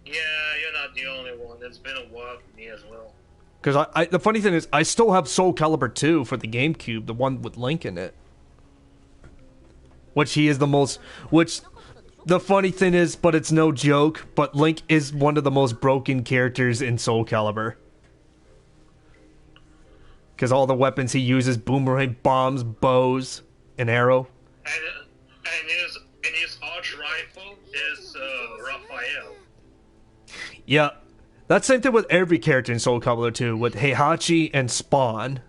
S3: Yeah, you're not the only one. It's been a while for me as well.
S6: Because the funny thing is, I still have Soul Calibur 2 for the GameCube, the one with Link in it. Which he is the most... Which, the funny thing is, but it's no joke, but Link is one of the most broken characters in Soul Calibur. Because all the weapons he uses, boomerang, bombs, bows, and arrow.
S3: And his arch rifle is Raphael.
S6: Yeah. That's the same thing with every character in Soul Calibur 2, with Heihachi and Spawn.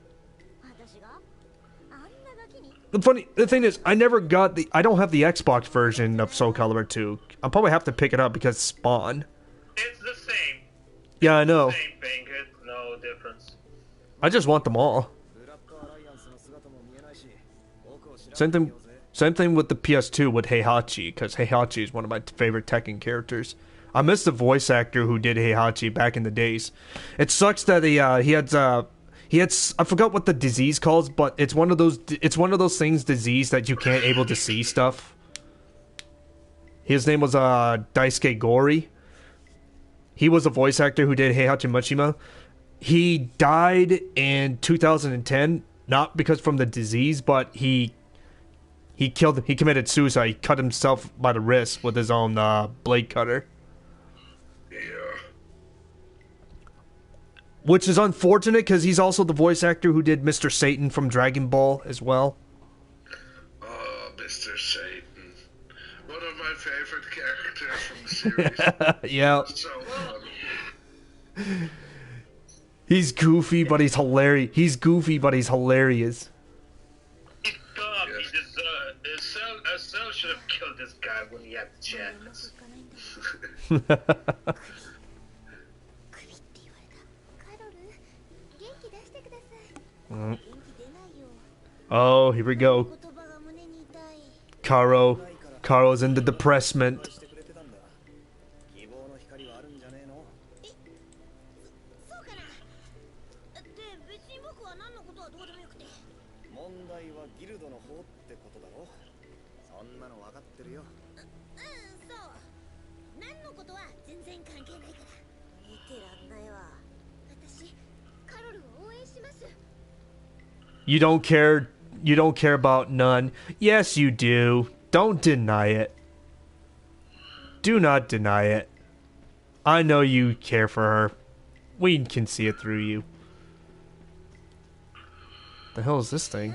S6: The thing is, I don't have the Xbox version of Soul Calibur 2. I'll probably have to pick it up because Spawn.
S3: It's the same.
S6: Yeah, I know.
S3: Same thing, it's no difference.
S6: I just want them all. Same thing with the PS2 with Heihachi, because Heihachi is one of my favorite Tekken characters. I miss the voice actor who did Heihachi back in the days. It sucks that he had I forgot what the disease calls, but it's one of those things disease that you can't able to see stuff. His name was Daisuke Gori. He was a voice actor who did Heihachi Mishima. He died in 2010, not because from the disease, but he committed suicide. He cut himself by the wrist with his own blade cutter. Which is unfortunate because he's also the voice actor who did Mr. Satan from Dragon Ball as well.
S2: Oh, Mr. Satan. One of my favorite characters from the series.
S6: Yeah.
S2: So fun.
S6: He's goofy, but he's hilarious. He's hilarious.
S3: He's dumb. Yes. Cell should have killed this guy when he had the chance.
S6: Oh, here we go. Caro's in the depressment. You don't care about none. Yes, you do. Don't deny it. Do not deny it. I know you care for her. We can see it through you. The hell is this thing?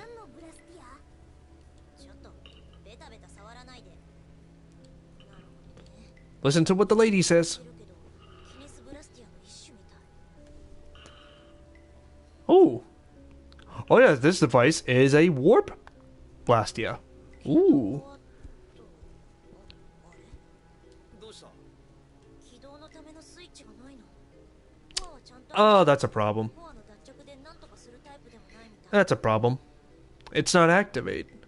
S6: Listen to what the lady says. Oh. Oh yeah, this device is a warp Blastia. Ooh. Oh, that's a problem. That's a problem. It's not activated.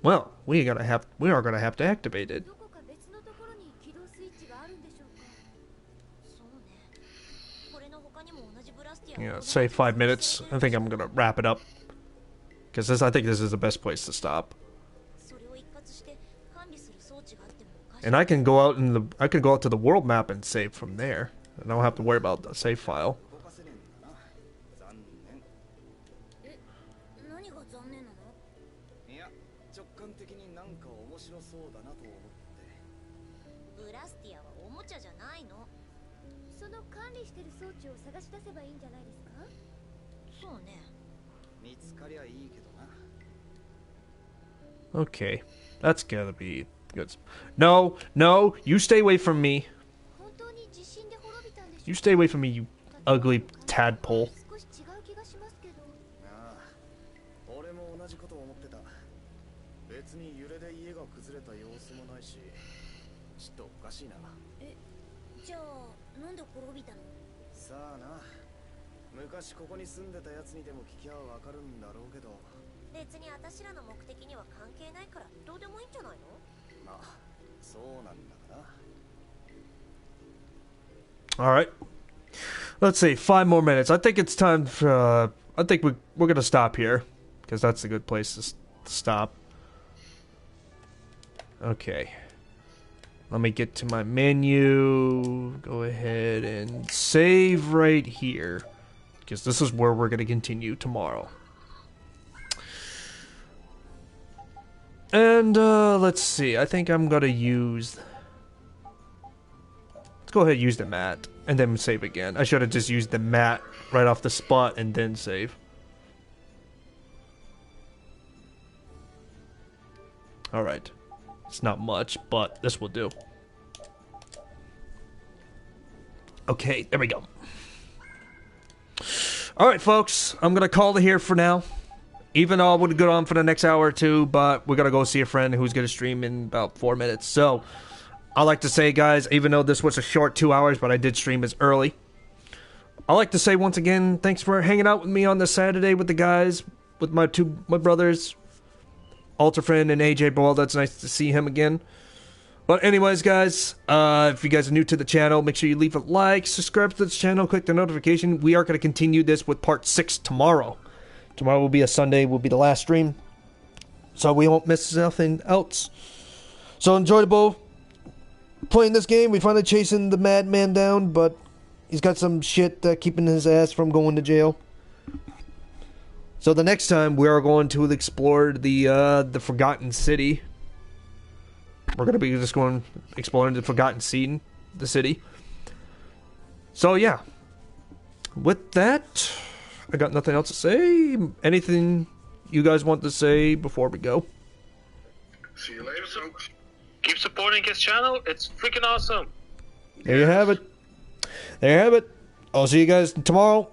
S6: Well, we are gonna have to activate it. Yeah, say 5 minutes. I think I'm gonna wrap it up because I think this is the best place to stop. And I can go out to the world map and save from there. And I don't have to worry about the save file. Okay, that's gotta be good. No, you stay away from me. You stay away from me, you ugly tadpole.
S8: 別に私らの目的には関係ないからどうでもいいんじゃないの？
S7: まあ、そうなんだから。
S6: All right. Let's see, 5 more minutes. I think it's time for, I think we're going to stop here. Because that's a good place to stop. Okay. Let me get to my menu. Go ahead and save right here. Because this is where we're going to continue tomorrow. And, let's see. I think I'm going to use... Let's go ahead and use the mat. And then save again. I should have just used the mat right off the spot and then save. Alright. It's not much, but this will do. Okay, there we go. Alright, folks. I'm going to call it here for now. Even though I would go on for the next hour or two, but we're going to go see a friend who's going to stream in about 4 minutes. So... I like to say, guys, even though this was a short 2 hours, but I did stream as early. I like to say once again, thanks for hanging out with me on this Saturday with the guys, with my brothers, Ultrafriend and AJ Ball. That's nice to see him again. But anyways, guys, if you guys are new to the channel, make sure you leave a like, subscribe to this channel, click the notification. We are going to continue this with part 6 tomorrow. Tomorrow will be a Sunday, will be the last stream. So we won't miss nothing else. So enjoyable. Playing this game, we finally chasing the madman down, but he's got some shit keeping his ass from going to jail. So the next time we are going to explore the Forgotten City. We're gonna be just going exploring the Forgotten City, the city. So yeah, with that, I got nothing else to say. Anything you guys want to say before we go?
S2: See you later, folks.
S3: Keep supporting his channel. It's freaking awesome.
S6: There you have it. There you have it. I'll see you guys tomorrow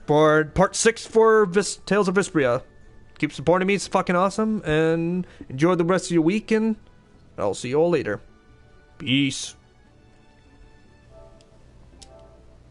S6: for part 6 for Tales of Vesperia. Keep supporting me. It's fucking awesome. And enjoy the rest of your weekend. I'll see you all later. Peace.